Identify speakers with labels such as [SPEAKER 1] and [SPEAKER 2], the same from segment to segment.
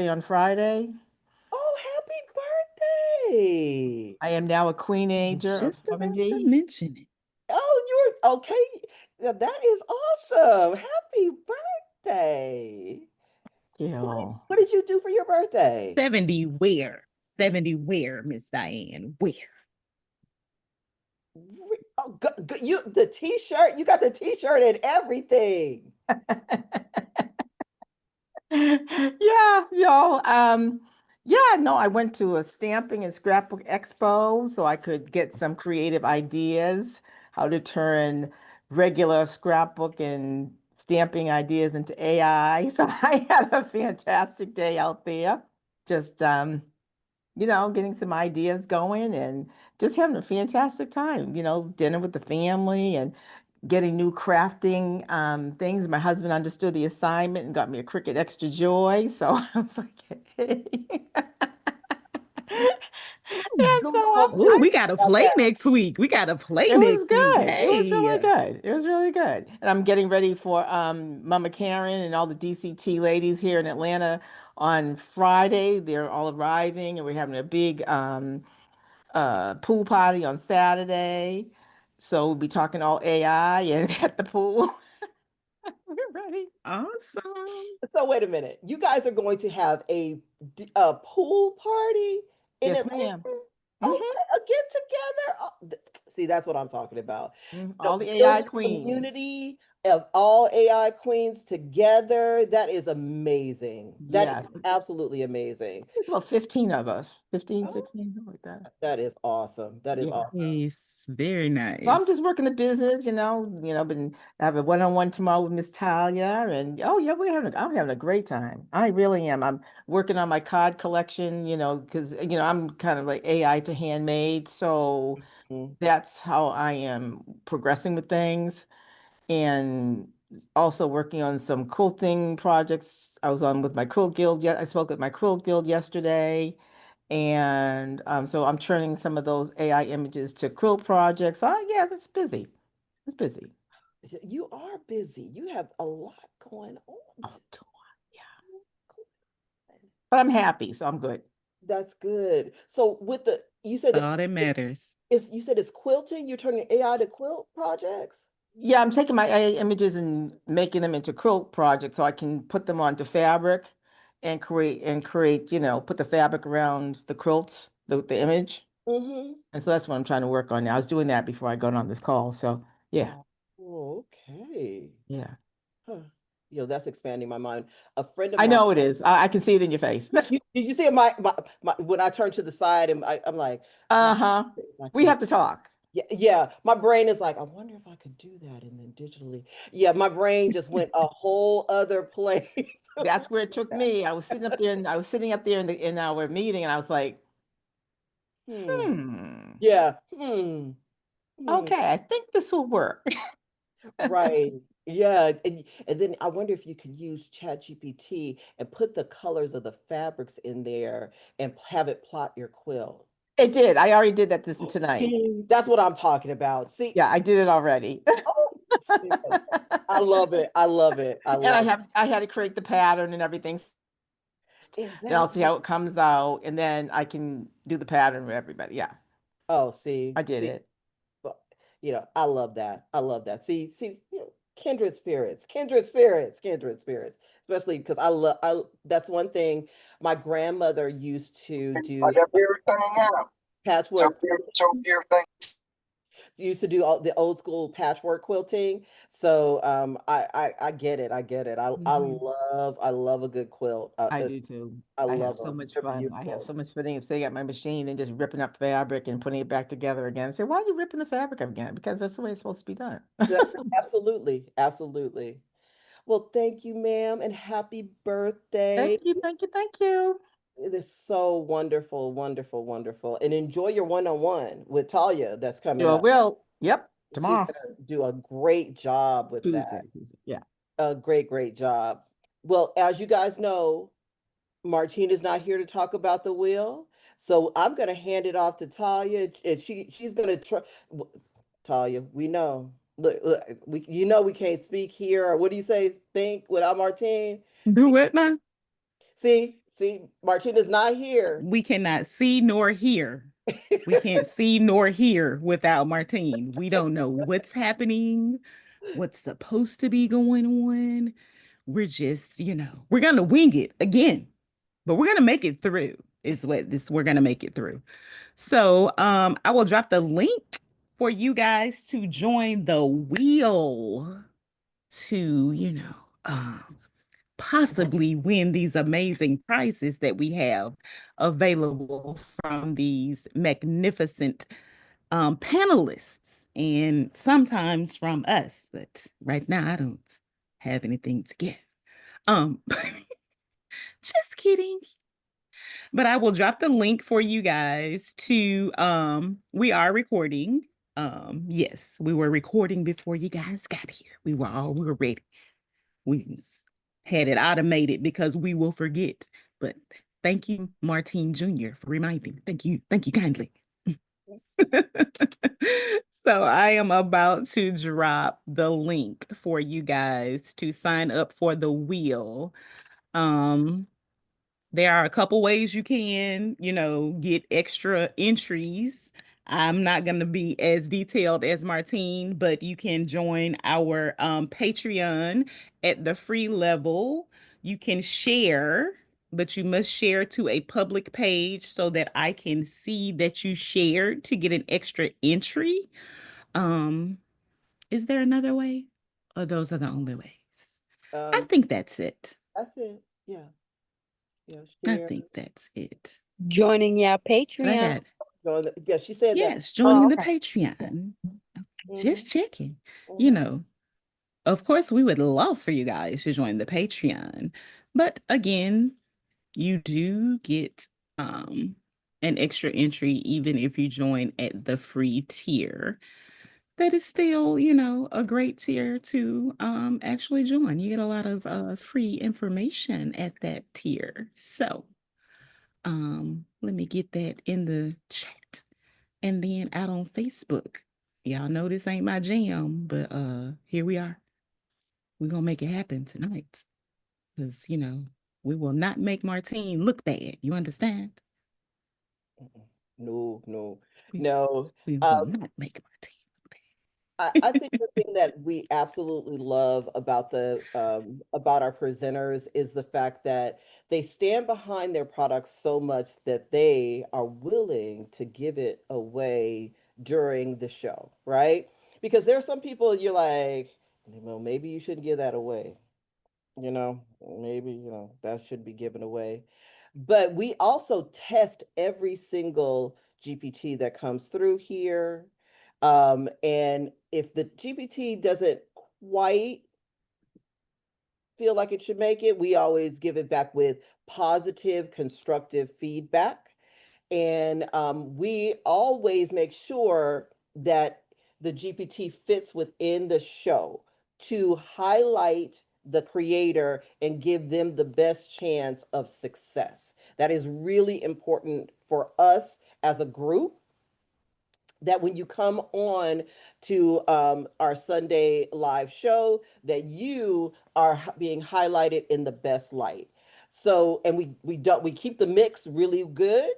[SPEAKER 1] on Friday.
[SPEAKER 2] Oh, happy birthday.
[SPEAKER 1] I am now a
[SPEAKER 3] I was
[SPEAKER 1] queenager of
[SPEAKER 3] just about to
[SPEAKER 1] 70.
[SPEAKER 3] mention it.
[SPEAKER 2] Oh, you're okay. Now, that is awesome. Happy birthday. What did you do for your birthday?
[SPEAKER 3] 70 where? 70 where, Miss Diane? Where?
[SPEAKER 2] Oh, you the t-shirt, you got the t-shirt and everything.
[SPEAKER 1] Yeah, y'all. Yeah, no, I went to a stamping and scrapbook expo so I could get some creative ideas how to turn regular scrapbook and stamping ideas into AI. So I had a fantastic day out there. Just getting some ideas going and just having a fantastic time, dinner with the family and getting new crafting things. My husband understood the assignment and got me a Cricut Extra Joy. So I was like, hey. And so
[SPEAKER 2] Beautiful
[SPEAKER 3] Oh,
[SPEAKER 2] too.
[SPEAKER 3] we got to
[SPEAKER 2] Love
[SPEAKER 3] play
[SPEAKER 2] that.
[SPEAKER 3] next week. We got to play
[SPEAKER 1] it was
[SPEAKER 3] next week.
[SPEAKER 1] good. It was really
[SPEAKER 3] Hey.
[SPEAKER 1] good. It was really good. And I'm getting ready for Mama Karen and all the DCT ladies here in Atlanta on Friday. They're all arriving and we're having a big pool party on Saturday. So we'll be talking all AI and at the pool. We're ready.
[SPEAKER 3] Awesome.
[SPEAKER 2] So wait a minute. You guys are going to have a pool party in
[SPEAKER 1] Yes,
[SPEAKER 2] Atlanta?
[SPEAKER 1] ma'am.
[SPEAKER 2] Okay,
[SPEAKER 1] Hmm.
[SPEAKER 2] a get together. Oh, see, that's what I'm talking about.
[SPEAKER 1] All the AI
[SPEAKER 2] Building
[SPEAKER 1] queens.
[SPEAKER 2] community of all AI queens together. That is amazing. That is
[SPEAKER 1] Yes.
[SPEAKER 2] absolutely amazing.
[SPEAKER 1] There's about 15 of us. 15,
[SPEAKER 2] Oh,
[SPEAKER 1] 16, something like that.
[SPEAKER 2] that is awesome. That is
[SPEAKER 1] Yeah.
[SPEAKER 2] awesome.
[SPEAKER 3] Nice. Very
[SPEAKER 1] So I'm just
[SPEAKER 3] nice.
[SPEAKER 1] working the business, been I have a one-on-one tomorrow with Miss Talya and oh yeah, I'm having a great time. I really am. I'm working on my card collection, because I'm kind of like AI to handmade. So
[SPEAKER 2] Mhm.
[SPEAKER 1] that's how I am progressing with things. And also working on some quilting projects. I was on with my quilt guild. I spoke with my quilt guild yesterday. And so I'm turning some of those AI images to quilt projects. Oh, yeah, it's busy. It's busy.
[SPEAKER 2] You are busy. You have a lot going on.
[SPEAKER 1] Oh, yeah. But I'm happy, so I'm good.
[SPEAKER 2] That's good. So with you said that
[SPEAKER 3] All that matters.
[SPEAKER 2] you said it's quilting. You're turning AI to quilt projects.
[SPEAKER 1] Yeah, I'm taking my AI images and making them into quilt projects so I can put them onto fabric and create, put the fabric around the quilts, the image.
[SPEAKER 2] Mm-hmm.
[SPEAKER 1] And so that's what I'm trying to work on now. I was doing that before I got on this call. So yeah,
[SPEAKER 2] Oh, okay.
[SPEAKER 1] yeah.
[SPEAKER 2] Huh. That's expanding my mind. A friend of
[SPEAKER 1] I
[SPEAKER 2] mine.
[SPEAKER 1] know it is. I can see it in your face.
[SPEAKER 2] Did you see my when I turned to the side and I'm like, my
[SPEAKER 1] Uh-huh.
[SPEAKER 2] like
[SPEAKER 1] We have to talk.
[SPEAKER 2] yeah, yeah. My brain is like, I wonder if I could do that and then digitally. Yeah, my brain just went a whole other place.
[SPEAKER 1] That's where it took me. I was sitting up there in our meeting and I was like,
[SPEAKER 2] Hmm.
[SPEAKER 1] hmm,
[SPEAKER 2] Yeah. Hmm. Hmm.
[SPEAKER 1] okay, I think this will work.
[SPEAKER 2] Right. Yeah. And then I wonder if you could use ChatGPT and put the colors of the fabrics in there and have it plot your quilt.
[SPEAKER 1] It did. I already did that this tonight.
[SPEAKER 2] See, that's what I'm talking about. See,
[SPEAKER 1] Yeah, I did it already.
[SPEAKER 2] oh, see, I love it. I love it. I
[SPEAKER 1] And
[SPEAKER 2] love it.
[SPEAKER 1] I had to create the pattern and everything. Then I'll see
[SPEAKER 2] Exactly.
[SPEAKER 1] how it comes out, and then I can do the pattern with everybody. Yeah,
[SPEAKER 2] Oh,
[SPEAKER 1] I did
[SPEAKER 2] see,
[SPEAKER 1] it.
[SPEAKER 2] but, I love that. I love that. See, kindred spirits, kindred spirits, kindred spirits. Especially because that's one thing my grandmother used to
[SPEAKER 4] I
[SPEAKER 2] do
[SPEAKER 4] got everything out. So,
[SPEAKER 2] patchwork quilting.
[SPEAKER 4] everything.
[SPEAKER 2] Used to do all the old school patchwork quilting. So I get it. I get it.
[SPEAKER 1] Mhm.
[SPEAKER 2] I love a good quilt.
[SPEAKER 1] I do too.
[SPEAKER 2] I
[SPEAKER 1] I have
[SPEAKER 2] love
[SPEAKER 1] so
[SPEAKER 2] them.
[SPEAKER 1] much
[SPEAKER 2] They're
[SPEAKER 1] fun. I have
[SPEAKER 2] beautiful.
[SPEAKER 1] so much fun sitting at my machine and just ripping up fabric and putting it back together again. I say, why are you ripping the fabric up again? Because that's the way it's supposed to be done.
[SPEAKER 2] Yeah, absolutely, absolutely. Well, thank you, ma'am, and happy birthday.
[SPEAKER 1] Thank you, thank you, thank you.
[SPEAKER 2] It is so wonderful, wonderful, wonderful. And enjoy your one-on-one with Talia that's coming
[SPEAKER 1] Sure
[SPEAKER 2] up.
[SPEAKER 1] will. Yep,
[SPEAKER 2] She's
[SPEAKER 1] tomorrow.
[SPEAKER 2] gonna do a great job with that.
[SPEAKER 1] Tuesday. Yeah.
[SPEAKER 2] A great, great job. Well, as you guys know, Martine is not here to talk about the will. So I'm gonna hand it off to Talia, and she's gonna try. Talia, we know. Look, we can't speak here. Or what do you say? Think without Martine.
[SPEAKER 3] Do what now?
[SPEAKER 2] See, See, Martina's not here.
[SPEAKER 3] We cannot see nor hear. We can't see nor hear without Martine. We don't know what's happening, what's supposed to be going on. We're just, we're gonna wing it again, but we're gonna make it through. Is what this we're gonna make it through. So I will drop the link for you guys to join the wheel to, possibly win these amazing prizes that we have available from these magnificent panelists and sometimes from us. But right now, I don't have anything to give. Just kidding. But I will drop the link for you guys to we are recording. Yes, we were recording before you guys got here. We were ready. We had it automated because we will forget. But thank you, Martine Jr., for reminding. Thank you. Thank you kindly. So I am about to drop the link for you guys to sign up for the wheel. There are a couple ways you can, get extra entries. I'm not going to be as detailed as Martine, but you can join our Patreon at the free level. You can share, but you must share to a public page so that I can see that you shared to get an extra entry. Um, is there another way? Or those are the only ways? I think that's it.
[SPEAKER 2] That's it. Yeah. Yeah.
[SPEAKER 3] I
[SPEAKER 2] Share.
[SPEAKER 3] think that's it.
[SPEAKER 4] Joining your
[SPEAKER 3] But I
[SPEAKER 4] Patreon.
[SPEAKER 3] got,
[SPEAKER 2] Yeah, she said that.
[SPEAKER 3] yes, joining the
[SPEAKER 4] Okay.
[SPEAKER 3] Patreon.
[SPEAKER 2] Mhm,
[SPEAKER 3] Just checking. You
[SPEAKER 2] mhm.
[SPEAKER 3] know, of course, we would love for you guys to join the Patreon. But again, you do get an extra entry even if you join at the free tier. That is still, a great tier to actually join. You get a lot of free information at that tier. So, let me get that in the chat and then out on Facebook. Y'all know this ain't my jam, but here we are. We're gonna make it happen tonight. Because, we will not make Martine look bad. You understand?
[SPEAKER 2] No, no,
[SPEAKER 3] We
[SPEAKER 2] no.
[SPEAKER 3] we will
[SPEAKER 2] Um,
[SPEAKER 3] not make Martine look
[SPEAKER 2] I think
[SPEAKER 3] bad.
[SPEAKER 2] the thing that we absolutely love about about our presenters is the fact that they stand behind their products so much that they are willing to give it away during the show, right? Because there are some people you're like, well, maybe you shouldn't give that away. Maybe, that should be given away. But we also test every single GPT that comes through here. And if the GPT doesn't quite feel like it should make it, we always give it back with positive, constructive feedback. And we always make sure that the GPT fits within the show to highlight the creator and give them the best chance of success. That is really important for us as a group, that when you come on to our Sunday live show, that you are being highlighted in the best light. So, and we keep the mix really good.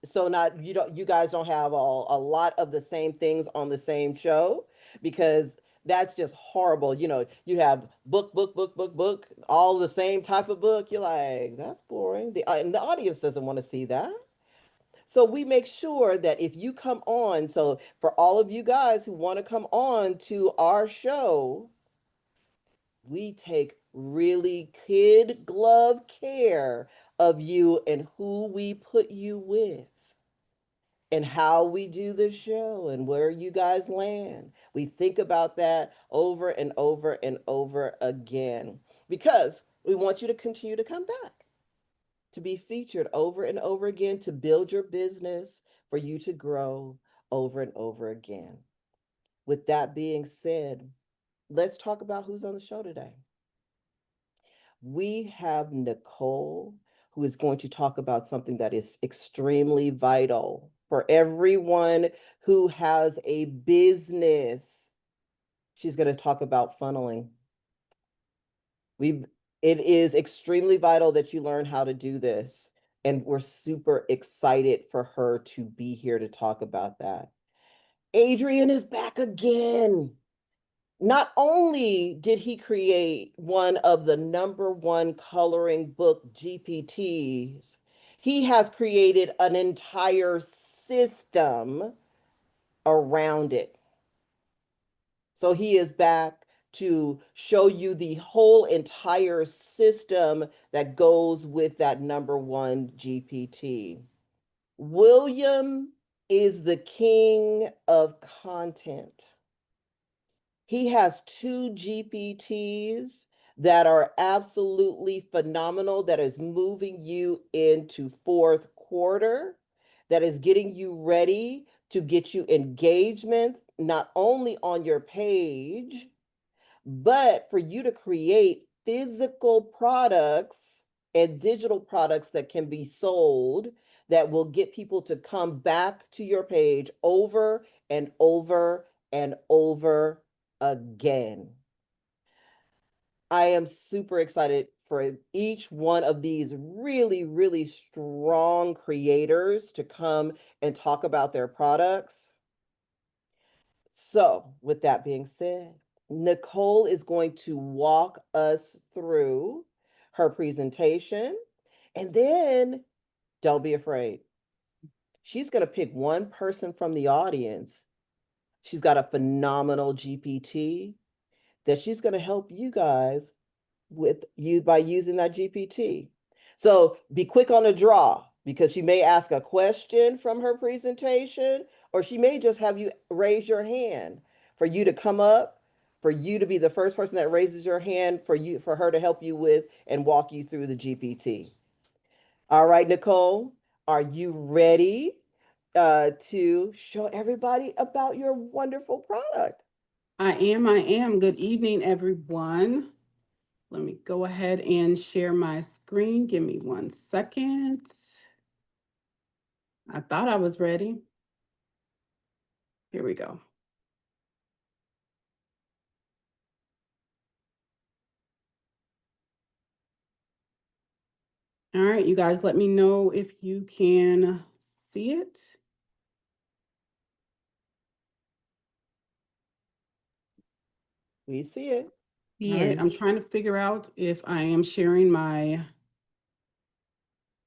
[SPEAKER 2] So not you guys don't have a lot of the same things on the same show, because that's just horrible. You have book, all the same type of book. You're like, that's boring. And the audience doesn't want to see that. So we make sure that if you come on, so for all of you guys who want to come on to our show, we take really kid glove care of you and who we put you with and how we do the show and where you guys land. We think about that over and over and over again because we want you to continue to come back, to be featured over and over again, to build your business, for you to grow over and over again. With that being said, let's talk about who's on the show today. We have Nicole, who is going to talk about something that is extremely vital for everyone who has a business. She's going to talk about funneling. It is extremely vital that you learn how to do this. And we're super excited for her to be here to talk about that. Adrian is back again. Not only did he create one of the #1 coloring book GPTs, he has created an entire system around it. So he is back to show you the whole entire system that goes with that #1 GPT. William is the king of content. He has 2 GPTs that are absolutely phenomenal, that is moving you into fourth quarter, that is getting you ready to get you engagement, not only on your page, but for you to create physical products and digital products that can be sold that will get people to come back to your page over and over and over again. I am super excited for each one of these really, really strong creators to come and talk about their products. So, with that being said, Nicole is going to walk us through her presentation, and then don't be afraid. She's going to pick one person from the audience. She's got a phenomenal GPT that she's going to help you guys with you by using that GPT. So be quick on the draw because she may ask a question from her presentation, or she may just have you raise your hand for you to come up, for you to be the first person that raises your hand for her to help you with and walk you through the GPT. All right, Nicole, are you ready to show everybody about your wonderful product?
[SPEAKER 4] I am. Good evening, everyone. Let me go ahead and share my screen. Give me 1 second. I thought I was ready. Here we go. All right, you guys, let me know if you can see it.
[SPEAKER 2] We see it.
[SPEAKER 4] All right, I'm trying to figure out if I am sharing my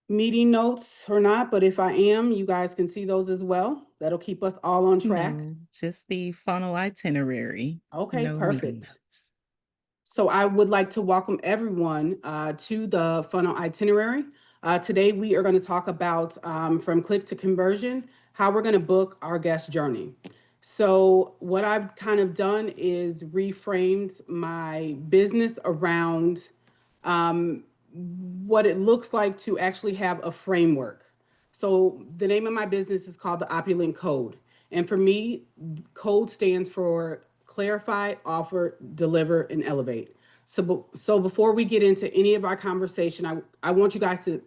[SPEAKER 4] meeting notes or not, but if I am, you guys can see those as well. That'll keep us all on track.
[SPEAKER 3] No, just the funnel itinerary.
[SPEAKER 4] Okay,
[SPEAKER 3] No meeting
[SPEAKER 4] perfect.
[SPEAKER 3] notes.
[SPEAKER 4] So I would like to welcome everyone to the funnel itinerary. Today we are going to talk about from click to conversion, how we're going to book our guest journey. So what I've kind of done is reframed my business around what it looks like to actually have a framework. So the name of my business is called the Opulent Code. And for me, code stands for clarify, offer, deliver, and elevate. So before we get into any of our conversation, I want you guys to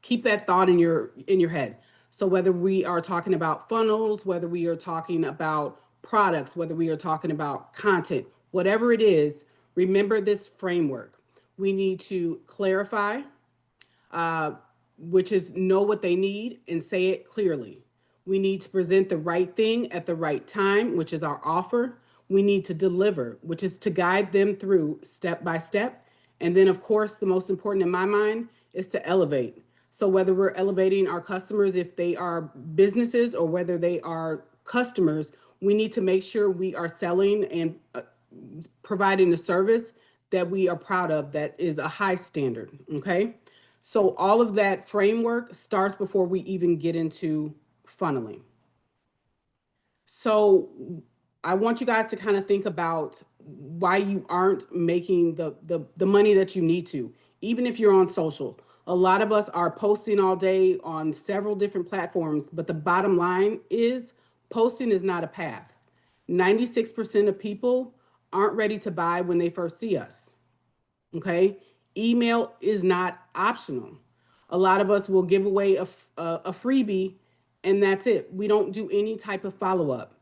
[SPEAKER 4] keep that thought in your head. So whether we are talking about funnels, whether we are talking about products, whether we are talking about content, whatever it is, remember this framework. We need to clarify, which is know what they need and say it clearly. We need to present the right thing at the right time, which is our offer. We need to deliver, which is to guide them through step by step. And then, of course, the most important in my mind is to elevate. So whether we're elevating our customers, if they are businesses or whether they are customers, we need to make sure we are selling and providing a service that we are proud of, that is a high standard, okay? So all of that framework starts before we even get into funneling. So I want you guys to kind of think about why you aren't making the money that you need to, even if you're on social. A lot of us are posting all day on several different platforms, but the bottom line is posting is not a path. 96% of people aren't ready to buy when they first see us. Okay. Email is not optional. A lot of us will give away a freebie and that's it. We don't do any type of follow up.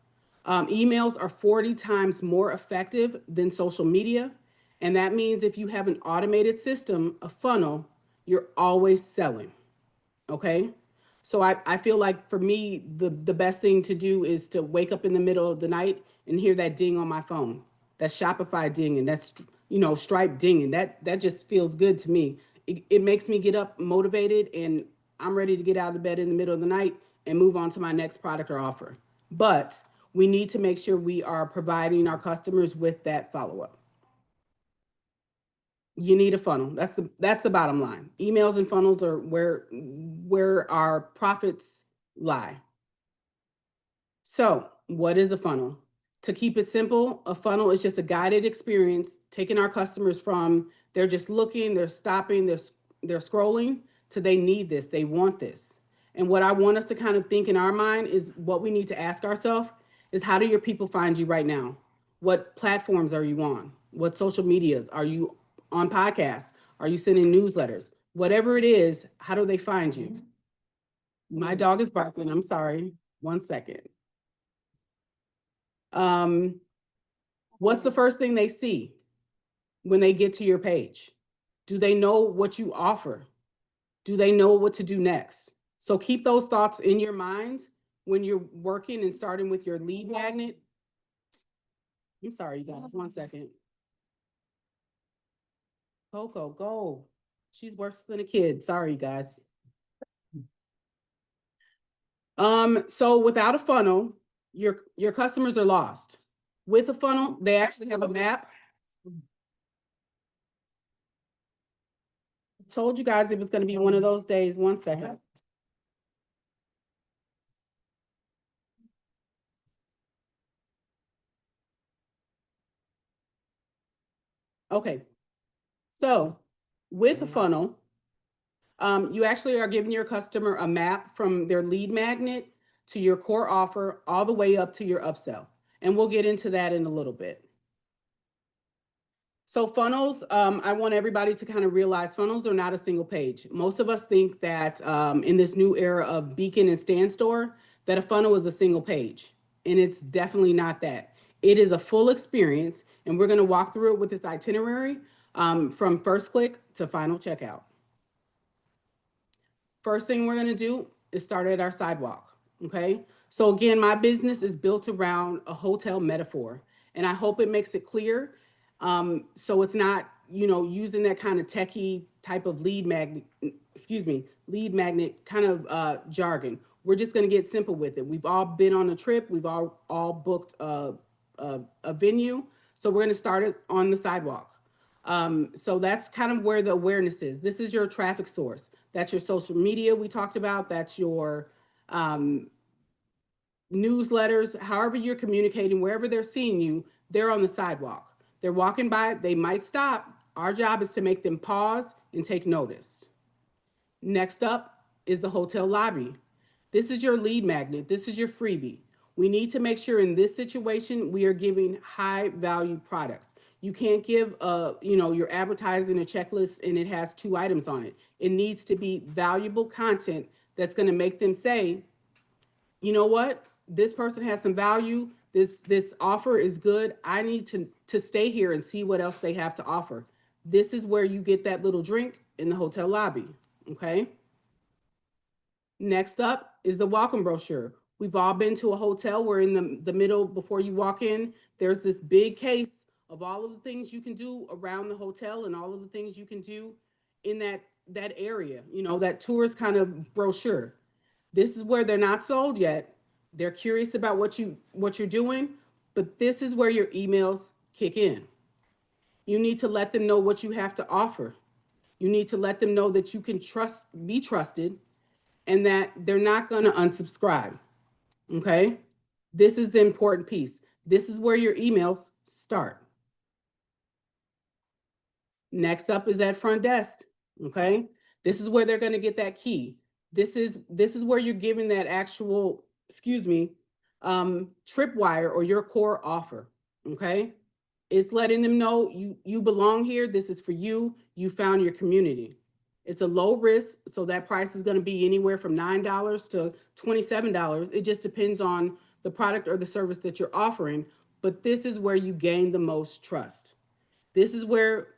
[SPEAKER 4] Emails are 40 times more effective than social media. And that means if you have an automated system, a funnel, you're always selling. Okay. So I feel like for me, the best thing to do is to wake up in the middle of the night and hear that ding on my phone. That's Shopify dinging. That's, Stripe dinging. That just feels good to me. It makes me get up motivated, and I'm ready to get out of bed in the middle of the night and move on to my next product or offer. But we need to make sure we are providing our customers with that follow-up. You need a funnel. That's the bottom line. Emails and funnels are where our profits lie. So, what is a funnel? To keep it simple, a funnel is just a guided experience, taking our customers from they're just looking, they're stopping, they're scrolling, to they need this, they want this. And what I want us to kind of think in our mind is what we need to ask ourselves is, how do your people find you right now? What platforms are you on? What social medias are you on? Podcast? Are you sending newsletters? Whatever it is, how do they find you? My dog is barking. I'm sorry. 1 second. What's the first thing they see when they get to your page? Do they know what you offer? Do they know what to do next? So keep those thoughts in your mind when you're working and starting with your lead magnet. I'm sorry, you guys, 1 second. Coco, go. She's worse than a kid. Sorry, you guys. So without a funnel, your customers are lost. With a funnel, they actually have a map. I told you guys it was going to be one of those days. 1 second. Okay. So with a funnel, you actually are giving your customer a map from their lead magnet to your core offer, all the way up to your upsell. And we'll get into that in a little bit. So funnels, I want everybody to kind of realize funnels are not a single page. Most of us think that in this new era of Beacon and Stand Store, that a funnel is a single page. And it's definitely not that. It is a full experience. And we're going to walk through it with this itinerary from first click to final checkout. First thing we're going to do is start at our sidewalk. Okay. So again, my business is built around a hotel metaphor, and I hope it makes it clear. So it's not, using that kind of techie type of lead magnet kind of jargon. We're just going to get simple with it. We've all been on a trip. We've all booked a venue. So we're going to start it on the sidewalk. So that's kind of where the awareness is. This is your traffic source. That's your social media we talked about. That's your newsletters, however you're communicating, wherever they're seeing you, they're on the sidewalk. They're walking by, they might stop. Our job is to make them pause and take notice. Next up is the hotel lobby. This is your lead magnet. This is your freebie. We need to make sure in this situation, we are giving high value products. You can't give you're advertising a checklist and it has 2 items on it. It needs to be valuable content that's going to make them say, you know what? This person has some value. This offer is good. I need to stay here and see what else they have to offer. This is where you get that little drink in the hotel lobby. Okay. Next up is the welcome brochure. We've all been to a hotel where in the middle, before you walk in, there's this big case of all of the things you can do around the hotel and all of the things you can do in that area, that tourist kind of brochure. This is where they're not sold yet. They're curious about what you're doing, but this is where your emails kick in. You need to let them know what you have to offer. You need to let them know that you can be trusted, and that they're not going to unsubscribe. Okay? This is the important piece. This is where your emails start. Next up is that front desk. Okay? This is where they're going to get that key. This is where you're giving that actual, tripwire or your core offer. Okay? It's letting them know you belong here. This is for you. You found your community. It's a low risk, so that price is going to be anywhere from $9 to $27. It just depends on the product or the service that you're offering, but this is where you gain the most trust. This is where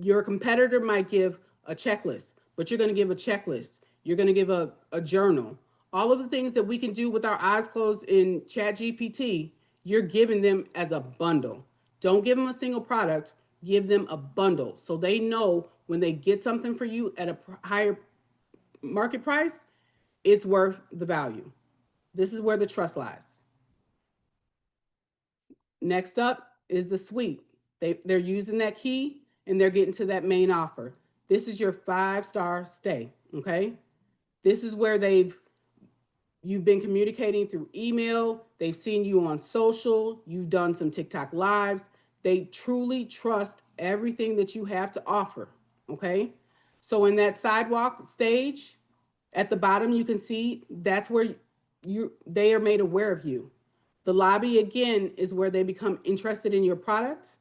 [SPEAKER 4] your competitor might give a checklist, but you're going to give a checklist. You're going to give a journal. All of the things that we can do with our eyes closed in Chat GPT, you're giving them as a bundle. Don't give them a single product, give them a bundle so they know when they get something for you at a higher market price, it's worth the value. This is where the trust lies. Next up is the suite. They're using that key and they're getting to that main offer. This is your 5-star stay, okay? This is where you've been communicating through email, they've seen you on social, you've done some TikTok lives. They truly trust everything that you have to offer, okay? So in that sidewalk stage, at the bottom, you can see that's where they are made aware of you. The lobby, again, is where they become interested in your product.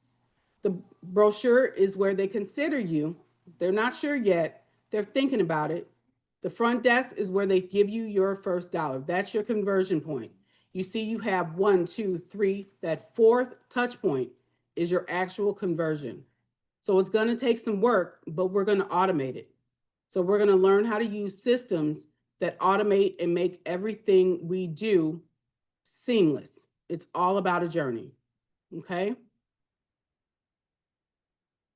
[SPEAKER 4] The brochure is where they consider you. They're not sure yet. They're thinking about it. The front desk is where they give you your first dollar. That's your conversion point. You see, you have 1, 2, 3. That fourth touch point is your actual conversion. So it's going to take some work, but we're going to automate it. So we're going to learn how to use systems that automate and make everything we do seamless. It's all about a journey. Okay.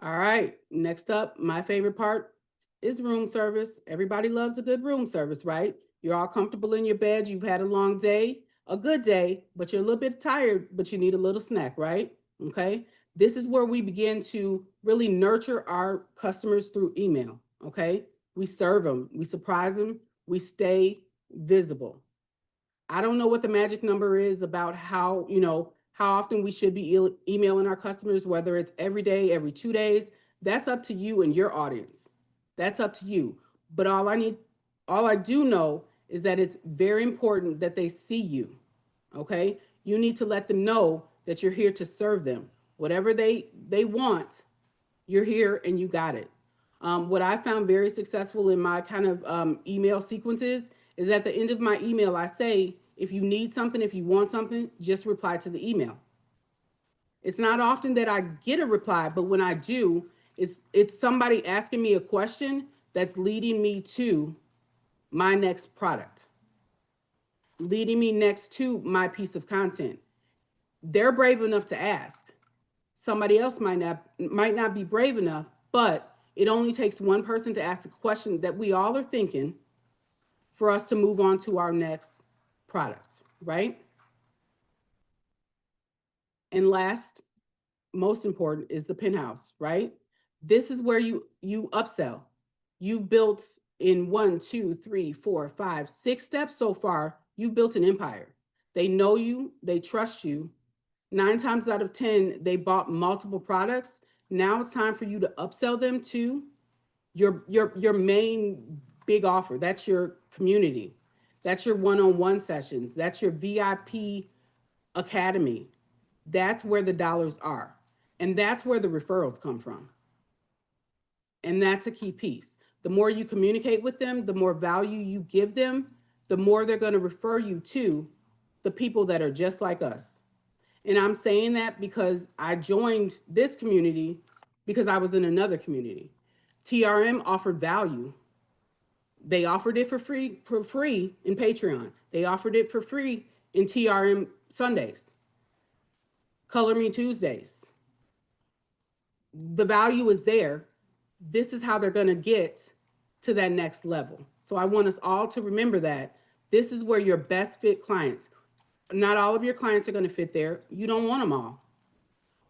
[SPEAKER 4] All right. Next up, my favorite part is room service. Everybody loves a good room service, right? You're all comfortable in your bed. You've had a long day, a good day, but you're a little bit tired, but you need a little snack, right? Okay. This is where we begin to really nurture our customers through email. Okay. We serve them, we surprise them, we stay visible. I don't know what the magic number is about how often we should be emailing our customers, whether it's every day, every 2 days. That's up to you and your audience. That's up to you. But all I do know is that it's very important that they see you. Okay? You need to let them know that you're here to serve them. Whatever they want, you're here and you got it. What I found very successful in my kind of email sequences is at the end of my email, I say, if you need something, if you want something, just reply to the email. It's not often that I get a reply, but when I do, it's somebody asking me a question that's leading me to my next product, leading me next to my piece of content. They're brave enough to ask. Somebody else might not be brave enough, but it only takes one person to ask a question that we all are thinking for us to move on to our next product, right? And last, most important, is the penthouse, right? This is where you upsell. You've built in 1, 2, 3, 4, 5, 6 steps so far, you've built an empire. They know you, they trust you. 9 times out of 10, they bought multiple products. Now it's time for you to upsell them to your main big offer. That's your community. That's your one-on-one sessions. That's your VIP academy. That's where the dollars are. And that's where the referrals come from. And that's a key piece. The more you communicate with them, the more value you give them, the more they're going to refer you to the people that are just like us. And I'm saying that because I joined this community because I was in another community. TRM offered value. They offered it for free in Patreon. They offered it for free in TRM Sundays, Color Me Tuesdays. The value is there. This is how they're going to get to that next level. So I want us all to remember that this is where your best fit clients, not all of your clients are going to fit there. You don't want them all.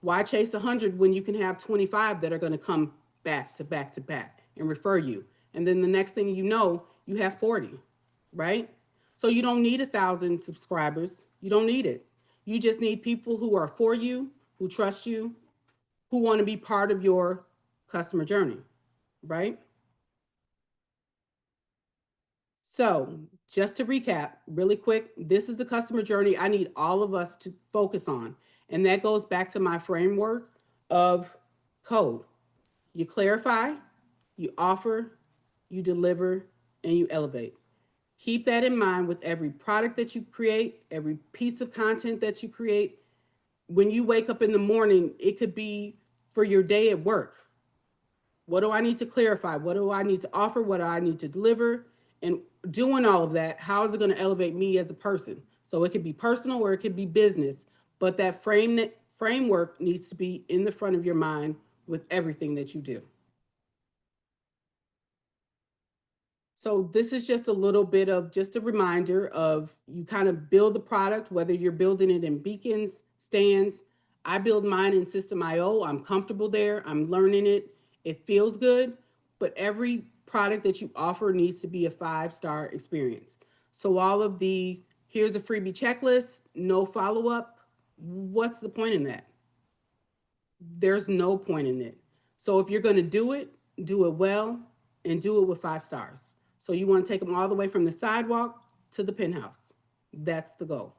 [SPEAKER 4] Why chase 100 when you can have 25 that are going to come back to back to back and refer you? And then the next thing you know, you have 40, right? So you don't need 1,000 subscribers. You don't need it. You just need people who are for you, who trust you, who want to be part of your customer journey, right? So just to recap really quick, this is the customer journey I need all of us to focus on. And that goes back to my framework of code. You clarify, you offer, you deliver, and you elevate. Keep that in mind with every product that you create, every piece of content that you create. When you wake up in the morning, it could be for your day at work. What do I need to clarify? What do I need to offer? What do I need to deliver? And doing all of that, how is it going to elevate me as a person? So it could be personal or it could be business, but that framework needs to be in the front of your mind with everything that you do. So this is just a little bit of just a reminder of you kind of build the product, whether you're building it in beacons, stands. I build mine in System.io. I'm comfortable there. I'm learning it. It feels good, but every product that you offer needs to be a 5-star experience. So all of the, here's a freebie checklist, no follow-up. What's the point in that? There's no point in it. So if you're going to do it well and do it with 5 stars. So you want to take them all the way from the sidewalk to the penthouse. That's the goal.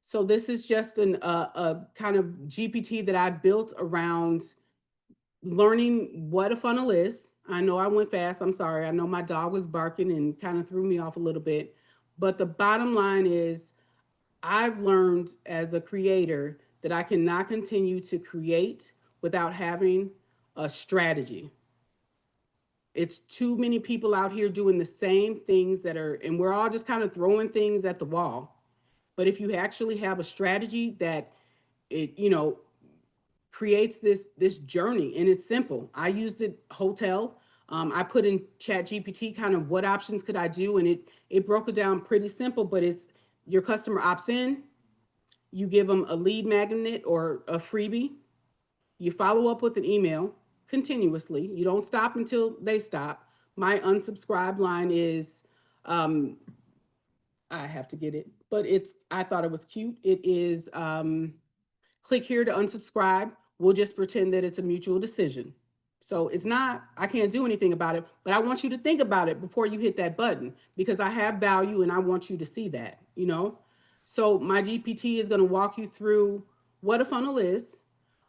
[SPEAKER 4] So this is just a kind of GPT that I built around learning what a funnel is. I know I went fast. I'm sorry. I know my dog was barking and kind of threw me off a little bit. But the bottom line is I've learned as a creator that I cannot continue to create without having a strategy. It's too many people out here doing the same things that are, and we're all just kind of throwing things at the wall. But if you actually have a strategy that it, creates this journey, and it's simple. I used it hotel. I put in Chat GPT kind of what options could I do, and it broke it down pretty simple. But it's your customer opts in, you give them a lead magnet or a freebie, you follow up with an email continuously. You don't stop until they stop. My unsubscribe line is, I have to get it, but I thought it was cute. It is, click here to unsubscribe. We'll just pretend that it's a mutual decision. So it's not, I can't do anything about it, but I want you to think about it before you hit that button because I have value and I want you to see that, So my GPT is going to walk you through what a funnel is,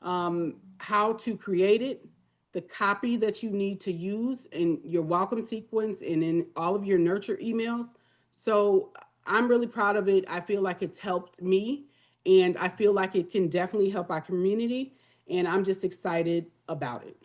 [SPEAKER 4] how to create it, the copy that you need to use in your welcome sequence and in all of your nurture emails. So I'm really proud of it. I feel like it's helped me and I feel like it can definitely help our community. And I'm just excited about it.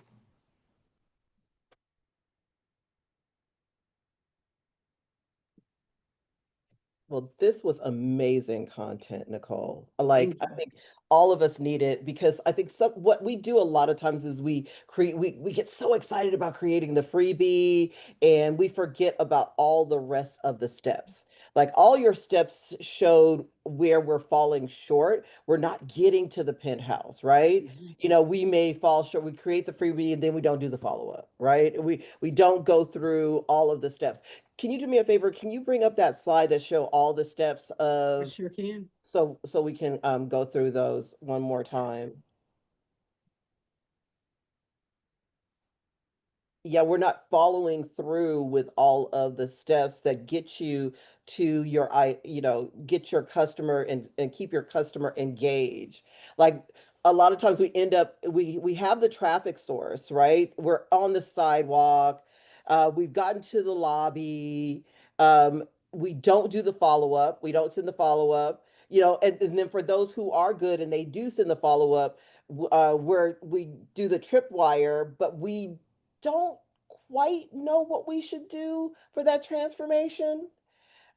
[SPEAKER 2] Well, this was amazing content, Nicole.
[SPEAKER 4] Thank
[SPEAKER 2] I
[SPEAKER 4] you.
[SPEAKER 2] think all of us need it because I think what we do a lot of times is we create we get so excited about creating the freebie and we forget about all the rest of the steps. Like all your steps showed where we're falling short. We're not getting to the penthouse, right?
[SPEAKER 4] Mhm.
[SPEAKER 2] We may fall short. We create the freebie and then we don't do the follow-up, right? We don't go through all of the steps. Can you do me a favor? Can you bring up that slide that show all the steps
[SPEAKER 4] I
[SPEAKER 2] of
[SPEAKER 4] sure can.
[SPEAKER 2] so we can go through those one more time?
[SPEAKER 4] Yes.
[SPEAKER 2] Yeah, we're not following through with all of the steps that get you to get your customer and keep your customer engaged. Like a lot of times we end up we have the traffic source, right? We're on the sidewalk, we've gotten to the lobby, we don't do the follow-up, we don't send the follow-up, and then for those who are good and they do send the follow-up, where we do the tripwire, but we don't quite know what we should do for that transformation.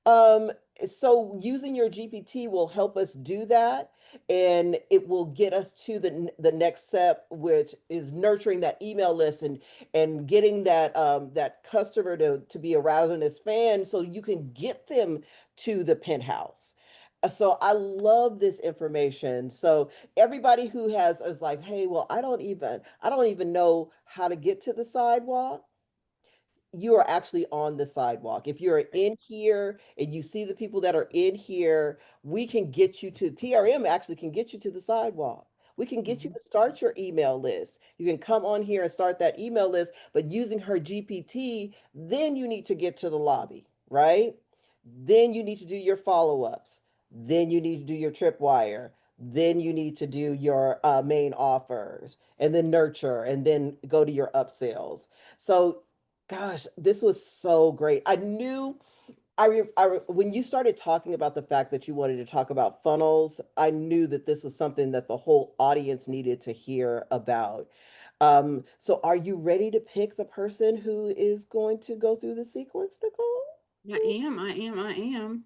[SPEAKER 2] Um, so using your GPT will help us do that, and it will get us to the next step, which is nurturing that email list and getting that customer to be aroused in his fan, so you can get them to the penthouse. So I love this information. So everybody who has is like, hey, well, I don't even know how to get to the sidewalk. You are actually on the sidewalk. If you're in here and you see the people that are in here, we can get you to TRM actually can get you to the sidewalk. We can get you
[SPEAKER 4] Mhm.
[SPEAKER 2] to start your email list. You can come on here and start that email list, but using her GPT, then you need to get to the lobby, right? Then you need to do your follow-ups. Then you need to do your tripwire. Then you need to do your main offers and then nurture and then go to your upsells. So gosh, this was so great. I knew when you started talking about the fact that you wanted to talk about funnels, I knew that this was something that the whole audience needed to hear about. So are you ready to pick the person who is going to go through the sequence, Nicole?
[SPEAKER 4] I am.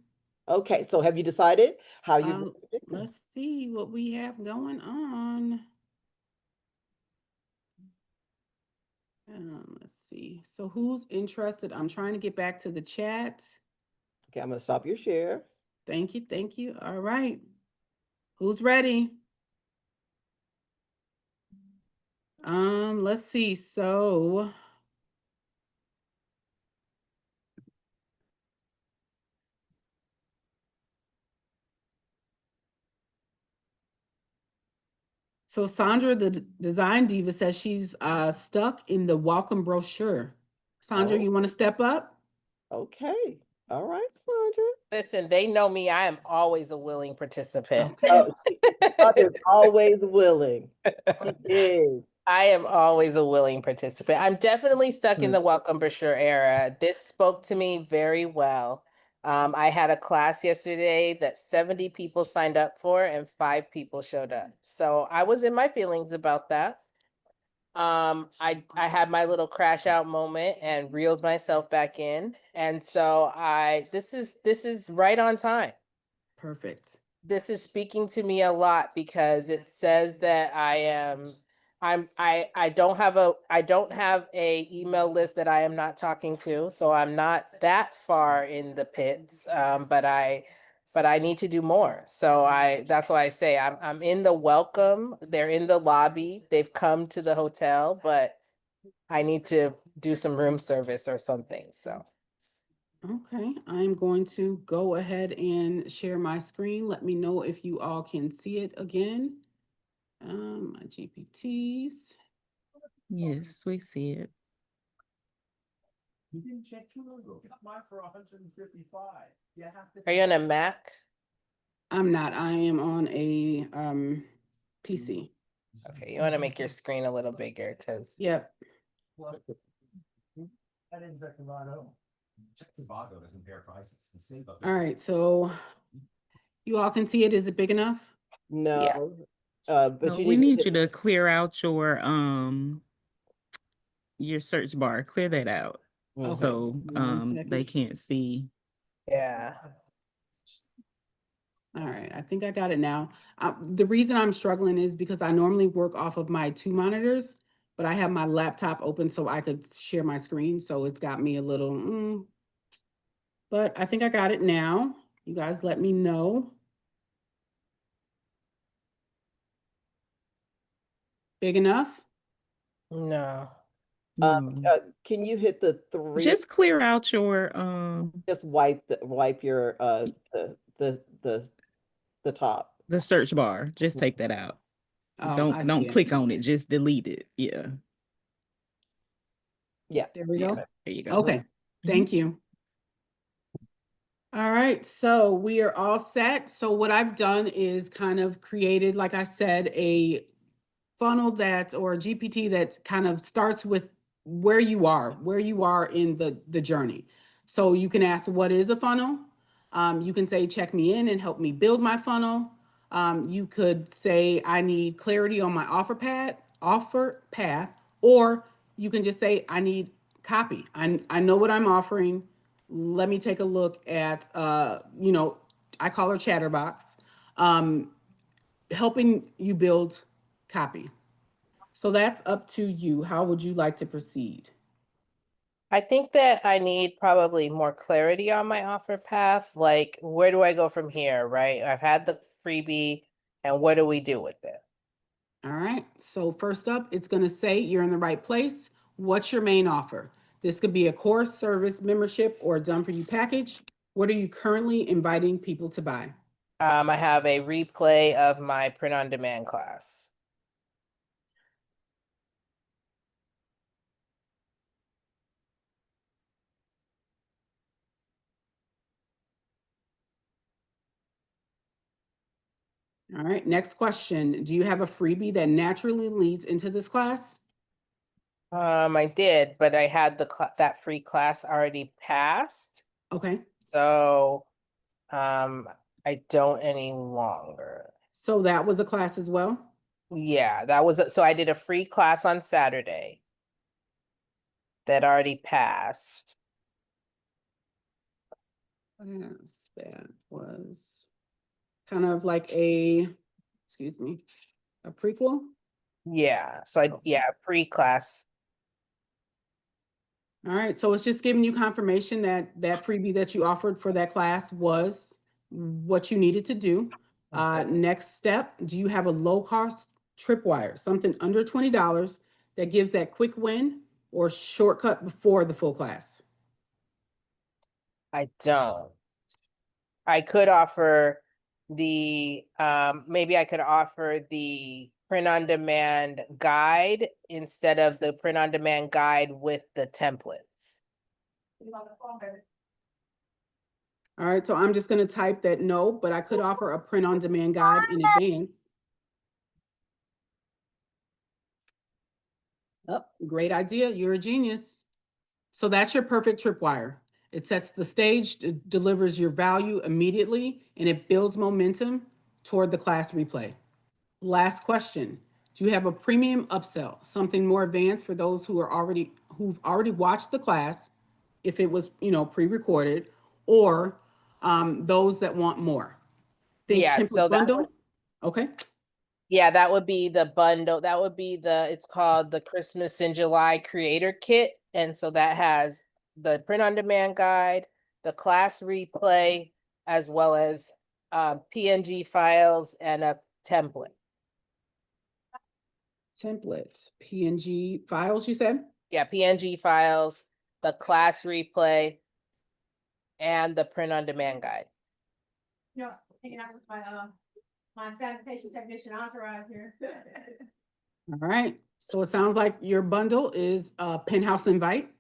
[SPEAKER 2] Okay, so have you decided how you're going to pick them?
[SPEAKER 4] Let's see what we have going on. Let's see. So who's interested? I'm trying to get back to the chat.
[SPEAKER 2] Okay, I'm going to stop your share.
[SPEAKER 4] Thank you. Thank you. All right. Who's ready? Let's see. So Sandra, the design diva, says she's stuck in the welcome brochure. Sandra, you want to step up?
[SPEAKER 2] Okay. All right, Sandra.
[SPEAKER 5] Listen, they know me. I am always a willing participant.
[SPEAKER 4] Okay.
[SPEAKER 2] Sandra's always willing. She is.
[SPEAKER 5] I am always a willing participant. I'm definitely stuck in the welcome brochure era. This spoke to me very well. I had a class yesterday that 70 people signed up for and 5 people showed up. So I was in my feelings about that. I had my little crash out moment and reeled myself back in. And so this is right on time.
[SPEAKER 4] Perfect.
[SPEAKER 5] This is speaking to me a lot because it says that I don't have a email list that I am not talking to, so I'm not that far in the pits. But I need to do more. So that's why I say I'm in the welcome. They're in the lobby. They've come to the hotel, but I need to do some room service or something. So
[SPEAKER 4] Okay, I'm going to go ahead and share my screen. Let me know if you all can see it again. My GPTs.
[SPEAKER 3] Yes, we see it.
[SPEAKER 6] You didn't check too long ago. Got mine for 155. You have to.
[SPEAKER 5] are you on a Mac?
[SPEAKER 4] I'm not. I am on a PC.
[SPEAKER 5] Okay, you want to make your screen a little bigger because
[SPEAKER 4] Yep.
[SPEAKER 6] I didn't check the Toronto. Check Tobago to compare prices and save up.
[SPEAKER 4] All right, so you all can see it. Is it big enough?
[SPEAKER 2] No. But
[SPEAKER 3] So
[SPEAKER 2] you
[SPEAKER 3] we
[SPEAKER 2] need
[SPEAKER 3] need you to clear out your search bar. Clear that out.
[SPEAKER 2] Mhm.
[SPEAKER 3] So
[SPEAKER 4] 1
[SPEAKER 3] they
[SPEAKER 4] second.
[SPEAKER 3] can't see.
[SPEAKER 5] yeah.
[SPEAKER 4] All right, I think I got it now. The reason I'm struggling is because I normally work off of my 2 monitors, but I have my laptop open so I could share my screen. So it's got me a little, but I think I got it now. You guys let me know. Big enough?
[SPEAKER 5] No.
[SPEAKER 2] Can you hit the 3?
[SPEAKER 3] Just clear out your
[SPEAKER 2] Just wipe your the top.
[SPEAKER 3] the search bar. Just take that out.
[SPEAKER 4] Oh, I see
[SPEAKER 3] Don't
[SPEAKER 4] it.
[SPEAKER 3] click on it. Just delete it. Yeah.
[SPEAKER 2] Yeah.
[SPEAKER 4] There we
[SPEAKER 3] Yeah.
[SPEAKER 4] go.
[SPEAKER 3] There you go.
[SPEAKER 4] Okay, thank you. All right, so we are all set. So what I've done is kind of created, like I said, a funnel or a GPT that kind of starts with where you are in the journey. So you can ask, what is a funnel? You can say, check me in and help me build my funnel. You could say, I need clarity on my offer path, or you can just say, I need copy. I know what I'm offering. Let me take a look at, I call her Chatterbox, helping you build copy. So that's up to you. How would you like to proceed?
[SPEAKER 5] I think that I need probably more clarity on my offer path. Like, where do I go from here, right? I've had the freebie, and what do we do with it?
[SPEAKER 4] All right. So first up, it's going to say you're in the right place. What's your main offer? This could be a course, service, membership, or a done for you package. What are you currently inviting people to buy?
[SPEAKER 5] I have a replay of my print on demand class.
[SPEAKER 4] All right. Next question. Do you have a freebie that naturally leads into this class?
[SPEAKER 5] I did, but I had that free class already passed.
[SPEAKER 4] Okay.
[SPEAKER 5] So I don't any longer.
[SPEAKER 4] So that was a class as well?
[SPEAKER 5] Yeah, that was so I did a free class on Saturday that already passed.
[SPEAKER 4] Yes, that was kind of like a, excuse me, a prequel?
[SPEAKER 5] Yeah, so yeah, pre-class.
[SPEAKER 4] All right, so it's just giving you confirmation that that freebie that you offered for that class was what you needed to do. Next step, do you have a low-cost tripwire, something under $20 that gives that quick win or shortcut before the full class?
[SPEAKER 5] I don't. I could offer the maybe I could offer the print on demand guide instead of the print on demand guide with the templates.
[SPEAKER 4] All right, so I'm just gonna type that no, but I could offer a print on demand guide in advance. Oh, great idea, you're a genius. So that's your perfect tripwire. It sets the stage, it delivers your value immediately, and it builds momentum toward the class replay. Last question. Do you have a premium upsell, something more advanced for those who've already watched the class, if it was, pre-recorded, or those that want more? Think
[SPEAKER 5] Yeah,
[SPEAKER 4] template
[SPEAKER 5] so
[SPEAKER 4] bundle. Okay.
[SPEAKER 5] yeah, that would be the bundle. That would be it's called the Christmas in July Creator Kit. And so that has the print on demand guide, the class replay, as well as PNG files and a template.
[SPEAKER 4] Template, PNG files, you said?
[SPEAKER 5] Yeah, PNG files, the class replay, and the print on demand guide.
[SPEAKER 7] Yeah, hanging out with my sanitation technician entourage here.
[SPEAKER 4] All right, so it sounds like your bundle is a penthouse invite.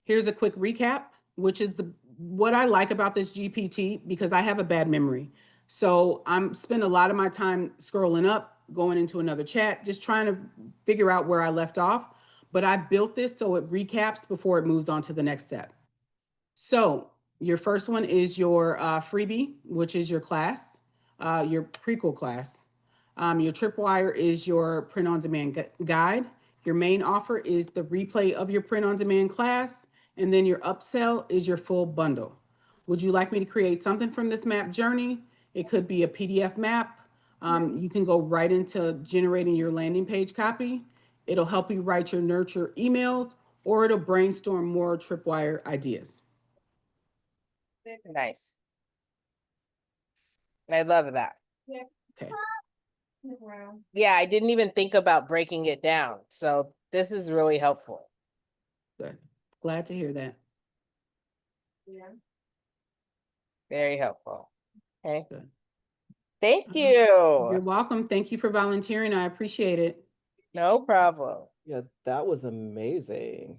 [SPEAKER 4] Here's a quick recap, which is what I like about this GPT, because I have a bad memory. So I'm spend a lot of my time scrolling up, going into another chat, just trying to figure out where I left off. But I built this so it recaps before it moves on to the next step. So your first one is your freebie, which is your class, your prequel class. Your tripwire is your print on demand guide. Your main offer is the replay of your print on demand class. And then your upsell is your full bundle. Would you like me to create something from this map journey? It could be a PDF map. You can go right into generating your landing page copy. It'll help you write your nurture emails, or it'll brainstorm more tripwire ideas.
[SPEAKER 5] Nice. I love that.
[SPEAKER 7] Yeah.
[SPEAKER 4] Okay.
[SPEAKER 5] Yeah, I didn't even think about breaking it down. So this is really helpful.
[SPEAKER 4] Good. Glad to hear that.
[SPEAKER 7] Yeah.
[SPEAKER 5] Very helpful. Okay.
[SPEAKER 4] Good.
[SPEAKER 5] Thank
[SPEAKER 4] You're
[SPEAKER 5] you.
[SPEAKER 4] welcome. Thank you for volunteering. I appreciate it.
[SPEAKER 5] No problem.
[SPEAKER 2] Yeah, that was amazing.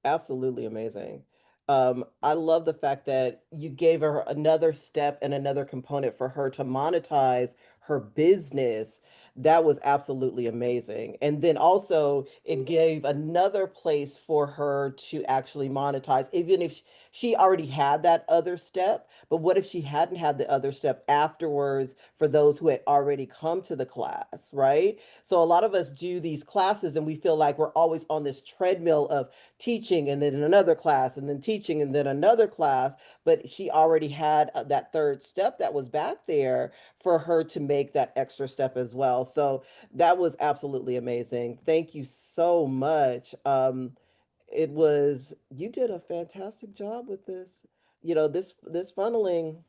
[SPEAKER 2] Absolutely amazing. I love the fact that you gave her another step and another component for her to monetize her business. That was absolutely amazing. And then also it gave another place for her to actually monetize, even if she already had that other step. But what if she hadn't had the other step afterwards for those who had already come to the class, right? So a lot of us do these classes and we feel like we're always on this treadmill of teaching and then another class and then teaching and then another class. But she already had that third step that was back there for her to make that extra step as well. So that was absolutely amazing. Thank you so much. You did a fantastic job with this. This funneling,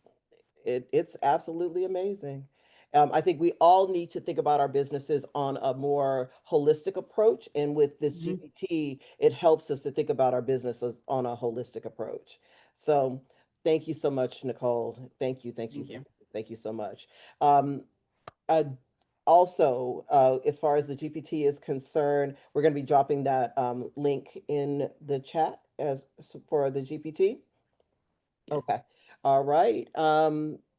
[SPEAKER 2] it's absolutely amazing. I think we all need to think about our businesses on a more holistic approach. And with this GPT, it helps us to think about our businesses on a holistic approach. So thank you so much, Nicole. Thank you, thank you,
[SPEAKER 4] Thank you.
[SPEAKER 2] thank you so much. Um, uh, Also, as far as the GPT is concerned, we're going to be dropping that link in the chat as for the GPT.
[SPEAKER 4] Yes.
[SPEAKER 2] Okay. All right.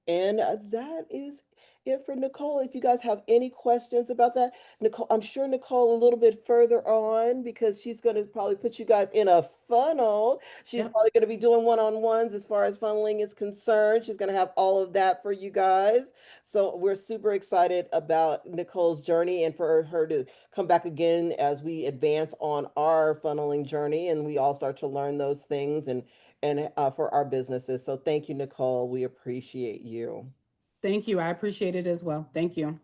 [SPEAKER 2] And that is it for Nicole. If you guys have any questions about that, Nicole, I'm sure Nicole a little bit further on, because she's going to probably put you guys in a funnel. She's
[SPEAKER 4] Yep.
[SPEAKER 2] probably going to be doing one-on-ones as far as funneling is concerned. She's going to have all of that for you guys. So we're super excited about Nicole's journey and for her to come back again as we advance on our funneling journey and we all start to learn those things and for our businesses. So thank you, Nicole. We appreciate you.
[SPEAKER 4] Thank you. I appreciate it as well. Thank you.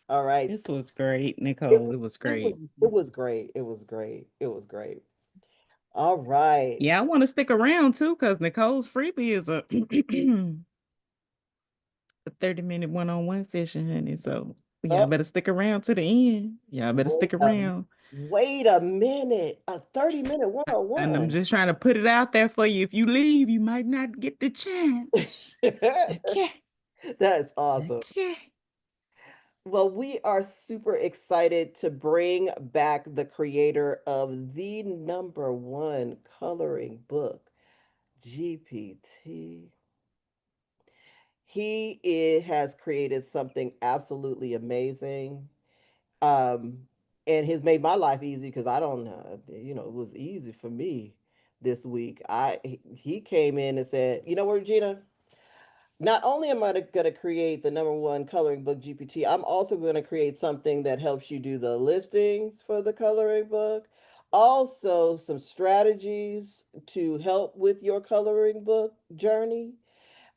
[SPEAKER 2] All right.
[SPEAKER 3] This was great,
[SPEAKER 2] It,
[SPEAKER 3] Nicole. It was great.
[SPEAKER 2] it was great. It was great. It was great. All right.
[SPEAKER 3] Yeah, I want to stick around too because Nicole's freebie is a a 30-minute one-on-one session, honey. So y'all
[SPEAKER 2] Oh,
[SPEAKER 3] better stick around to the end. Y'all better
[SPEAKER 2] wait
[SPEAKER 3] stick
[SPEAKER 2] a,
[SPEAKER 3] around.
[SPEAKER 2] wait a minute. A 30-minute
[SPEAKER 3] And I'm
[SPEAKER 2] 101.
[SPEAKER 3] just trying to put it out there for you. If you leave, you might not get the chance. Okay.
[SPEAKER 2] That's awesome.
[SPEAKER 3] Okay.
[SPEAKER 2] Well, we are super excited to bring back the creator of the #1 coloring book, GPT. Has created something absolutely amazing. Um, and has made my life easy because I don't know, it was easy for me this week. He came in and said, you know what, Regina? Not only am I going to create the #1 coloring book GPT, I'm also going to create something that helps you do the listings for the coloring book. Also, some strategies to help with your coloring book journey.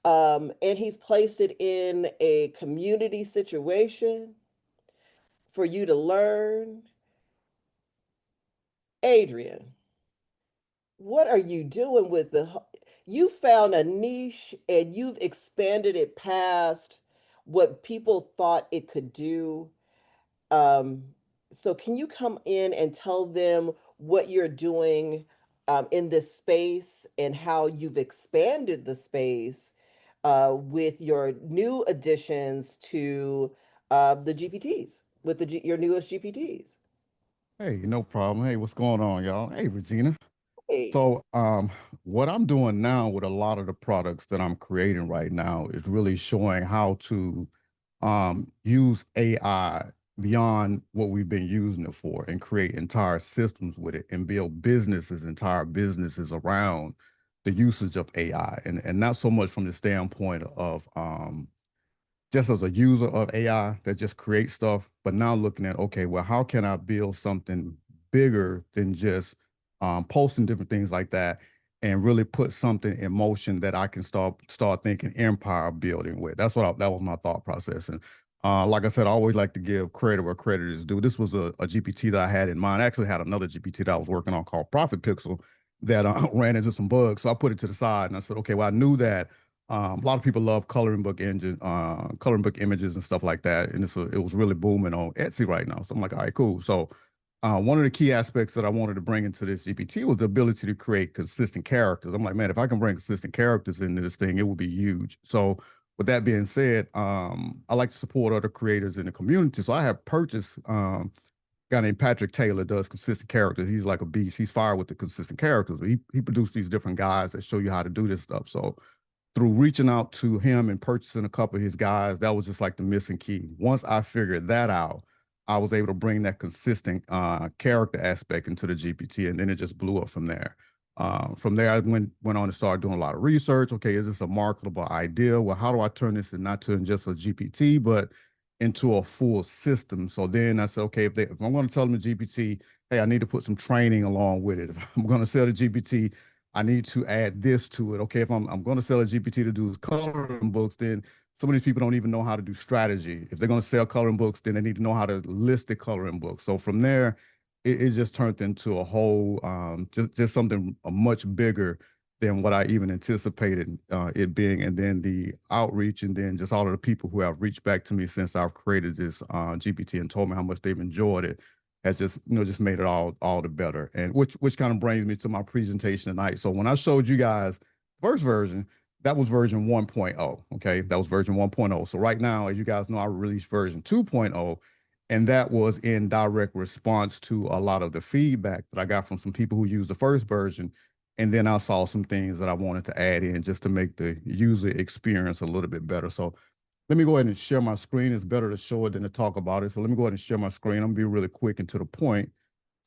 [SPEAKER 2] And he's placed it in a community situation for you to learn. Adrian, what are you doing with you found a niche and you've expanded it past what people thought it could do. Um, so can you come in and tell them what you're doing in this space and how you've expanded the space with your new additions to the GPTs, with your newest GPTs?
[SPEAKER 8] Hey, no problem. Hey, what's going on, y'all? Hey, Regina.
[SPEAKER 2] Hey.
[SPEAKER 8] So, what I'm doing now with a lot of the products that I'm creating right now is really showing how to use AI beyond what we've been using it for and create entire systems with it and build entire businesses around the usage of AI. And not so much from the standpoint of just as a user of AI that just creates stuff, but now looking at, okay, well, how can I build something bigger than just posting different things like that and really put something in motion that I can start thinking empire building with. That was my thought process. And like I said, I always like to give credit where credit is due. This was a GPT that I had in mind. I actually had another GPT that I was working on called Profit Pixel that ran into some bugs. So I put it to the side and I said, okay, well, I knew that a lot of people love coloring book images and stuff like that, and it was really booming on Etsy right now. So I'm like, all right, cool. So one of the key aspects that I wanted to bring into this GPT was the ability to create consistent characters. I'm like, man, if I can bring consistent characters into this thing, it would be huge. So with that being said, I like to support other creators in the community. So I have purchased a guy named Patrick Taylor does consistent characters. He's like a beast. He's fired with the consistent characters. He produced these different guys that show you how to do this stuff. So through reaching out to him and purchasing a couple of his guys, that was just like the missing key. Once I figured that out, I was able to bring that consistent character aspect into the GPT, and then it just blew up from there. From there, I went on to start doing a lot of research. Okay, is this a marketable idea? Well, how do I turn this not to just a GPT, but into a full system? So then I said, okay, if I'm going to tell them the GPT, hey, I need to put some training along with it. If I'm going to sell the GPT, I need to add this to it. Okay, if I'm going to sell a GPT to do coloring books, then some of these people don't even know how to do strategy. If they're going to sell coloring books, then they need to know how to list the coloring book. So from there, it just turned into a whole, just something much bigger than what I even anticipated it being. And then the outreach, and then just all of the people who have reached back to me since I've created this GPT and told me how much they've enjoyed it has just made it all the better. And which kind of brings me to my presentation tonight. So when I showed you guys first version, that was version 1.0. Okay, that was version 1.0. So right now, as you guys know, I released version 2.0, and that was in direct response to a lot of the feedback that I got from some people who used the first version And then I saw some things that I wanted to add in just to make the user experience a little bit better. So let me go ahead and share my screen. It's better to show it than to talk about it. So let me go ahead and share my screen. I'm gonna be really quick and to the point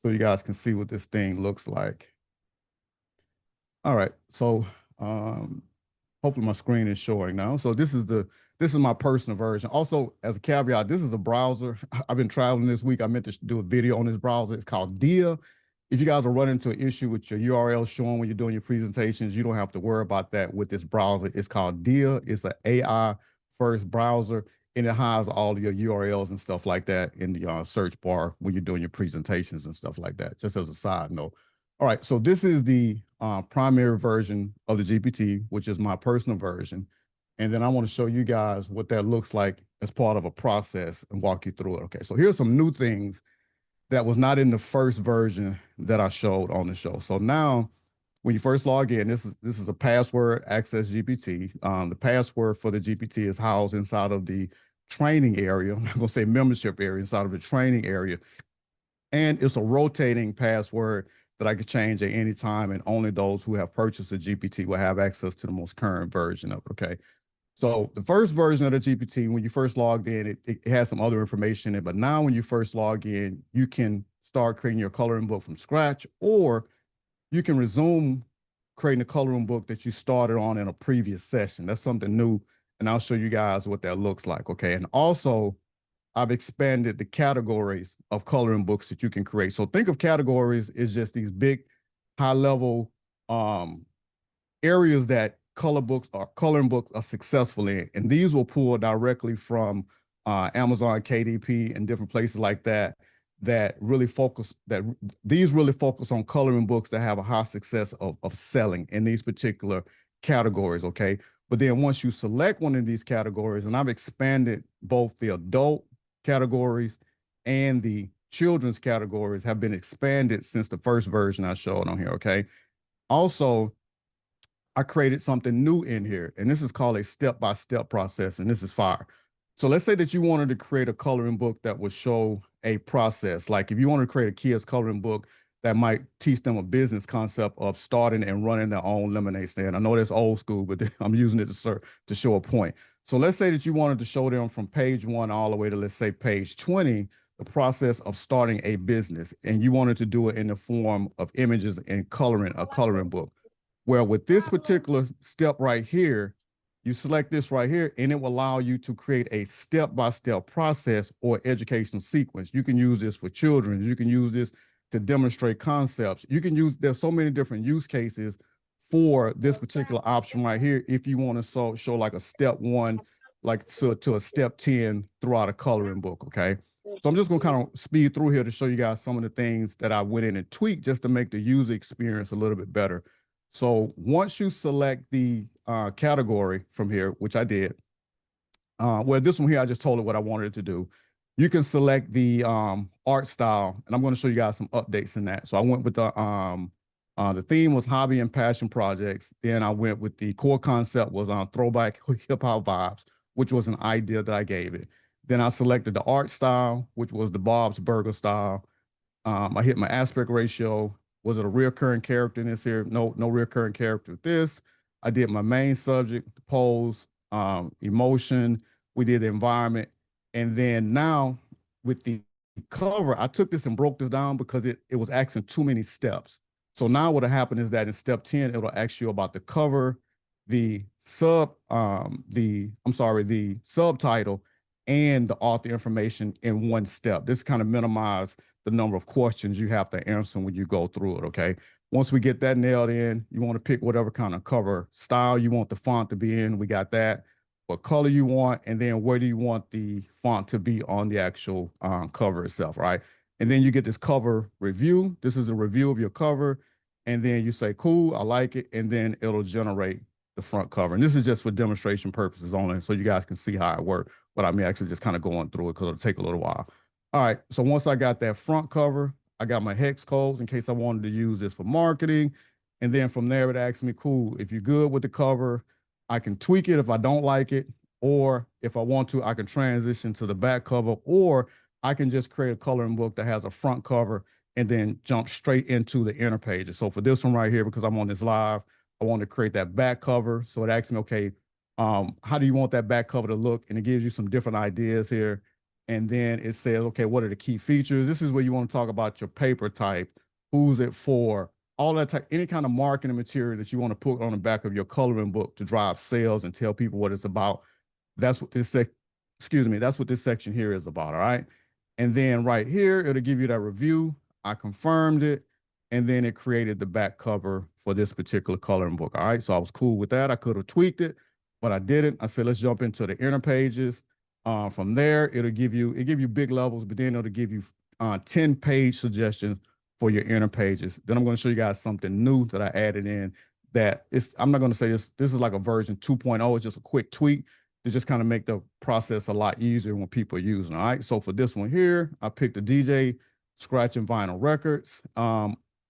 [SPEAKER 8] so you guys can see what this thing looks like. All right, so hopefully my screen is showing now. So this is my personal version. Also, as a caveat, this is a browser. I've been traveling this week. I meant to do a video on this browser. It's called Dia. If you guys are running into an issue with your URL showing when you're doing your presentations, you don't have to worry about that with this browser. It's called Dia. It's an AI first browser, and it hides all of your URLs and stuff like that in the search bar when you're doing your presentations and stuff like that, just as a side note. All right, so this is the primary version of the GPT, which is my personal version. And then I want to show you guys what that looks like as part of a process and walk you through it. Okay, so here's some new things that was not in the first version that I showed on the show. So now, when you first log in, this is a password access GPT. The password for the GPT is housed inside of the training area. I'm not going to say membership area, inside of the training area. And it's a rotating password that I could change at any time, and only those who have purchased the GPT will have access to the most current version of it, okay? So the first version of the GPT, when you first logged in, it has some other information in it, but now when you first log in, you can start creating your coloring book from scratch, or you can resume creating a coloring book that you started on in a previous session. That's something new, and I'll show you guys what that looks like, okay? And also, I've expanded the categories of coloring books that you can create. So think of categories as just these big, high-level areas that coloring books are successful in. And these will pull directly from Amazon KDP and different places like that, these really focus on coloring books that have a high success of selling in these particular categories, okay? But then once you select one of these categories, and I've expanded both the adult categories and the children's categories have been expanded since the first version I showed on here, okay? Also, I created something new in here, and this is called a step-by-step process, and this is fire. So let's say that you wanted to create a coloring book that would show a process. Like if you want to create a kid's coloring book that might teach them a business concept of starting and running their own lemonade stand. I know that's old school, but I'm using it to show a point. So let's say that you wanted to show them from page 1 all the way to, let's say, page 20, the process of starting a business, and you wanted to do it in the form of images and coloring a coloring book. Well, with this particular step right here, you select this right here, and it will allow you to create a step-by-step process or educational sequence. You can use this for children. You can use this to demonstrate concepts. You can use, there's so many different use cases for this particular option right here if you want to show like a step 1, like to a step 10 throughout a coloring book, okay? So I'm just going to kind of speed through here to show you guys some of the things that I went in and tweaked just to make the user experience a little bit better. So once you select the category from here, which I did, well, this one here, I just told it what I wanted it to do. You can select the art style, and I'm going to show you guys some updates in that. So I went with the theme was hobby and passion projects. Then I went with the core concept was on throwback hip hop vibes, which was an idea that I gave it. Then I selected the art style, which was the Bob's Burger style. I hit my aspect ratio. Was it a recurring character in this here? No recurring character with this. I did my main subject, the pose, emotion. We did the environment. And then now with the cover, I took this and broke this down because it was asking too many steps. So now what'll happen is that in step 10, it'll ask you about the cover, the subtitle, and the author information in one step. This kind of minimizes the number of questions you have to answer when you go through it, okay? Once we get that nailed in, you want to pick whatever kind of cover style you want the font to be in. We got that. What color you want, and then where do you want the font to be on the actual cover itself, right? And then you get this cover review. This is a review of your cover. And then you say, cool, I like it. And then it'll generate the front cover. And this is just for demonstration purposes only, so you guys can see how it works. But I'm actually just kind of going through it because it'll take a little while. All right, so once I got that front cover, I got my hex codes in case I wanted to use this for marketing. And then from there, it asks me, cool, if you're good with the cover, I can tweak it if I don't like it. Or if I want to, I can transition to the back cover, or I can just create a coloring book that has a front cover and then jump straight into the inner pages. So for this one right here, because I'm on this live, I want to create that back cover. So it asks me, okay, how do you want that back cover to look? And it gives you some different ideas here. And then it says, okay, what are the key features? This is where you want to talk about your paper type, who's it for, all that type, any kind of marketing material that you want to put on the back of your coloring book to drive sales and tell people what it's about. That's what this that's what this section here is about, all right? And then right here, it'll give you that review. I confirmed it, and then it created the back cover for this particular coloring book, all right? So I was cool with that. I could have tweaked it, but I didn't. I said, let's jump into the inner pages. From there, it'll give you big levels, but then it'll give you 10-page suggestions for your inner pages. Then I'm going to show you guys something new that I added in that I'm not going to say this is like a version 2.0. It's just a quick tweak to just kind of make the process a lot easier when people are using it, all right? So for this one here, I picked the DJ scratching vinyl records.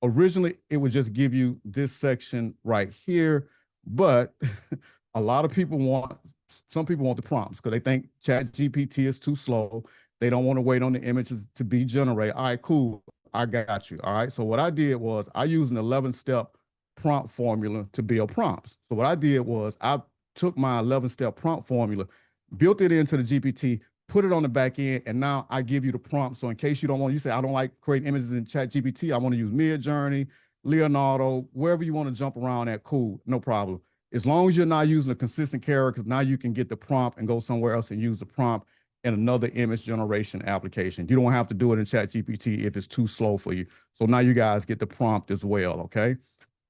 [SPEAKER 8] Originally, it would just give you this section right here, but a lot of people some people want the prompts because they think ChatGPT is too slow. They don't want to wait on the images to be generated. All right, cool. I got you. All right. So what I did was I used an 11-step prompt formula to build prompts. So what I did was I took my 11-step prompt formula, built it into the GPT, put it on the back end, and now I give you the prompt. So in case you don't want, you say, I don't like creating images in ChatGPT, I want to use Midjourney, Leonardo, wherever you want to jump around at, cool, no problem. As long as you're not using a consistent character, now you can get the prompt and go somewhere else and use the prompt in another image generation application. You don't have to do it in ChatGPT if it's too slow for you. So now you guys get the prompt as well, okay?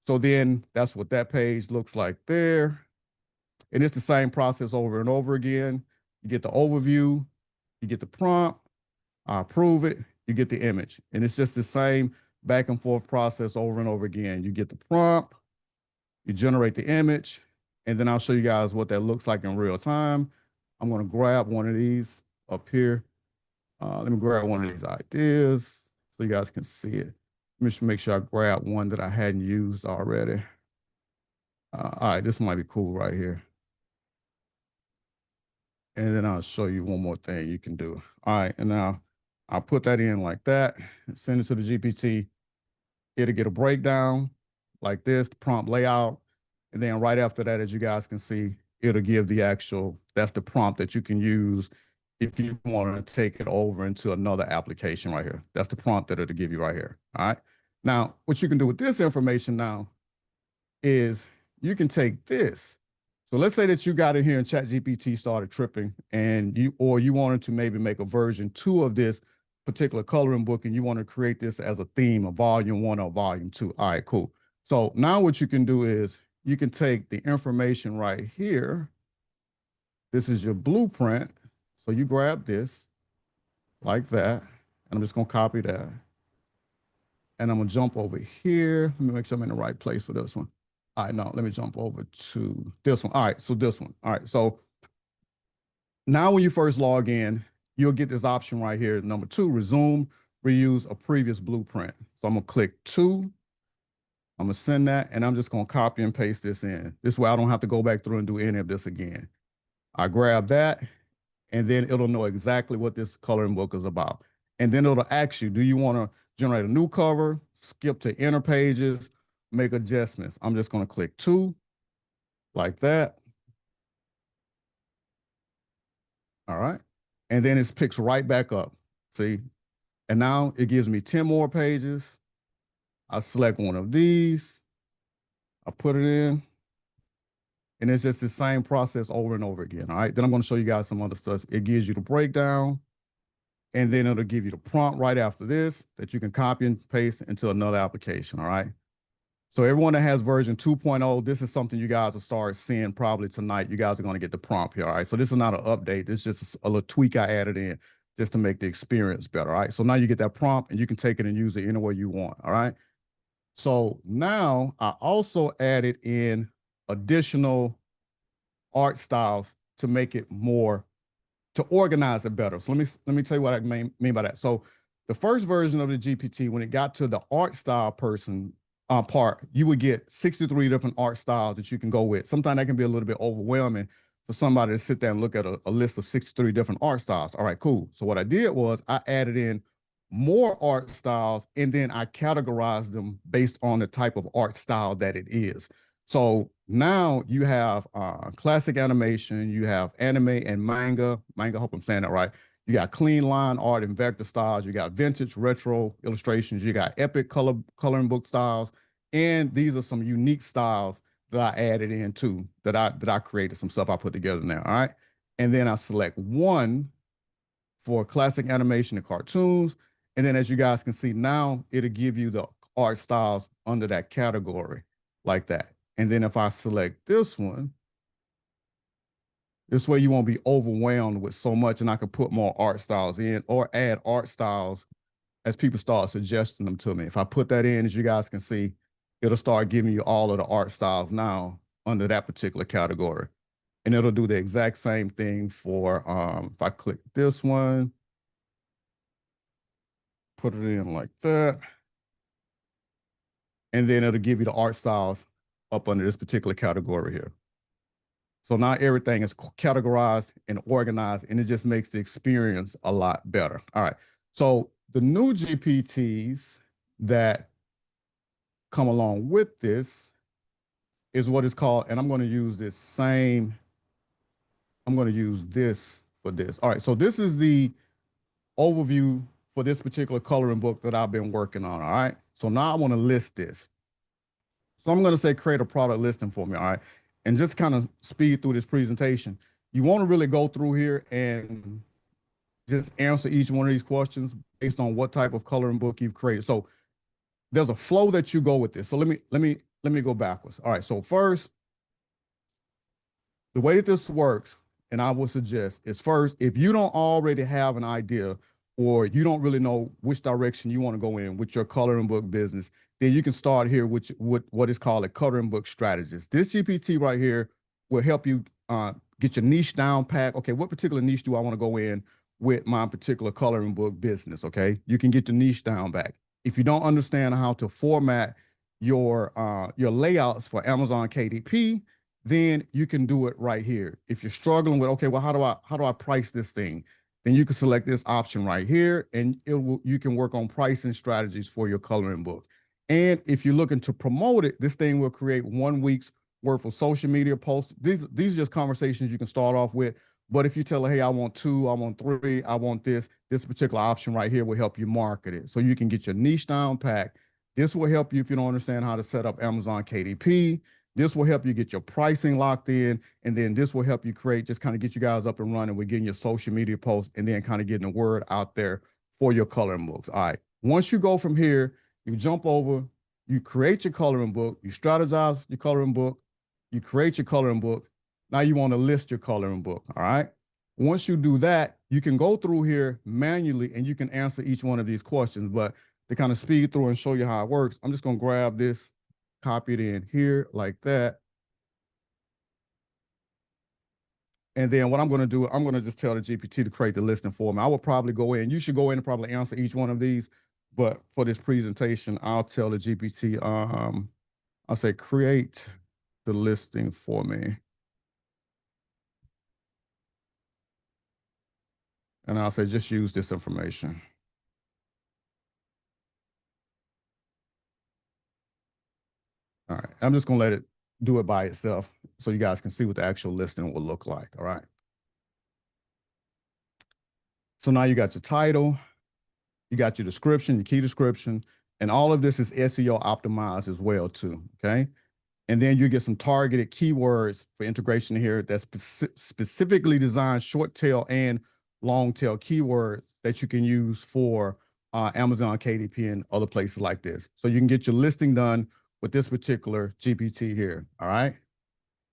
[SPEAKER 8] So then that's what that page looks like there. And it's the same process over and over again. You get the overview, you get the prompt, I approve it, you get the image. And it's just the same back and forth process over and over again. You get the prompt, you generate the image, and then I'll show you guys what that looks like in real time. I'm going to grab one of these up here. Let me grab one of these ideas so you guys can see it. Let me just make sure I grab one that I hadn't used already. All right, this might be cool right here. And then I'll show you one more thing you can do. All right, and now I'll put that in like that, send it to the GPT. It'll get a breakdown like this, the prompt layout. And then right after that, as you guys can see, it'll give that's the prompt that you can use if you want to take it over into another application right here. That's the prompt that it'll give you right here, all right? Now, what you can do with this information now is you can take this. So let's say that you got in here and ChatGPT started tripping and you wanted to maybe make a version 2 of this particular coloring book and you want to create this as a theme, a volume 1 or volume 2. All right, cool. So now what you can do is you can take the information right here. This is your blueprint. So you grab this like that, and I'm just going to copy that. And I'm going to jump over here. Let me make sure I'm in the right place for this one. All right, no, let me jump over to this one. All right, so this one. All right, so now when you first log in, you'll get this option right here. Number 2, resume, reuse a previous blueprint. So I'm going to click 2. I'm going to send that, and I'm just going to copy and paste this in. This way I don't have to go back through and do any of this again. I grab that, and then it'll know exactly what this coloring book is about. And then it'll ask you, do you want to generate a new cover, skip to inner pages, make adjustments? I'm just going to click 2, like that. All right. And then it picks right back up. See? And now it gives me 10 more pages. I select one of these. I put it in. And it's just the same process over and over again. All right. Then I'm going to show you guys some other stuff. It gives you the breakdown. And then it'll give you the prompt right after this that you can copy and paste into another application. All right. So everyone that has version 2.0, this is something you guys will start seeing probably tonight. You guys are going to get the prompt here. All right. So this is not an update. This is just a little tweak I added in just to make the experience better. All right. So now you get that prompt and you can take it and use it anywhere you want. All right. So now I also added in additional art styles to make it more, to organize it better. So let me tell you what I mean by that. So the first version of the GPT, when it got to the art style part, you would get 63 different art styles that you can go with. Sometimes that can be a little bit overwhelming for somebody to sit there and look at a list of 63 different art styles. All right, cool. So what I did was I added in more art styles, and then I categorize them based on the type of art style that it is. So now you have classic animation, you have anime and manga. I hope I'm saying that right. You got clean line art and vector styles. You got vintage retro illustrations. You got epic coloring book styles. And these are some unique styles that I added in too, that I created, some stuff I put together now. All right. And then I select one for classic animation and cartoons. And then as you guys can see now, it'll give you the art styles under that category like that. And then if I select this one, this way you won't be overwhelmed with so much, and I can put more art styles in or add art styles as people start suggesting them to me. If I put that in, as you guys can see, it'll start giving you all of the art styles now under that particular category. And it'll do the exact same thing for, if I click this one, put it in like that, and then it'll give you the art styles up under this particular category here. So now everything is categorized and organized, and it just makes the experience a lot better. All right. So the new GPTs that come along with this is what is called, and I'm going to use this same, I'm going to use this for this. All right. So this is the overview for this particular coloring book that I've been working on. All right. So now I want to list this. So I'm going to say create a product listing for me. All right. And just kind of speed through this presentation. You want to really go through here and just answer each one of these questions based on what type of coloring book you've created. So there's a flow that you go with this. So let me go backwards. All right. So first, the way that this works, and I would suggest, is first, if you don't already have an idea or you don't really know which direction you want to go in with your coloring book business, then you can start here with what is called a coloring book strategist. This GPT right here will help you get your niche down pat. Okay, what particular niche do I want to go in with my particular coloring book business? Okay, you can get your niche down back. If you don't understand how to format your layouts for Amazon KDP, then you can do it right here. If you're struggling with, okay, well, how do I price this thing? Then you can select this option right here, and you can work on pricing strategies for your coloring book. And if you're looking to promote it, this thing will create 1 week's worth of social media posts. These are just conversations you can start off with. But if you tell her, hey, I want 2, I want 3, I want this particular option right here will help you market it. So you can get your niche down packed. This will help you if you don't understand how to set up Amazon KDP. This will help you get your pricing locked in. And then this will help you just kind of get you guys up and running with getting your social media posts and then kind of getting the word out there for your coloring books. All right. Once you go from here, you jump over, you create your coloring book, you strategize your coloring book, you create your coloring book. Now you want to list your coloring book. All right. Once you do that, you can go through here manually and you can answer each one of these questions. But to kind of speed through and show you how it works, I'm just going to grab this, copy it in here like that. And then what I'm going to do, I'm going to just tell the GPT to create the listing for me. I will probably go in. You should go in and probably answer each one of these. But for this presentation, I'll tell the GPT, I'll say create the listing for me. And I'll say just use this information. All right, I'm just gonna let it do it by itself so you guys can see what the actual listing will look like. All right. So now you got your title, you got your description, your key description, and all of this is SEO optimized as well too, okay? And then you get some targeted keywords for integration here that's specifically designed short tail and long tail keywords that you can use for Amazon KDP and other places like this. So you can get your listing done with this particular GPT here, all right?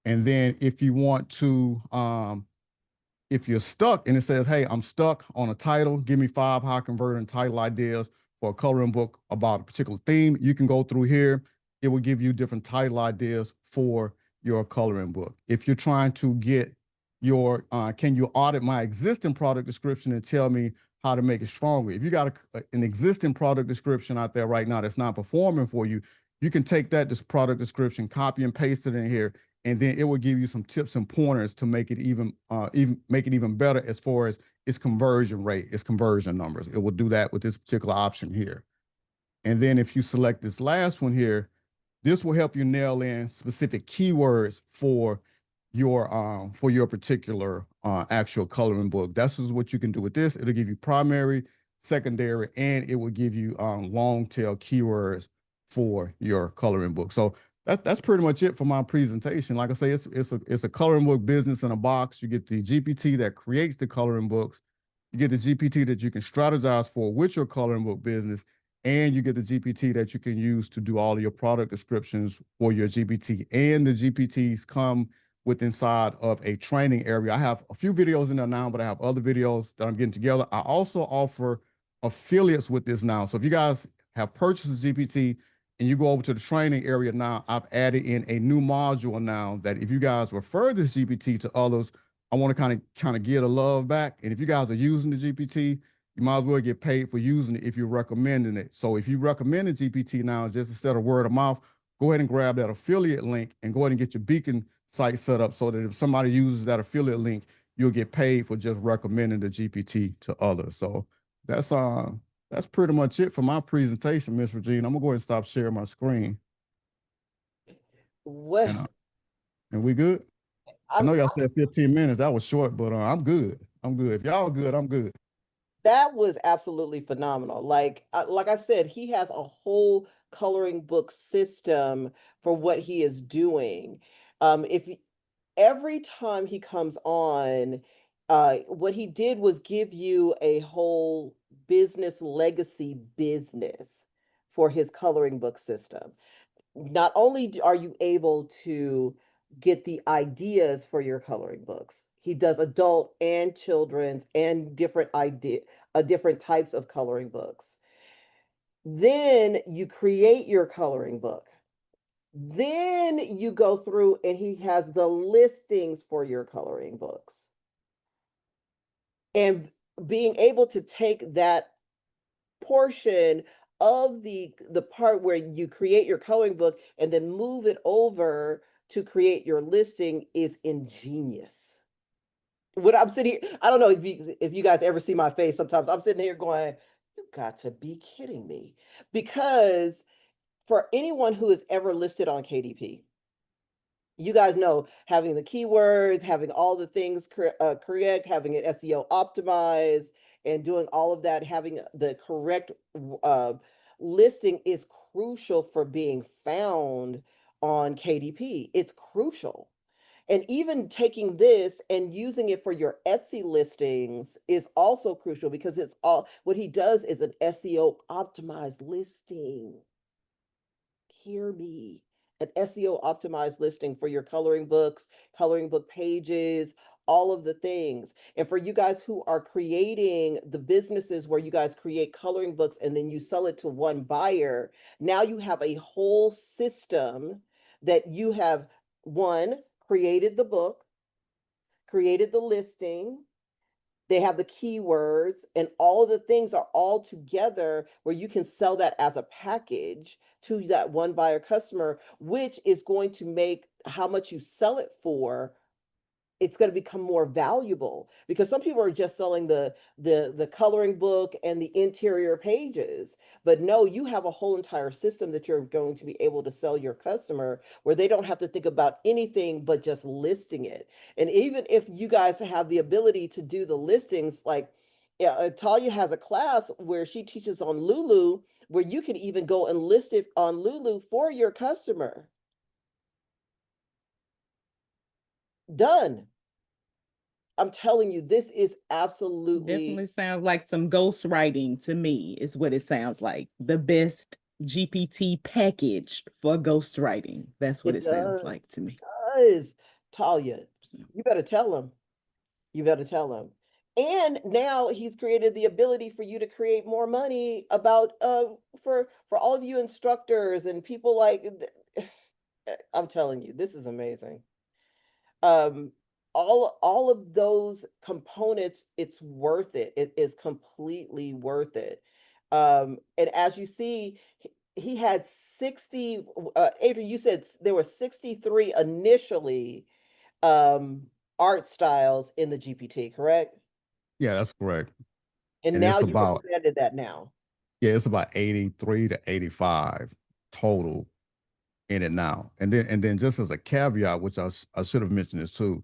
[SPEAKER 8] And then if you want to, if you're stuck and it says, hey, I'm stuck on a title, give me 5 high converting title ideas for a coloring book about a particular theme, you can go through here. It will give you different title ideas for your coloring book. If you're trying to get your, can you audit my existing product description and tell me how to make it stronger? If you got an existing product description out there right now that's not performing for you, you can take this product description, copy and paste it in here, and then it will give you some tips and pointers to make it even better as far as its conversion rate, its conversion numbers. It will do that with this particular option here. And then if you select this last one here, this will help you nail in specific keywords for your particular actual coloring book. That's just what you can do with this. It'll give you primary, secondary, and it will give you long tail keywords for your coloring book. So that's pretty much it for my presentation. Like I say, it's a coloring book business in a box. You get the GPT that creates the coloring books. You get the GPT that you can strategize for with your coloring book business, and you get the GPT that you can use to do all of your product descriptions for your GPT. And the GPTs come with inside of a training area. I have a few videos in there now, but I have other videos that I'm getting together. I also offer affiliates with this now. So if you guys have purchased a GPT and you go over to the training area now, I've added in a new module now that if you guys refer this GPT to others, I want to kind of get a love back. And if you guys are using the GPT, you might as well get paid for using it if you're recommending it. So if you recommend a GPT now, just instead of word of mouth, go ahead and grab that affiliate link and go ahead and get your beacon site set up so that if somebody uses that affiliate link, you'll get paid for just recommending the GPT to others. So that's pretty much it for my presentation, Miss Regina. I'm gonna go ahead and stop sharing my screen.
[SPEAKER 2] Well,
[SPEAKER 8] And we good? I know
[SPEAKER 2] I'm,
[SPEAKER 8] y'all said 15 minutes. That was short, but I'm good. I'm good. If y'all good, I'm good.
[SPEAKER 2] that was absolutely phenomenal. Like I said, he has a whole coloring book system for what he is doing. If every time he comes on, what he did was give you a whole business legacy business for his coloring book system. Not only are you able to get the ideas for your coloring books, he does adult and children's and different types of coloring books. Then you create your coloring book. Then you go through and he has the listings for your coloring books. And being able to take that portion of the part where you create your coloring book and then move it over to create your listing is ingenious. When I'm sitting here, I don't know if you guys ever see my face. Sometimes I'm sitting here going, you got to be kidding me. Because for anyone who has ever listed on KDP, you guys know having the keywords, having all the things correct, having it SEO optimized, and doing all of that, having the correct listing is crucial for being found on KDP. It's crucial. And even taking this and using it for your Etsy listings is also crucial because it's all what he does is an SEO optimized listing. Hear me. An SEO optimized listing for your coloring books, coloring book pages, all of the things. And for you guys who are creating the businesses where you guys create coloring books and then you sell it to one buyer, now you have a whole system that you have, one, created the book, created the listing, they have the keywords, and all of the things are all together where you can sell that as a package to that one buyer customer, which is going to make how much you sell it for, it's going to become more valuable because some people are just selling the coloring book and the interior pages. But no, you have a whole entire system that you're going to be able to sell your customer where they don't have to think about anything but just listing it. And even if you guys have the ability to do the listings, like Talya has a class where she teaches on Lulu, where you can even go and list it on Lulu for your customer. Done. I'm telling you, this is absolutely
[SPEAKER 3] Definitely sounds like some ghostwriting to me, is what it sounds like. The best GPT package for ghostwriting. That's what
[SPEAKER 2] it
[SPEAKER 3] it sounds
[SPEAKER 2] does.
[SPEAKER 3] like to me.
[SPEAKER 2] Does. Talia,
[SPEAKER 3] So,
[SPEAKER 2] you better tell him. You better tell him. And now he's created the ability for you to create more money about for all of you instructors and people like I'm telling you, this is amazing. Um all of those components, it's worth it. It is completely worth it. And as you see, he had 60, Adrian, you said there were 63 initially art styles in the GPT, correct?
[SPEAKER 8] Yeah, that's correct.
[SPEAKER 2] And
[SPEAKER 8] And
[SPEAKER 2] now
[SPEAKER 8] it's
[SPEAKER 2] you've
[SPEAKER 8] about,
[SPEAKER 2] expanded that now.
[SPEAKER 8] yeah, it's about 83 to 85 total in it now. And then just as a caveat, which I should have mentioned this too,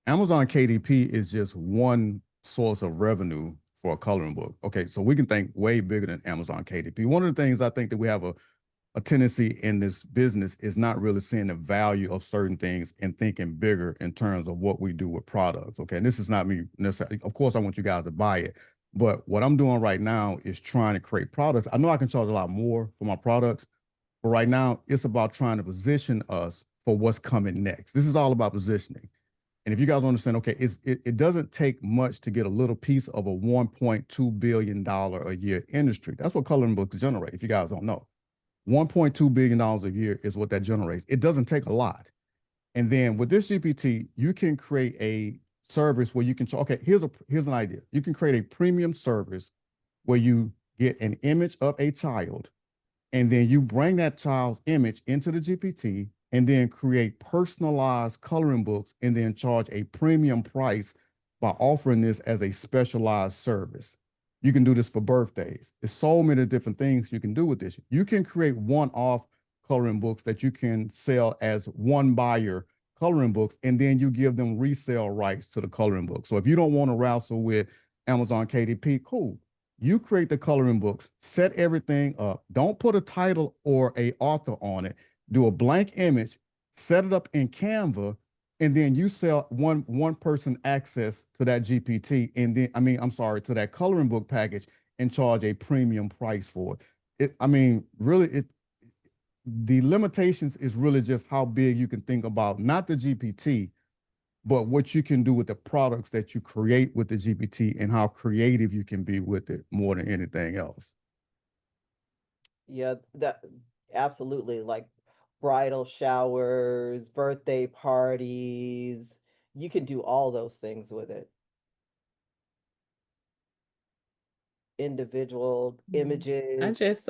[SPEAKER 8] Amazon KDP is just one source of revenue for a coloring book. Okay, so we can think way bigger than Amazon KDP. One of the things I think that we have a tendency in this business is not really seeing the value of certain things and thinking bigger in terms of what we do with products. Okay, and this is not me necessarily. Of course, I want you guys to buy it, but what I'm doing right now is trying to create products. I know I can charge a lot more for my products, but right now it's about trying to position us for what's coming next. This is all about positioning. And if you guys understand, okay, it doesn't take much to get a little piece of a $1.2 billion a year industry. That's what coloring books generate, if you guys don't know. $1.2 billion a year is what that generates. It doesn't take a lot. And then with this GPT, you can create a service where you can, okay, here's an idea. You can create a premium service where you get an image of a child, and then you bring that child's image into the GPT and then create personalized coloring books and then charge a premium price by offering this as a specialized service. You can do this for birthdays. There's so many different things you can do with this. You can create one-off coloring books that you can sell as one buyer coloring books, and then you give them resale rights to the coloring book. So if you don't want to wrestle with Amazon KDP, cool. You create the coloring books, set everything up. Don't put a title or a author on it. Do a blank image, set it up in Canva, and then you sell one person access to that GPT, and then to that coloring book package, and charge a premium price for it. The limitations is really just how big you can think about not the GPT, but what you can do with the products that you create with the GPT and how creative you can be with it more than anything else.
[SPEAKER 2] Yeah, that absolutely, like bridal showers, birthday parties. You can do all those things with it. Individual
[SPEAKER 3] I
[SPEAKER 2] images,
[SPEAKER 3] just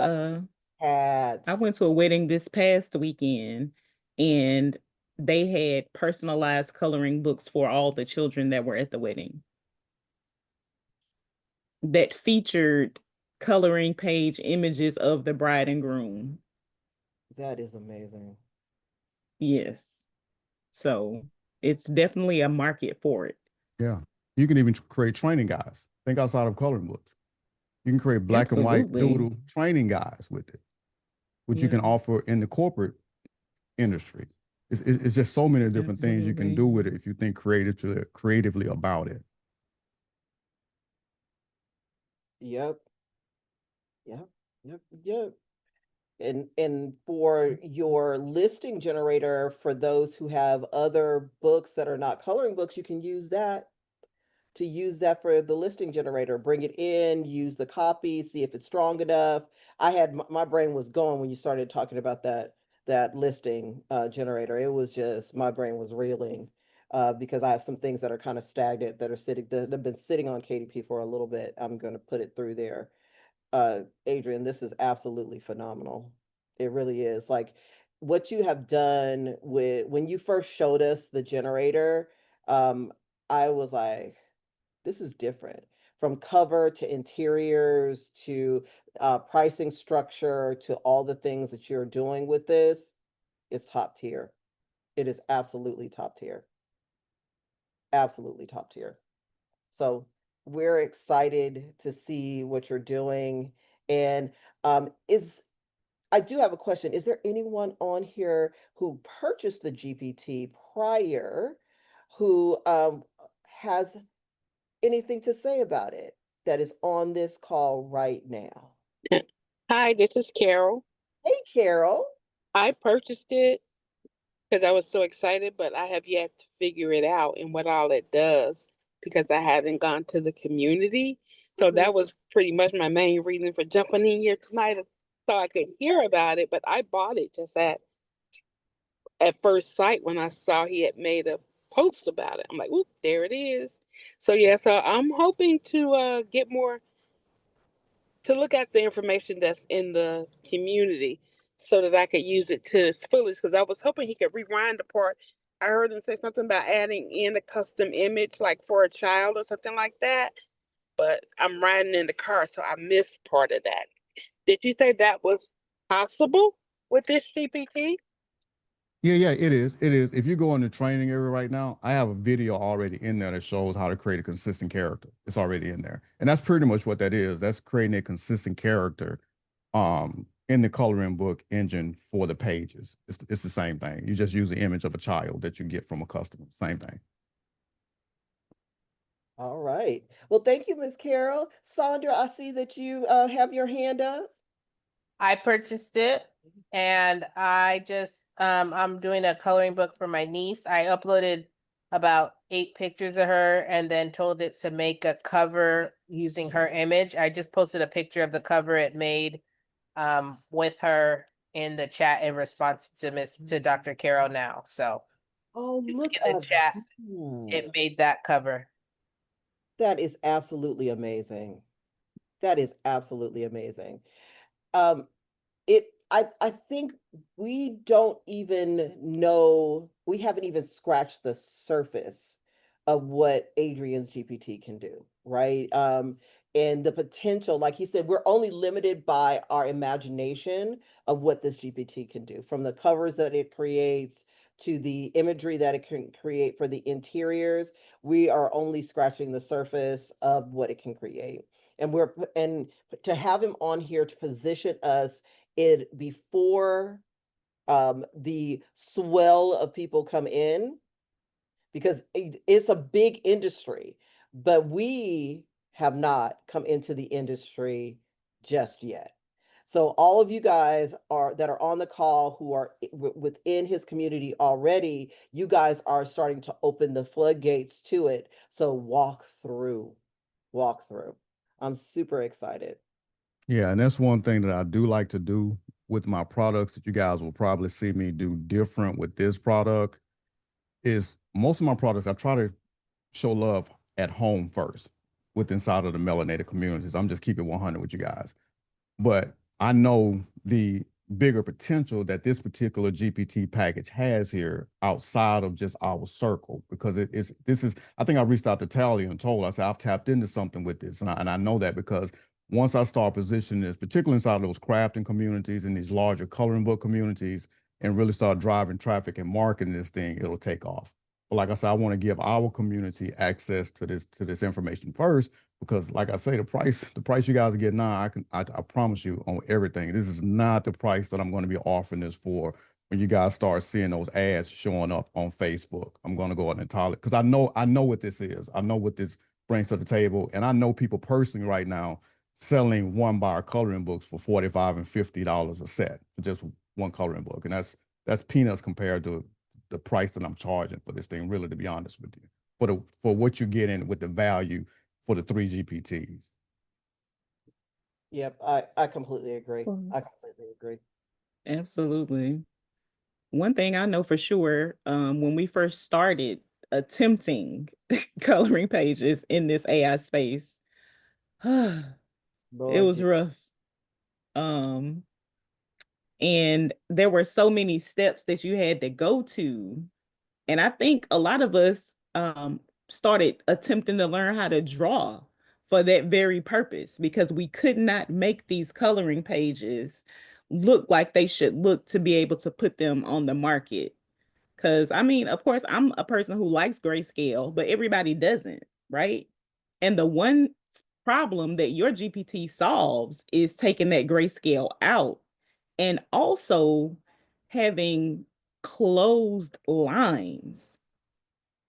[SPEAKER 2] hats.
[SPEAKER 3] I went to a wedding this past weekend, and they had personalized coloring books for all the children that were at the wedding that featured coloring page images of the bride and groom.
[SPEAKER 2] That is amazing.
[SPEAKER 3] Yes. So it's definitely a market for it.
[SPEAKER 8] Yeah. You can even create training guides. Think outside of coloring books. You can create black and white
[SPEAKER 3] Absolutely.
[SPEAKER 8] doodle training guides with it, which you can
[SPEAKER 3] Yeah.
[SPEAKER 8] offer in the corporate industry. It's just so many different things you can do with it if you think creatively about it.
[SPEAKER 2] Yep. Yep. Yep. Yep. And for your listing generator, for those who have other books that are not coloring books, you can use that for the listing generator. Bring it in, use the copy, see if it's strong enough. I had my brain was going when you started talking about that listing generator. It was just, my brain was reeling because I have some things that are kind of stagnant that have been sitting on KDP for a little bit. I'm going to put it through there. Adrian, this is absolutely phenomenal. It really is. Like what you have done with when you first showed us the generator, I was like, this is different. From cover to interiors to pricing structure to all the things that you're doing with this, it's top tier. It is absolutely top tier. Absolutely top tier. So we're excited to see what you're doing. And I do have a question. Is there anyone on here who purchased the GPT prior who has anything to say about it that is on this call right now?
[SPEAKER 9] Hi, this is Carol.
[SPEAKER 2] Hey, Carol.
[SPEAKER 9] I purchased it because I was so excited, but I have yet to figure it out and what all it does because I haven't gone to the community. So that was pretty much my main reason for jumping in here tonight so I could hear about it. But I bought it just at first sight when I saw he had made a post about it. I'm like, "Oop, there it is." So yeah, so I'm hoping to get more to look at the information that's in the community so that I could use it to its fullest. Because I was hoping he could rewind the part. I heard him say something about adding in a custom image, like for a child or something like that. But I'm riding in the car, so I missed part of that. Did you say that was possible with this GPT?
[SPEAKER 8] Yeah, it is. It is. If you go in the training area right now, I have a video already in there that shows how to create a consistent character. It's already in there. And that's pretty much what that is. That's creating a consistent character in the coloring book engine for the pages. It's the same thing. You just use the image of a child that you get from a customer. Same thing.
[SPEAKER 2] All right. Well, thank you, Ms. Carol. Sandra, I see that you have your hand up.
[SPEAKER 5] I purchased it and I just I'm doing a coloring book for my niece. I uploaded about 8 pictures of her and then told it to make a cover using her image. I just posted a picture of the cover it made with her in the chat in response to Dr. Carol now. So
[SPEAKER 2] Oh, look
[SPEAKER 5] in the
[SPEAKER 2] at
[SPEAKER 5] chat,
[SPEAKER 2] that.
[SPEAKER 5] it made that cover.
[SPEAKER 2] That is absolutely amazing. That is absolutely amazing. Um, I think we don't even know, we haven't even scratched the surface of what Adrian's GPT can do, right? And the potential, like he said, we're only limited by our imagination of what this GPT can do, from the covers that it creates to the imagery that it can create for the interiors. We are only scratching the surface of what it can create. And to have him on here to position us it before the swell of people come in, because it's a big industry, but we have not come into the industry just yet. So all of you guys that are on the call who are within his community already, you guys are starting to open the floodgates to it. So walk through. I'm super excited.
[SPEAKER 8] Yeah, and that's one thing that I do like to do with my products that you guys will probably see me do different with this product is most of my products, I try to show love at home first with inside of the melanated communities. I'm just keeping 100 with you guys. But I know the bigger potential that this particular GPT package has here outside of just our circle, because I think I reached out to Talya and told her, I said, I've tapped into something with this. And I know that because once I start positioning this, particularly inside of those crafting communities and these larger coloring book communities, and really start driving traffic and marketing this thing, it'll take off. But like I said, I want to give our community access to this information first, because like I say, the price you guys are getting now, I promise you on everything, this is not the price that I'm going to be offering this for when you guys start seeing those ads showing up on Facebook. I'm going to go ahead and tell it, because I know what this is. I know what this brings to the table. And I know people personally right now selling one bar coloring books for $45 and $50 a set for just one coloring book. And that's peanuts compared to the price that I'm charging for this thing, really, to be honest with you, for what you're getting with the value for the 3 GPTs.
[SPEAKER 2] Yep, I completely agree. I completely agree.
[SPEAKER 3] Absolutely. One thing I know for sure, when we first started attempting coloring pages in this AI space, it was rough. And there were so many steps that you had to go to. And I think a lot of us started attempting to learn how to draw for that very purpose, because we could not make these coloring pages look like they should look to be able to put them on the market. Because, I mean, of course, I'm a person who likes grayscale, but everybody doesn't, right? And the one problem that your GPT solves is taking that grayscale out, and also having closed lines.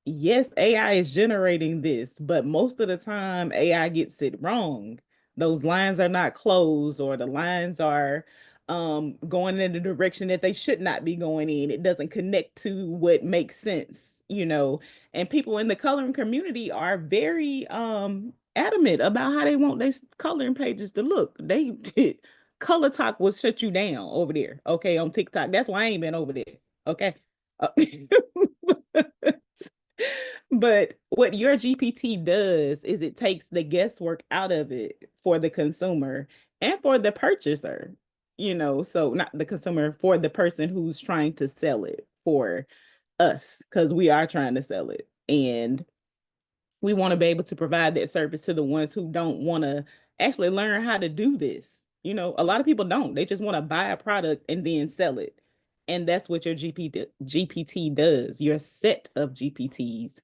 [SPEAKER 3] Yes, AI is generating this, but most of the time AI gets it wrong. Those lines are not closed, or the lines are going in the direction that they should not be going in. It doesn't connect to what makes sense, you know. And people in the coloring community are very adamant about how they want their coloring pages to look. They Color Talk will shut you down over there, okay, on TikTok. That's why I ain't been over there, okay. But what your GPT does is it takes the guesswork out of it for the consumer and for the purchaser, so not the consumer, for the person who's trying to sell it for us, because we are trying to sell it. And we want to be able to provide that service to the ones who don't want to actually learn how to do this. A lot of people don't. They just want to buy a product and then sell it. And that's what your GPT does. Your set of GPTs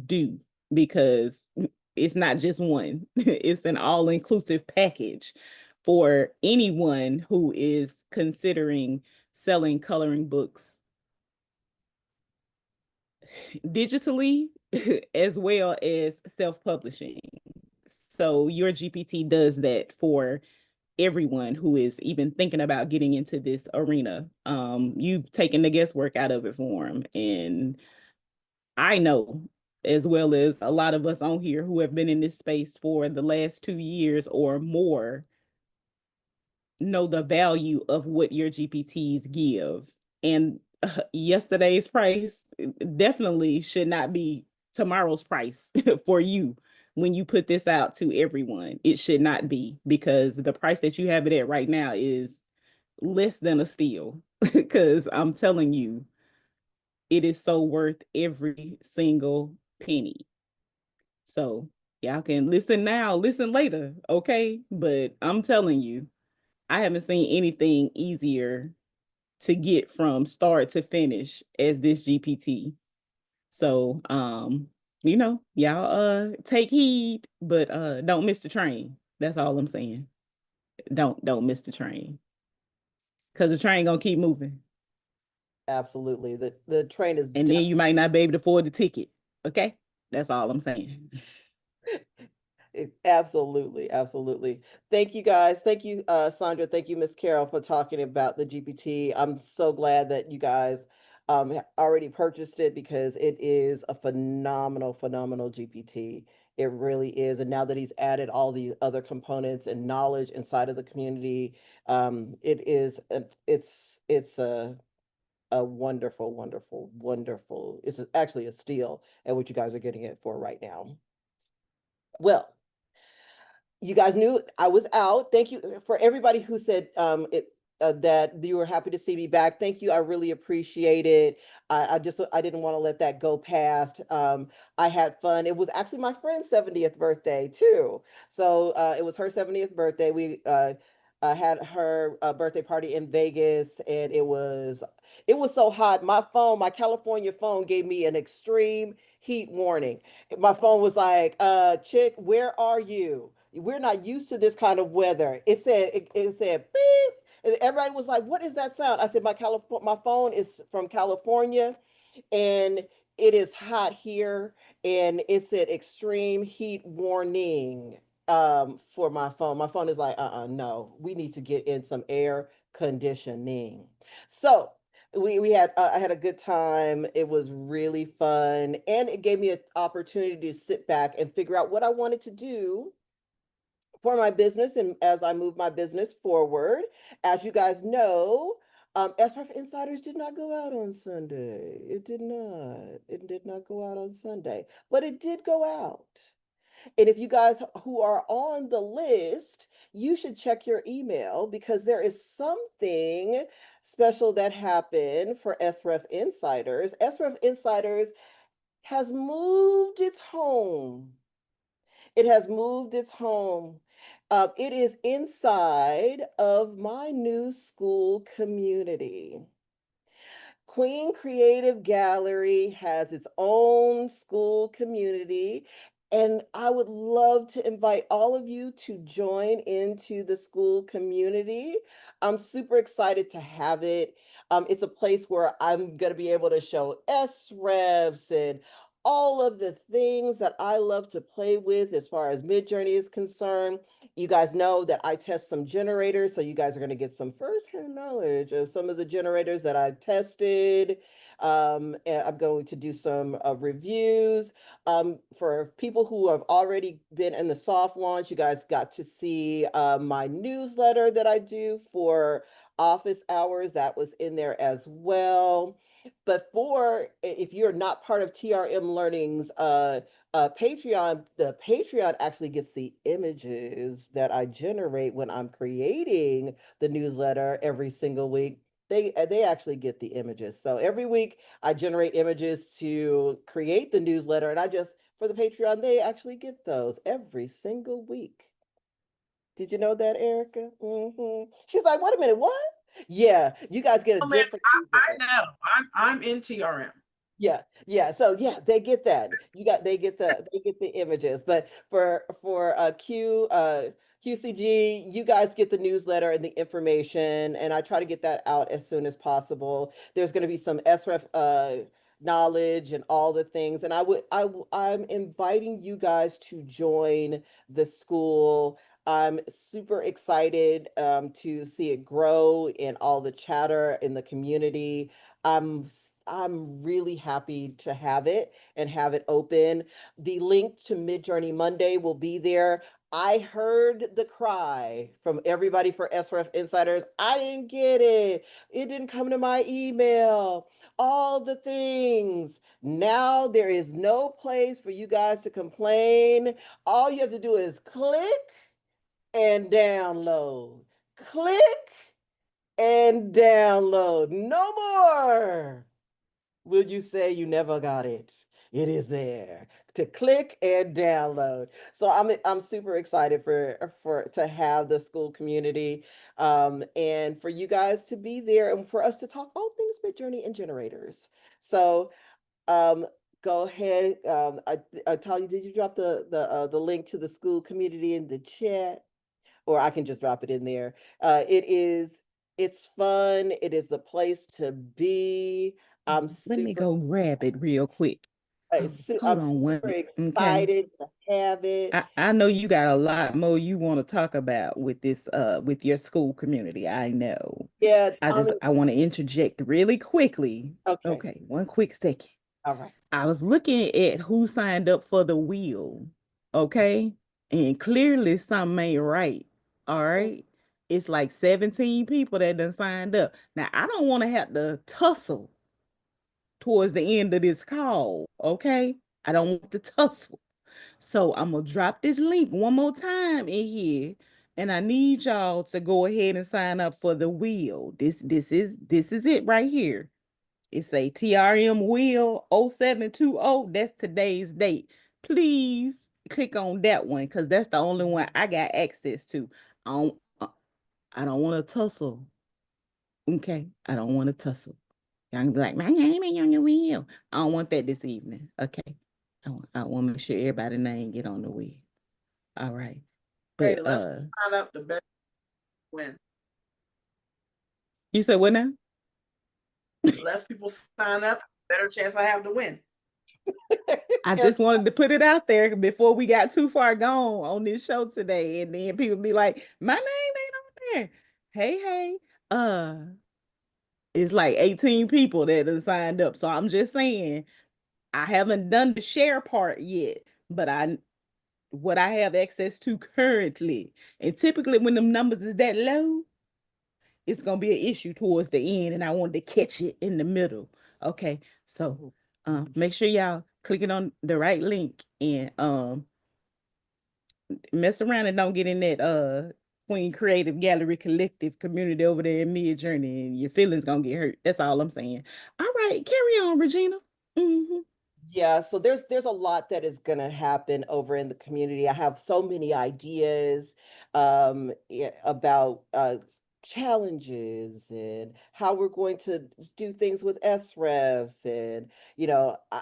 [SPEAKER 3] do, because it's not just one. It's an all-inclusive package for anyone who is considering selling coloring books digitally as well as self-publishing. So your GPT does that for everyone who is even thinking about getting into this arena. You've taken the guesswork out of it for them. And I know, as well as a lot of us on here who have been in this space for the last 2 years or more, know the value of what your GPTs give. And yesterday's price definitely should not be tomorrow's price for you. When you put this out to everyone, it should not be, because the price that you have it at right now is less than a steal. Because I'm telling you, it is so worth every single penny. So y'all can listen now, listen later, okay? But I'm telling you, I haven't seen anything easier to get from start to finish as this GPT. So y'all take heed, but don't miss the train. That's all I'm saying. Don't miss the train. Because the train gonna keep moving.
[SPEAKER 2] Absolutely. The train is
[SPEAKER 3] And then you might not be able to afford the ticket. Okay? That's all I'm saying.
[SPEAKER 2] Absolutely, absolutely. Thank you guys. Thank you, Sandra. Thank you, Miss Carol, for talking about the GPT. I'm so glad that you guys already purchased it, because it is a phenomenal, phenomenal GPT. It really is. And now that he's added all these other components and knowledge inside of the community, it's a wonderful, wonderful, wonderful. It's actually a steal at what you guys are getting it for right now. Well, you guys knew I was out. Thank you for everybody who said that you were happy to see me back. Thank you. I really appreciate it. I didn't want to let that go past. I had fun. It was actually my friend's 70th birthday too. So it was her 70th birthday. We had her birthday party in Vegas, and it was so hot. My California phone gave me an extreme heat warning. My phone was like, chick, where are you? We're not used to this kind of weather. It said beep. And everybody was like, what is that sound? I said, my phone is from California, and it is hot here, and it said extreme heat warning for my phone. My phone is like, no, we need to get in some air conditioning. So we had I had a good time. It was really fun, and it gave me an opportunity to sit back and figure out what I wanted to do for my business, and as I move my business forward. As you guys know, SRF Insiders did not go out on Sunday. It did not. It did not go out on Sunday, but it did go out. And if you guys who are on the list, you should check your email, because there is something special that happened for SRF Insiders. SRF Insiders has moved its home. It has moved its home. It is inside of my new school community. Queen Creative Gallery has its own school community, and I would love to invite all of you to join into the school community. I'm super excited to have it. It's a place where I'm going to be able to show SREVs and all of the things that I love to play with as far as Midjourney is concerned. You guys know that I test some generators, so you guys are going to get some firsthand knowledge of some of the generators that I've tested. And I'm going to do some reviews. For people who have already been in the soft launch, you guys got to see my newsletter that I do for office hours. That was in there as well. But if you're not part of TRM Learning's Patreon, the Patreon actually gets the images that I generate when I'm creating the newsletter every single week. They actually get the images. So every week I generate images to create the newsletter, and for the Patreon, they actually get those every single week. Did you know that, Erica? She's like, wait a minute, what? Yeah, you guys get a different.
[SPEAKER 10] I know. I'm in TRM.
[SPEAKER 2] Yeah. So yeah, they get that. They get the images. But for QCG, you guys get the newsletter and the information, and I try to get that out as soon as possible. There's going to be some SREF knowledge and all the things, and I'm inviting you guys to join the school. I'm super excited to see it grow and all the chatter in the community. I'm I'm really happy to have it and have it open. The link to Midjourney Monday will be there. I heard the cry from everybody for SRF Insiders. I didn't get it. It didn't come to my email. All the things. Now there is no place for you guys to complain. All you have to do is click and download. Click and download. No more will you say you never got it. It is there to click and download. So I'm super excited for to have the school community and for you guys to be there and for us to talk all things Midjourney and generators. So um, go ahead. I tell you, did you drop the link to the school community in the chat? Or I can just drop it in there. It's fun. It is the place to be. I'm
[SPEAKER 3] Let me
[SPEAKER 2] super,
[SPEAKER 3] go grab it real quick. Oh, hold
[SPEAKER 2] I'm
[SPEAKER 3] on one
[SPEAKER 2] super
[SPEAKER 3] minute. Okay.
[SPEAKER 2] excited to have it.
[SPEAKER 3] I know you got a lot more you want to talk about with this with your school community. I know.
[SPEAKER 2] Yeah,
[SPEAKER 3] I want to interject really quickly.
[SPEAKER 2] okay.
[SPEAKER 3] Okay, one quick second.
[SPEAKER 2] All right.
[SPEAKER 3] I was looking at who signed up for the wheel. Okay. And clearly something ain't right. All right. It's like 17 people that done signed up. Now I don't want to have to tussle towards the end of this call. Okay. I don't want to tussle. So I'm gonna drop this link one more time in here, and I need y'all to go ahead and sign up for the wheel. This is it right here. It's a TRM wheel 0720. That's today's date. Please click on that one because that's the only one I got access to. I don't I don't want to tussle. Okay, I don't want to tussle. Y'all can be like, my name ain't on your wheel. I don't want that this evening. Okay. I want to make sure everybody's name get on the wheel. All right.
[SPEAKER 10] Hey,
[SPEAKER 3] But
[SPEAKER 10] let's sign up the better win.
[SPEAKER 3] you said what now?
[SPEAKER 10] Less people sign up, better chance I have to win.
[SPEAKER 3] I just wanted to put it out there before we got too far gone on this show today. And then people be like, my name ain't on there. Hey, it's like 18 people that have signed up. So I'm just saying, I haven't done the share part yet, but what I have access to currently. And typically when the numbers is that low, it's gonna be an issue towards the end, and I wanted to catch it in the middle. Okay, so make sure y'all clicking on the right link and mess around and don't get in that Queen Creative Gallery Collective community over there in Midjourney, and your feelings gonna get hurt. That's all I'm saying. All right, carry on, Regina. Mm-hmm.
[SPEAKER 2] Yeah, so there's a lot that is going to happen over in the community. I have so many ideas about challenges and how we're going to do things with SREFs. And,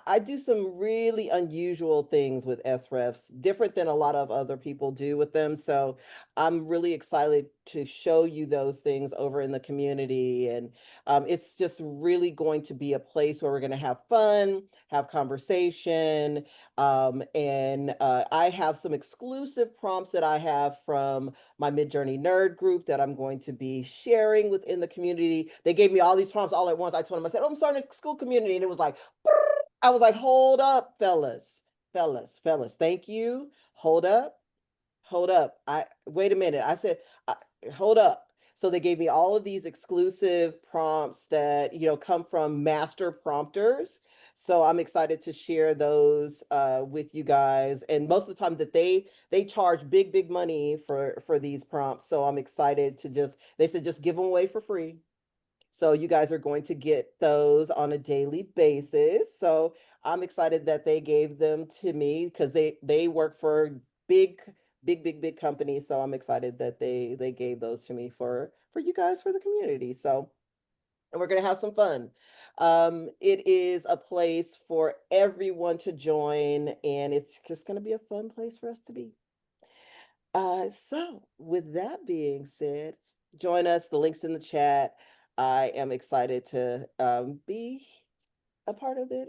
[SPEAKER 2] I do some really unusual things with SREFs, different than a lot of other people do with them. So I'm really excited to show you those things over in the community. And it's just really going to be a place where we're going to have fun, have conversation. And I have some exclusive prompts that I have from my Midjourney nerd group that I'm going to be sharing within the community. They gave me all these prompts all at once. I told them, I said, oh, I'm starting a school community. And it was like, I was like, hold up, fellas, thank you. Hold up. Wait a minute. I said, hold up. So they gave me all of these exclusive prompts that, come from master prompters. So I'm excited to share those with you guys. And most of the time that they charge big money for these prompts. So I'm excited to they said just give them away for free. So you guys are going to get those on a daily basis. So I'm excited that they gave them to me because they work for big, big companies. So I'm excited that they gave those to me for you guys for the community. So and we're gonna have some fun. It is a place for everyone to join, and it's just gonna be a fun place for us to be. So with that being said, join us. The link's in the chat. I am excited to be a part of it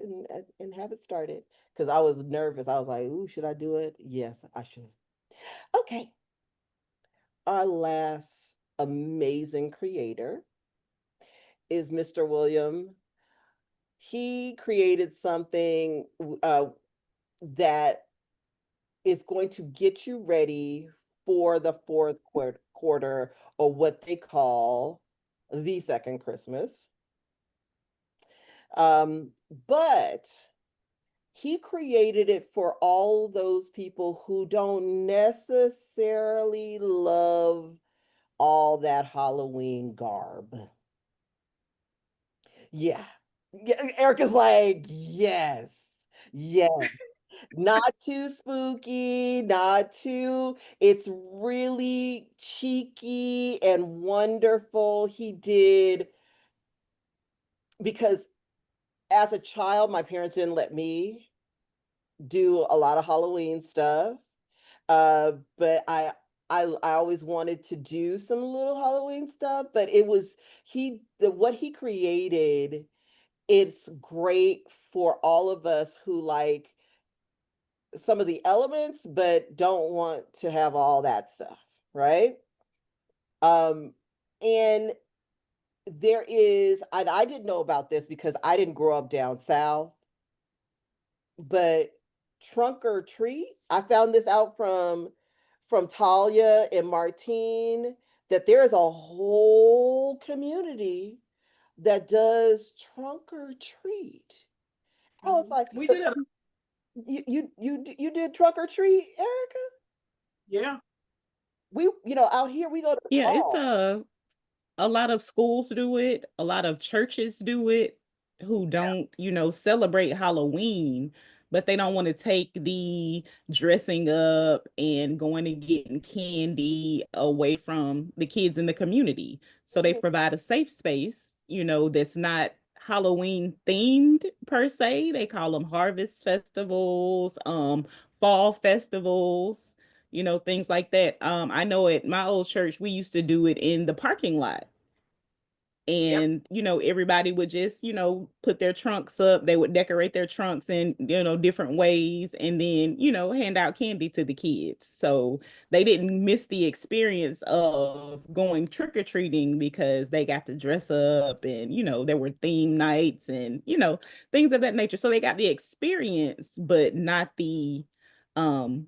[SPEAKER 2] and have it started because I was nervous. I was like, "Ooh, should I do it?" Yes, I should. Okay, our last amazing creator is Mr. William. He created something that is going to get you ready for the fourth quarter, or what they call the second Christmas. But he created it for all those people who don't necessarily love all that Halloween garb. Yeah. Erica's like, yes, yes. Not too spooky, not too, it's really cheeky and wonderful. He did, because as a child, my parents didn't let me do a lot of Halloween stuff. But I always wanted to do some little Halloween stuff, but it was what he created, it's great for all of us who like some of the elements but don't want to have all that stuff, right? Um and there is, I didn't know about this because I didn't grow up down south, but trunk or treat, I found this out from Talya and Martine, that there is a whole community that does trunk or treat. I was like,
[SPEAKER 10] We did it.
[SPEAKER 2] you did trunk or treat, Erica?
[SPEAKER 10] Yeah.
[SPEAKER 2] We, out here we go to the
[SPEAKER 3] Yeah, it's
[SPEAKER 2] mall.
[SPEAKER 3] a lot of schools do it, a lot of churches do it who don't, celebrate Halloween, but they don't want to take the dressing up and going and getting candy away from the kids in the community. So they
[SPEAKER 2] Mhm.
[SPEAKER 3] provide a safe space, that's not Halloween themed per se. They call them harvest festivals, fall festivals, things like that. I know at my old church, we used to do it in the parking lot.
[SPEAKER 10] Yep.
[SPEAKER 3] And, everybody would just, put their trunks up. They would decorate their trunks in, different ways and then, hand out candy to the kids. So they didn't miss the experience of going trick or treating because they got to dress up and, there were theme nights and, things of that nature. So they got the experience, but not the, um,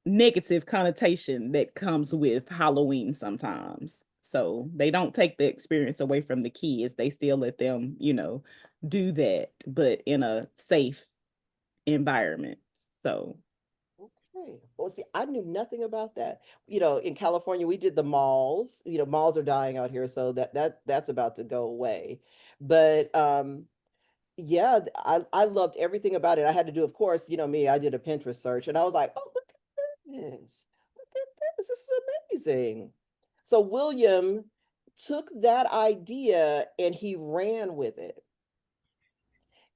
[SPEAKER 3] negative connotation that comes with Halloween sometimes. So they don't take the experience away from the kids. They still let them, do that, but in a safe environment. So
[SPEAKER 2] Okay. Well, see, I knew nothing about that. In California, we did the malls. Malls are dying out here, so that's about to go away. But yeah, I loved everything about it. I had to do, of course, me, I did a Pinterest search and I was like, oh, look at this. Look at this. This is amazing. So William took that idea and he ran with it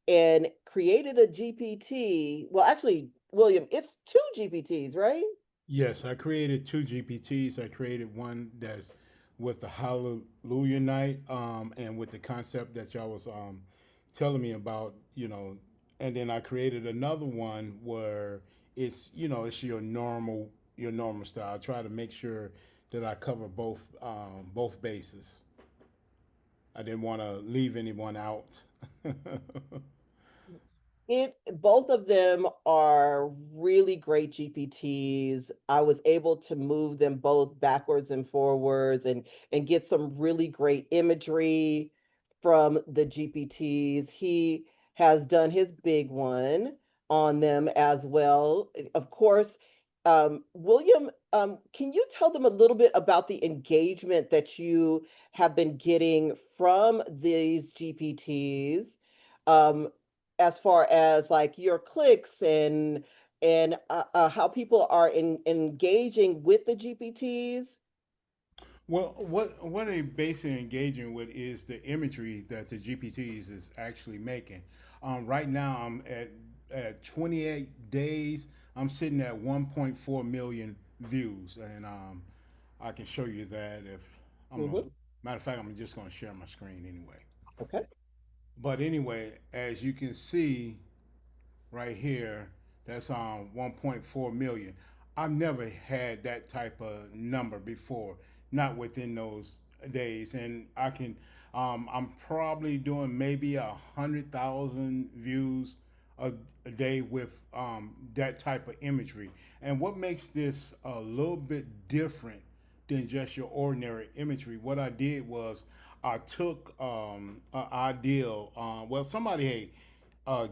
[SPEAKER 2] and created a GPT. Well, actually, William, it's two GPTs, right?
[SPEAKER 6] Yes, I created two GPTs. I created one that's with the Hallelujah Night, and with the concept that y'all was telling me about, and then I created another one where it's your normal style. I try to make sure that I cover both bases. I didn't want to leave anyone out.
[SPEAKER 2] Both of them are really great GPTs. I was able to move them both backwards and forwards and get some really great imagery from the GPTs. He has done his big one on them as well. Of course, William, can you tell them a little bit about the engagement that you have been getting from these GPTs? Um, as far as like your clicks and how people are engaging with the GPTs.
[SPEAKER 6] Well, what they basically engaging with is the imagery that the GPTs is actually making. Right now, I'm at 28 days. I'm sitting at 1.4 million views, and I can show you that if I'm gonna,
[SPEAKER 2] Mm-hmm.
[SPEAKER 6] matter of fact, I'm just going to share my screen anyway.
[SPEAKER 2] Okay.
[SPEAKER 6] But anyway, as you can see, right here, that's 1.4 million. I've never had that type of number before, not within those days. And I'm probably doing maybe 100,000 views a day with that type of imagery. And what makes this a little bit different than just your ordinary imagery, what I did was I took an ideal, well, somebody, hey,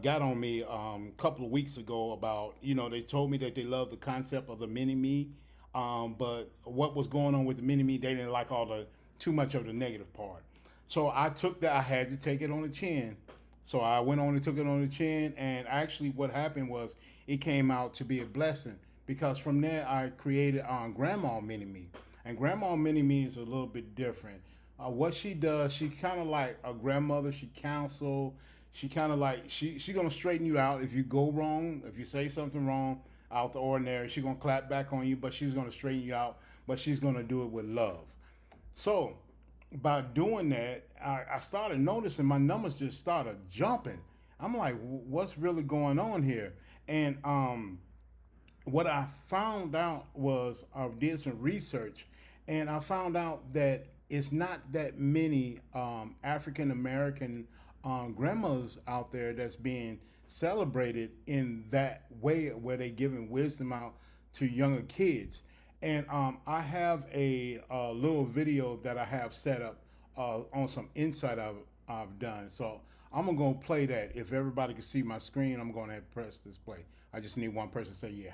[SPEAKER 6] got on me a couple of weeks ago about, they told me that they love the concept of the mini me, but what was going on with the mini me, they didn't like all the too much of the negative part. So I took that. I had to take it on the chin. So I went on and took it on the chin, and actually, what happened was it came out to be a blessing because from there I created Grandma Mini Me, and Grandma Mini Me is a little bit different. What she does, she kind of like a grandmother. She counsel. She kind of like she gonna straighten you out if you go wrong, if you say something wrong out the ordinary. She gonna clap back on you, but she's gonna straighten you out. But she's gonna do it with love. So by doing that, I started noticing my numbers just started jumping. I'm like, what's really going on here? And what I found out was I did some research, and I found out that it's not that many African American grandmas out there that's being celebrated in that way, where they giving wisdom out to younger kids. And I have a little video that I have set up on some insight I've done. So I'm gonna go play that. If everybody can see my screen, I'm gonna press this play. I just need one person to say yeah.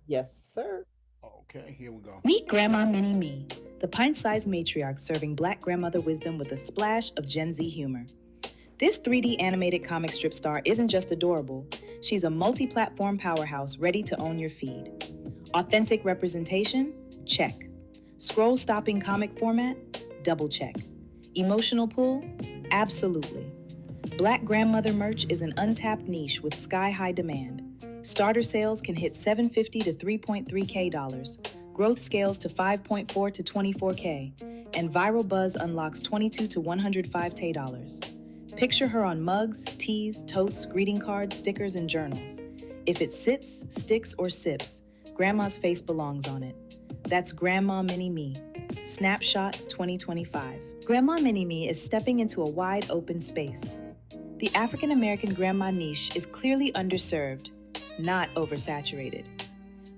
[SPEAKER 2] Yes, sir.
[SPEAKER 6] Okay, here we go.
[SPEAKER 11] Meet Grandma Mini Me, the pint-sized matriarch serving Black grandmother wisdom with a splash of Gen Z humor. This 3D animated comic strip star isn't just adorable, she's a multi-platform powerhouse ready to own your feed. Authentic representation? Check. Scroll-stopping comic format? Double check. Emotional pull? Absolutely. Black grandmother merch is an untapped niche with sky-high demand. Starter sales can hit $750 to $3.3K. Growth scales to 5.4 to 24K. And viral buzz unlocks $22 to $105K. Picture her on mugs, tees, totes, greeting cards, stickers, and journals. If it sits, sticks, or sips, Grandma's face belongs on it. That's Grandma Mini Me. Snapshot 2025. Grandma Mini Me is stepping into a wide open space. The African American grandma niche is clearly underserved, not oversaturated.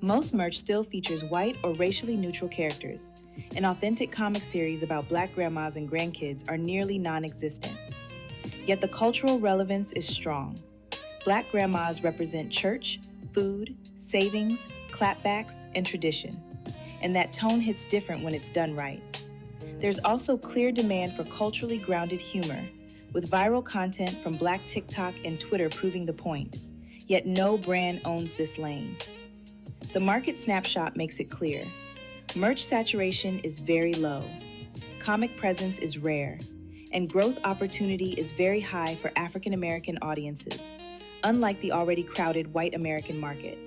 [SPEAKER 11] Most merch still features white or racially neutral characters, and authentic comic series about Black grandmas and grandkids are nearly non-existent. Yet the cultural relevance is strong. Black grandmas represent church, food, savings, clapbacks, and tradition. And that tone hits different when it's done right. There's also clear demand for culturally grounded humor, with viral content from Black TikTok and Twitter proving the point. Yet no brand owns this lane. The market snapshot makes it clear. Merch saturation is very low. Comic presence is rare. And growth opportunity is very high for African American audiences, unlike the already crowded white American market.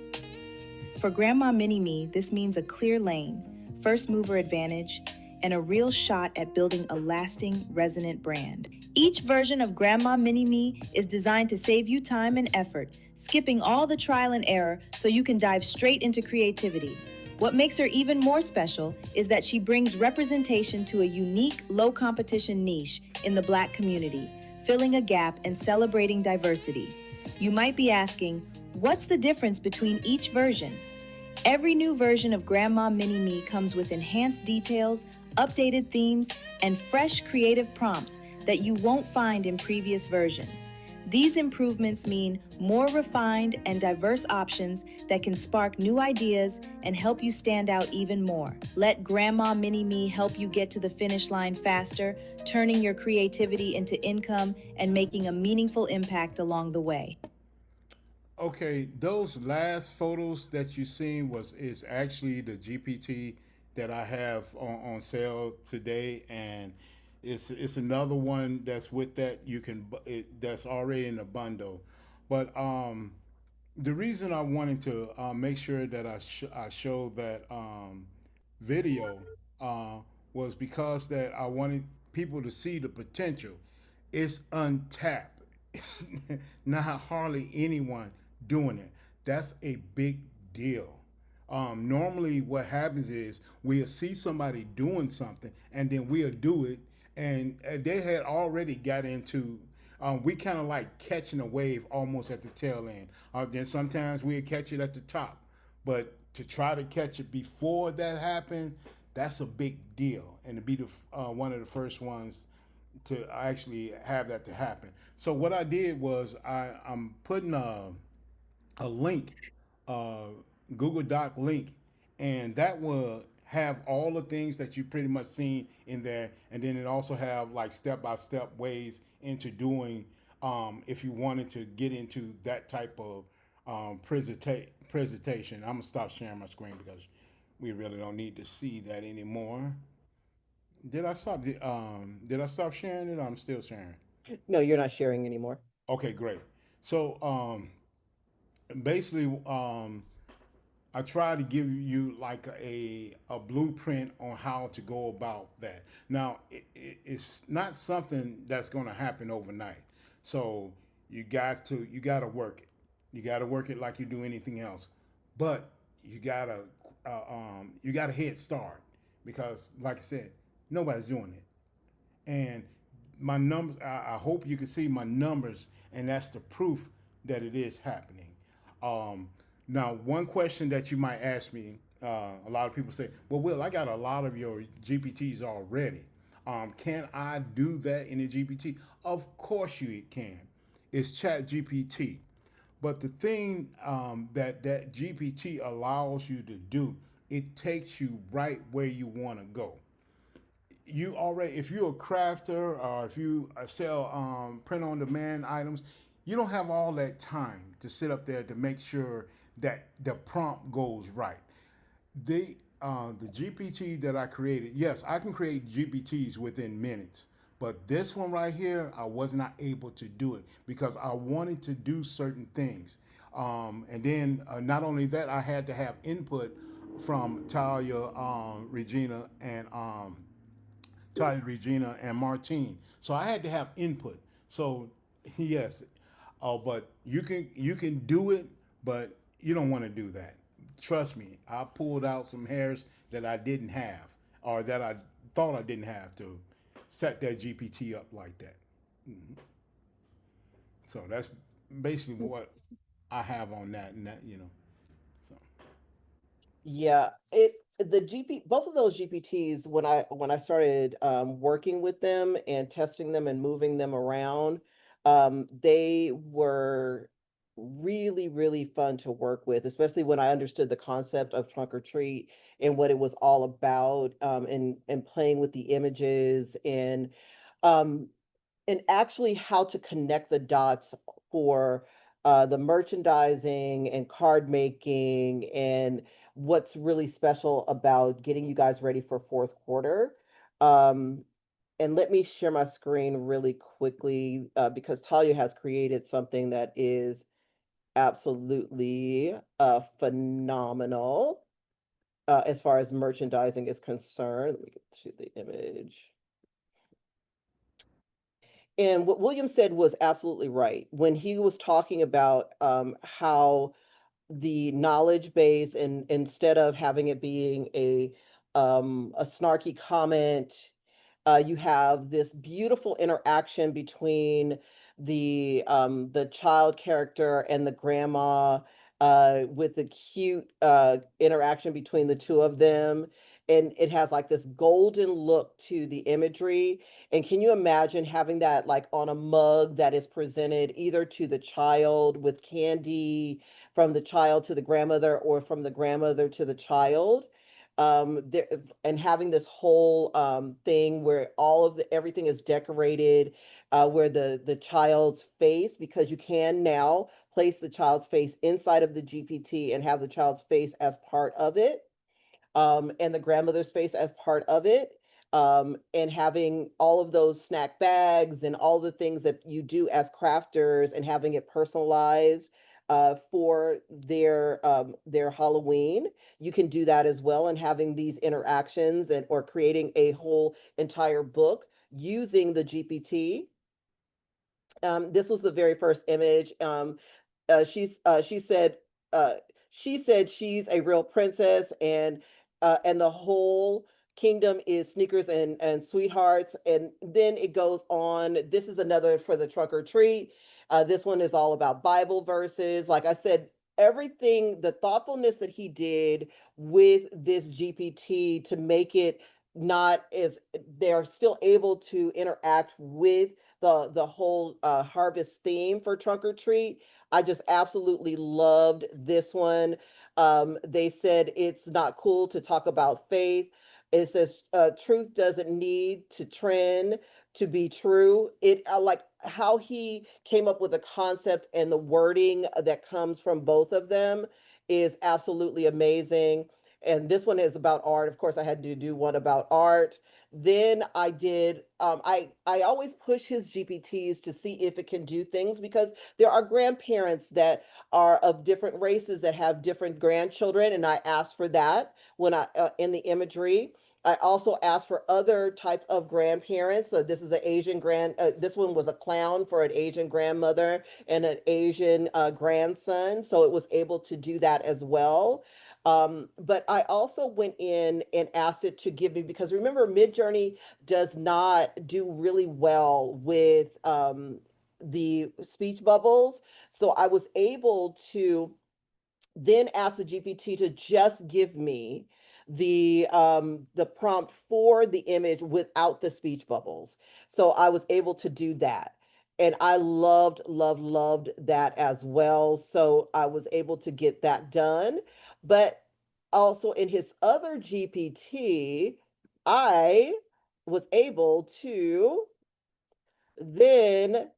[SPEAKER 11] For Grandma Mini Me, this means a clear lane, first mover advantage, and a real shot at building a lasting, resonant brand. Each version of Grandma Mini Me is designed to save you time and effort, skipping all the trial and error so you can dive straight into creativity. What makes her even more special is that she brings representation to a unique, low-competition niche in the Black community, filling a gap and celebrating diversity. You might be asking, what's the difference between each version? Every new version of Grandma Mini Me comes with enhanced details, updated themes, and fresh creative prompts that you won't find in previous versions. These improvements mean more refined and diverse options that can spark new ideas and help you stand out even more. Let Grandma Mini Me help you get to the finish line faster, turning your creativity into income and making a meaningful impact along the way.
[SPEAKER 6] Okay, those last photos that you seen is actually the GPT that I have on sale today, and it's another one that's with that that's already in a bundle. But the reason I wanted to make sure that I show that video uh, was because that I wanted people to see the potential. It's untapped. It's not hardly anyone doing it. That's a big deal. Normally, what happens is we'll see somebody doing something, and then we'll do it, and they had already got into. We kind of like catching a wave almost at the tail end. Then sometimes we'll catch it at the top, but to try to catch it before that happened, that's a big deal, and to be the one of the first ones to actually have that to happen. So what I did was I'm putting a link, uh, Google Doc link, and that will have all the things that you pretty much seen in there, and then it also have like step by step ways into doing. If you wanted to get into that type of presentation, I'm gonna stop sharing my screen because we really don't need to see that anymore. Did I stop sharing it? I'm still sharing.
[SPEAKER 2] No, you're not sharing anymore.
[SPEAKER 6] Okay, great. So basically, I try to give you like a blueprint on how to go about that. Now, it's not something that's going to happen overnight. So you got to work it. You got to work it like you do anything else. But you got a head start because, like I said, nobody's doing it. And my numbers, I hope you can see my numbers, and that's the proof that it is happening. Um, Now, one question that you might ask me, a lot of people say, well, Will, I got a lot of your GPTs already. Can I do that in a GPT? Of course you can. It's Chat GPT. But the thing that GPT allows you to do, it takes you right where you want to go. You already, if you're a crafter or if you sell print on demand items, you don't have all that time to sit up there to make sure that the prompt goes right. The GPT that I created, yes, I can create GPTs within minutes, but this one right here, I was not able to do it because I wanted to do certain things. And then not only that, I had to have input from Talya, Regina, and Martine. So I had to have input. So yes, but you can do it, but you don't want to do that. Trust me, I pulled out some hairs that I didn't have, or that I thought I didn't have to set that GPT up like that. Mhm. So that's basically what I have on that, and that. So
[SPEAKER 2] Yeah, the GP both of those GPTs when I started working with them and testing them and moving them around, they were really, really fun to work with, especially when I understood the concept of trunk or treat and what it was all about, and playing with the images um and actually how to connect the dots for the merchandising and card making and what's really special about getting you guys ready for fourth quarter. Um, and let me share my screen really quickly because Talia has created something that is absolutely phenomenal as far as merchandising is concerned. Let me get to the image. And what William said was absolutely right when he was talking about how the knowledge base, and instead of having it being a snarky comment, you have this beautiful interaction between the child character and the grandma with the cute interaction between the two of them. And it has like this golden look to the imagery. And can you imagine having that like on a mug that is presented either to the child with candy, from the child to the grandmother, or from the grandmother to the child? There, and having this whole thing where all of the everything is decorated, where the child's face, because you can now place the child's face inside of the GPT and have the child's face as part of it, and the grandmother's face as part of it, and having all of those snack bags and all the things that you do as crafters, and having it personalized for their Halloween. You can do that as well, and having these interactions and or creating a whole entire book using the GPT. This was the very first image. She said uh, she said she's a real princess, and the whole kingdom is sneakers and sweethearts. And then it goes on. This is another for the trunk or treat. This one is all about Bible verses. Like I said, everything, the thoughtfulness that he did with this GPT to make it not as they're still able to interact with the whole harvest theme for trunk or treat. I just absolutely loved this one. They said it's not cool to talk about faith. It says truth doesn't need to trend to be true. It like how he came up with the concept and the wording that comes from both of them is absolutely amazing. And this one is about art. Of course, I had to do one about art. Then I did, I always push his GPTs to see if it can do things, because there are grandparents that are of different races that have different grandchildren. And I asked for that when in the imagery. I also asked for other type of grandparents. So this is an Asian this one was a clown for an Asian grandmother and an Asian grandson. So it was able to do that as well. But I also went in and asked it to give me, because remember, Midjourney does not do really well with the speech bubbles. So I was able to then ask the GPT to just give me the prompt for the image without the speech bubbles. So I was able to do that. And I loved that as well. So I was able to get that done. But also in his other GPT, I was able to then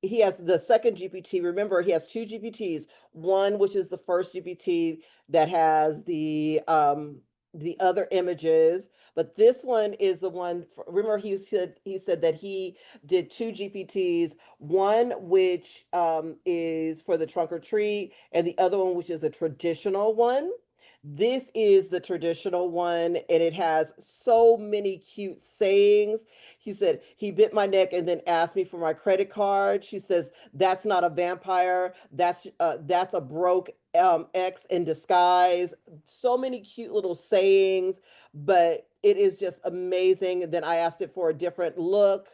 [SPEAKER 2] he has the second GPT. Remember, he has two GPTs. One, which is the first GPT that has the other images, but this one is the one. Remember, he said that he did two GPTs. One which is for the trunk or treat, and the other one which is a traditional one. This is the traditional one, and it has so many cute sayings. He said, he bit my neck and then asked me for my credit card. She says, that's not a vampire. That's a broke ex in disguise. So many cute little sayings, but it is just amazing. And then I asked it for a different look.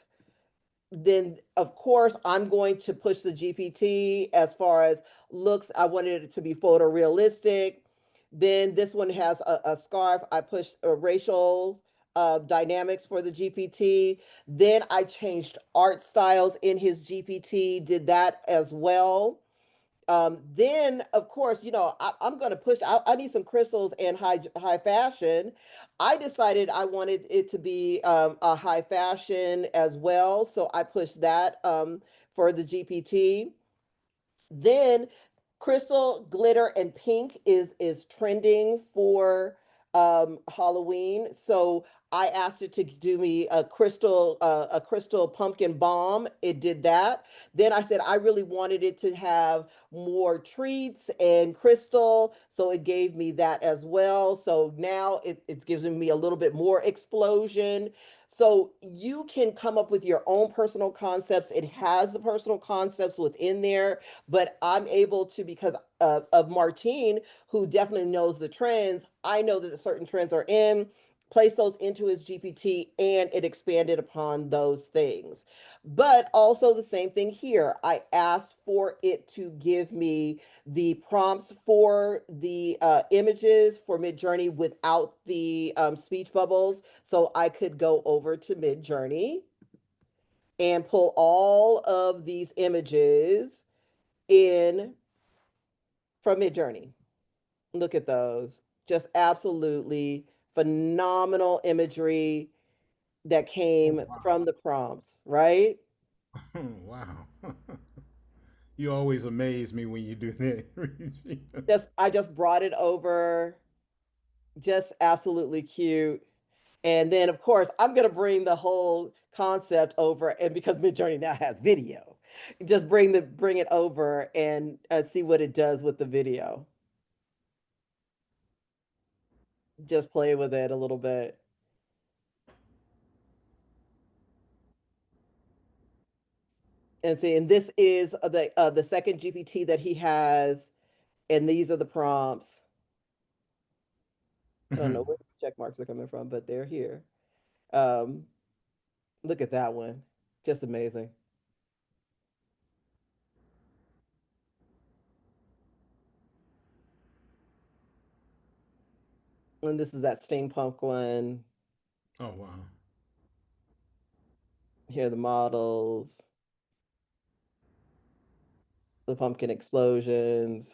[SPEAKER 2] Then of course I'm going to push the GPT as far as looks. I wanted it to be photorealistic. Then this one has a scarf. I pushed racial dynamics for the GPT. Then I changed art styles in his GPT, did that as well. Then of course, I'm going to push. I need some crystals and high fashion. I decided I wanted it to be a high fashion as well, so I pushed that for the GPT. Then crystal, glitter, and pink is trending for Halloween. So I asked it to do me a crystal pumpkin bomb. It did that. Then I said I really wanted it to have more treats and crystal, so it gave me that as well. So now it's giving me a little bit more explosion. So you can come up with your own personal concepts. It has the personal concepts within there, but I'm able to, because of Martine, who definitely knows the trends. I know that certain trends are in. place those into his GPT, and it expanded upon those things. But also the same thing here. I asked for it to give me the prompts for the images for Midjourney without the speech bubbles. So I could go over to Midjourney and pull all of these images in from Midjourney. Look at those. Just absolutely phenomenal imagery that
[SPEAKER 6] Oh,
[SPEAKER 2] came
[SPEAKER 6] wow.
[SPEAKER 2] from the prompts, right?
[SPEAKER 6] Wow. You always amaze me when you do that, Regina.
[SPEAKER 2] I just brought it over. Just absolutely cute. And then of course, I'm going to bring the whole concept over, and because Midjourney now has video, just bring it over and see what it does with the video. Just play with it a little bit. And see, and this is the second GPT that he has, and these are the prompts. I don't know where these check marks are coming from, but they're here. Um, Look at that one, just amazing. And this is that steampunk one.
[SPEAKER 6] Oh, wow.
[SPEAKER 2] Here are the models, the pumpkin explosions.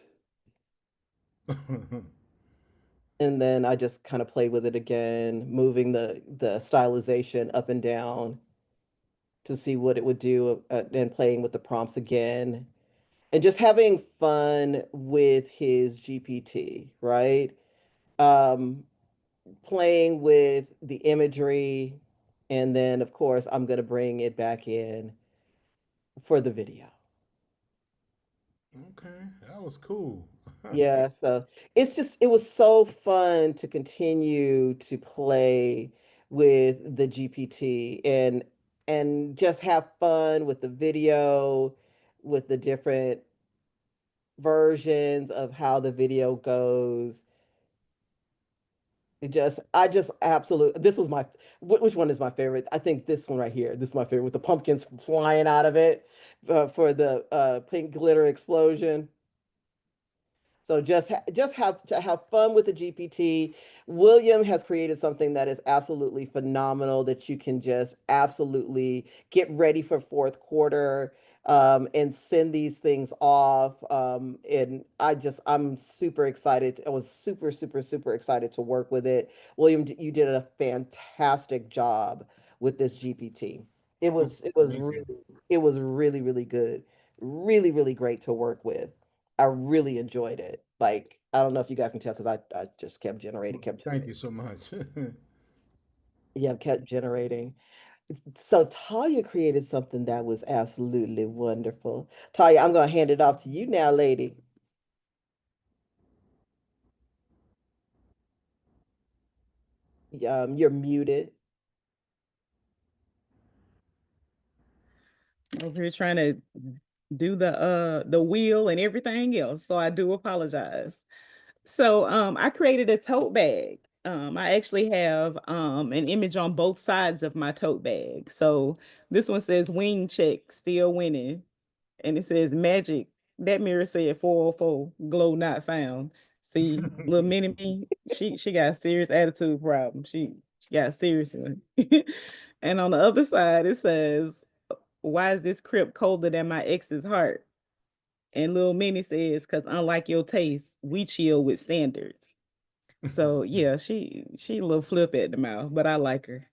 [SPEAKER 2] And then I just kind of play with it again, moving the stylization up and down to see what it would do, and playing with the prompts again, and just having fun with his GPT, right? Um, Playing with the imagery, and then of course I'm going to bring it back in for the video.
[SPEAKER 6] Okay, that was cool.
[SPEAKER 2] Yeah, so it was so fun to continue to play with the GPT, and just have fun with the video, with the different versions of how the video goes. I just absolutely, this was which one is my favorite? I think this one right here. This is my favorite, with the pumpkins flying out of it, for the pink glitter explosion. So just have to have fun with the GPT. William has created something that is absolutely phenomenal, that you can just absolutely get ready for fourth quarter, and send these things off. And I'm super excited. I was super, super, super excited to work with it. William, you did a fantastic job with this GPT. It
[SPEAKER 6] Oh,
[SPEAKER 2] was it was
[SPEAKER 6] thank you.
[SPEAKER 2] really it was really, really good. Really, really great to work with. I really enjoyed it. Like, I don't know if you guys can tell, because I just kept generating,
[SPEAKER 6] Well,
[SPEAKER 2] kept
[SPEAKER 6] thank
[SPEAKER 2] generating.
[SPEAKER 6] you so much.
[SPEAKER 2] Yeah, kept generating. So Talia created something that was absolutely wonderful. Talia, I'm gonna hand it off to you now, lady. You're muted.
[SPEAKER 3] Over here trying to do the wheel and everything else. So I do apologize. So I created a tote bag. I actually have an image on both sides of my tote bag. So this one says wing check, still winning. And it says magic. That mirror said 404, glow not found. See, little mini me, she got a serious attitude problem. She got a serious one. And on the other side, it says, why is this crib colder than my ex's heart? And little Minnie says, because unlike your taste, we chill with standards. So yeah, she a little flip at the mouth, but I like her.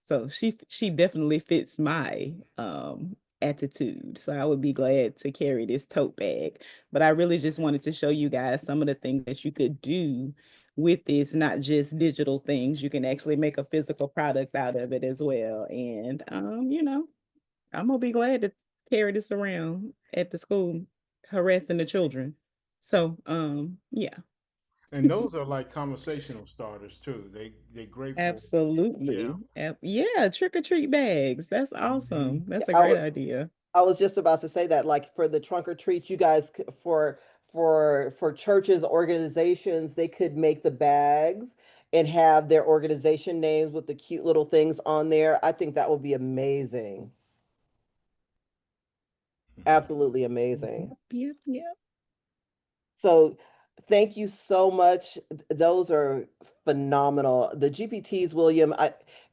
[SPEAKER 3] So she definitely fits my attitude. So I would be glad to carry this tote bag. But I really just wanted to show you guys some of the things that you could do with this, not just digital things. You can actually make a physical product out of it as well. And I'm gonna be glad to carry this around at the school, harassing the children. So yeah.
[SPEAKER 6] And those are like conversational starters too. They great for, yeah.
[SPEAKER 3] Absolutely. Yeah, trick or treat bags. That's
[SPEAKER 6] Hmm.
[SPEAKER 3] awesome.
[SPEAKER 2] Yeah,
[SPEAKER 3] That's a great idea.
[SPEAKER 2] I was just about to say that, like, for the trunk or treat, you guys for churches, organizations, they could make the bags, and have their organization names with the cute little things on there. I think that would be amazing. Absolutely amazing.
[SPEAKER 3] Yep, yep.
[SPEAKER 2] So thank you so much. Those are phenomenal. The GPTs, William,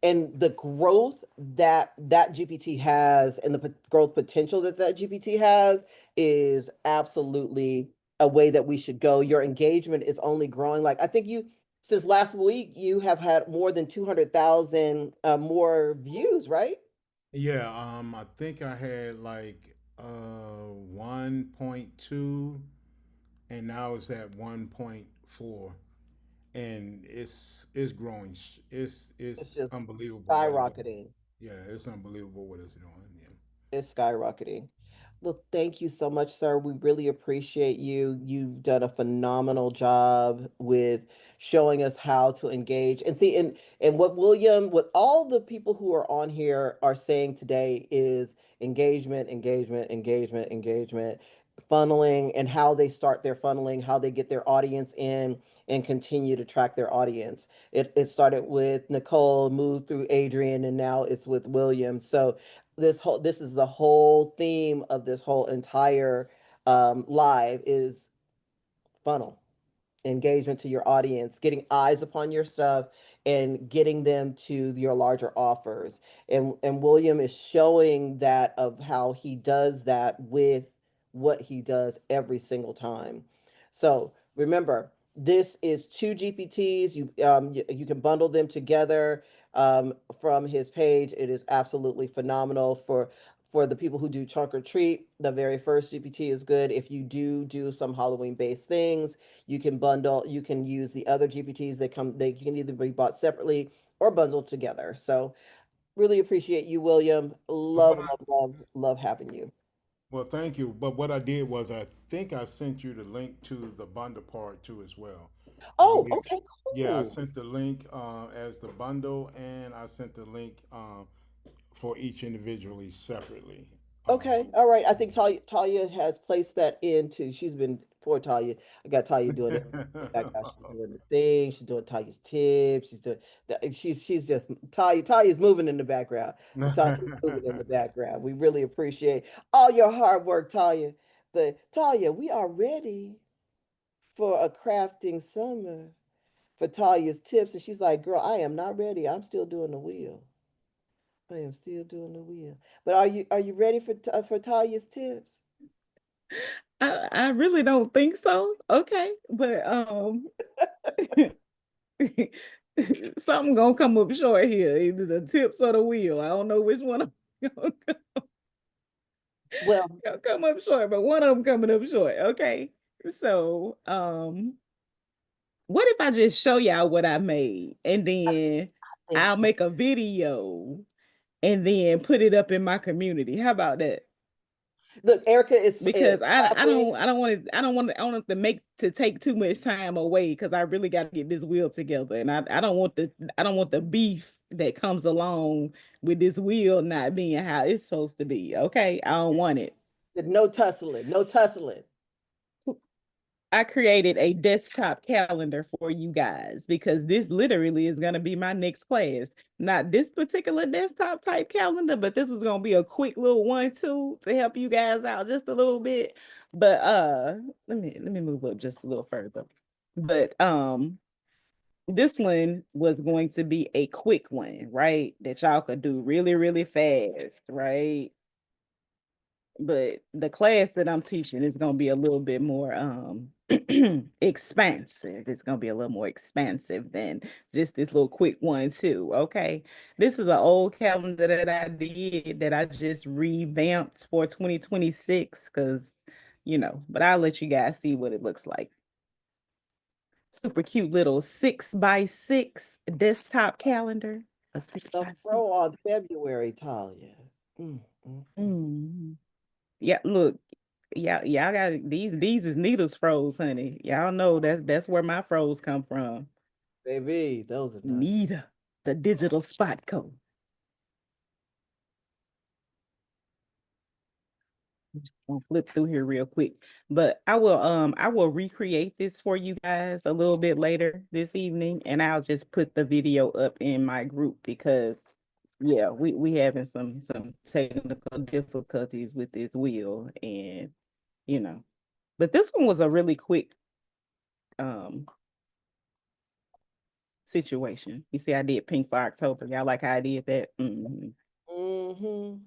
[SPEAKER 2] and the growth that that GPT has and the growth potential that that GPT has is absolutely a way that we should go. Your engagement is only growing. Like I think you, since last week, you have had more than 200,000 more views, right?
[SPEAKER 6] Yeah, I think I had like 1.2 and now it's at 1.4 and it's growing. It's
[SPEAKER 2] It's just
[SPEAKER 6] unbelievable what it is.
[SPEAKER 2] skyrocketing.
[SPEAKER 6] Yeah, it's unbelievable what it's doing. Yeah.
[SPEAKER 2] It's skyrocketing. Well, thank you so much, sir. We really appreciate you. You've done a phenomenal job with showing us how to engage. And see, and what William, what all the people who are on here are saying today is engagement, engagement, engagement, engagement, funneling, and how they start their funneling, how they get their audience in and continue to track their audience. It started with Nicole, moved through Adrian, and now it's with William. So this is the whole theme of this whole entire live is funnel engagement to your audience, getting eyes upon your stuff and getting them to your larger offers. And William is showing that of how he does that with what he does every single time. So remember, this is two GPTs. You can bundle them together from his page. It is absolutely phenomenal for the people who do trunk or treat. The very first GPT is good. If you do some Halloween based things, you can bundle, you can use the other GPTs that come, they can either be bought separately or bundled together. So really appreciate you, William.
[SPEAKER 6] But
[SPEAKER 2] Love,
[SPEAKER 6] what I,
[SPEAKER 2] love, love, love having you.
[SPEAKER 6] well, thank you. But what I did was I think I sent you the link to the bundle part too as well. I
[SPEAKER 2] Oh,
[SPEAKER 6] believe.
[SPEAKER 2] okay,
[SPEAKER 6] Yeah, I
[SPEAKER 2] cool.
[SPEAKER 6] sent the link as the bundle, and I sent the link for each individually separately.
[SPEAKER 2] Okay, all right. I think Talya has placed that into. She's been poor Talya. I got Talya doing it. Background. She's doing the thing. She's doing Talya's tips. She's doing. She's just Talya's moving in the background. Talya's moving in the background. We really appreciate all your hard work, Talya. But Talya, we are ready for a crafting summer for Talya's tips, and she's like, "Girl, I am not ready. I'm still doing the wheel. I am still doing the wheel." But are you ready for Talya's tips?
[SPEAKER 3] I really don't think so. Okay, but something gonna come up short here. Either the tips or the wheel. I don't know which one I'm gonna
[SPEAKER 2] Well,
[SPEAKER 3] come up short, but one of them coming up short. Okay. So, what if I just show y'all what I made and then
[SPEAKER 2] think
[SPEAKER 3] I'll
[SPEAKER 2] so.
[SPEAKER 3] make a video and then put it up in my community? How about that?
[SPEAKER 2] Look, Erica is
[SPEAKER 3] Because I
[SPEAKER 2] clapping.
[SPEAKER 3] don't I don't want to I don't want to make to take too much time away because I really got to get this wheel together and I don't want the beef that comes along with this wheel not being how it's supposed to be. Okay, I don't want it.
[SPEAKER 2] Said no tussling, no tussling.
[SPEAKER 3] I created a desktop calendar for you guys because this literally is going to be my next class. Not this particular desktop type calendar, but this is going to be a quick little 1-2 to help you guys out just a little bit. But let me move up just a little further. But this one was going to be a quick one, right? That y'all could do really, really fast, right? But the class that I'm teaching is going to be a little bit more expansive. It's going to be a little more expansive than just this little quick one too. Okay. This is an old calendar that I did that I just revamped for 2026 because, but I'll let you guys see what it looks like. Super cute little 6x6 desktop calendar. A six
[SPEAKER 2] The
[SPEAKER 3] by six.
[SPEAKER 2] fro on February, Talia.
[SPEAKER 3] Yeah, look, y'all got these is needles froze, honey. Y'all know that's where my froze come from.
[SPEAKER 2] Baby, those are nice.
[SPEAKER 3] Nita, the digital spot code. I'll flip through here real quick. But I will recreate this for you guys a little bit later this evening, and I'll just put the video up in my group because yeah, we having some technical difficulties with this wheel, and you know. But this one was a really quick um situation. You see, I did pink for October. Y'all like how I did that? Mm-hmm.
[SPEAKER 2] Mm-hmm.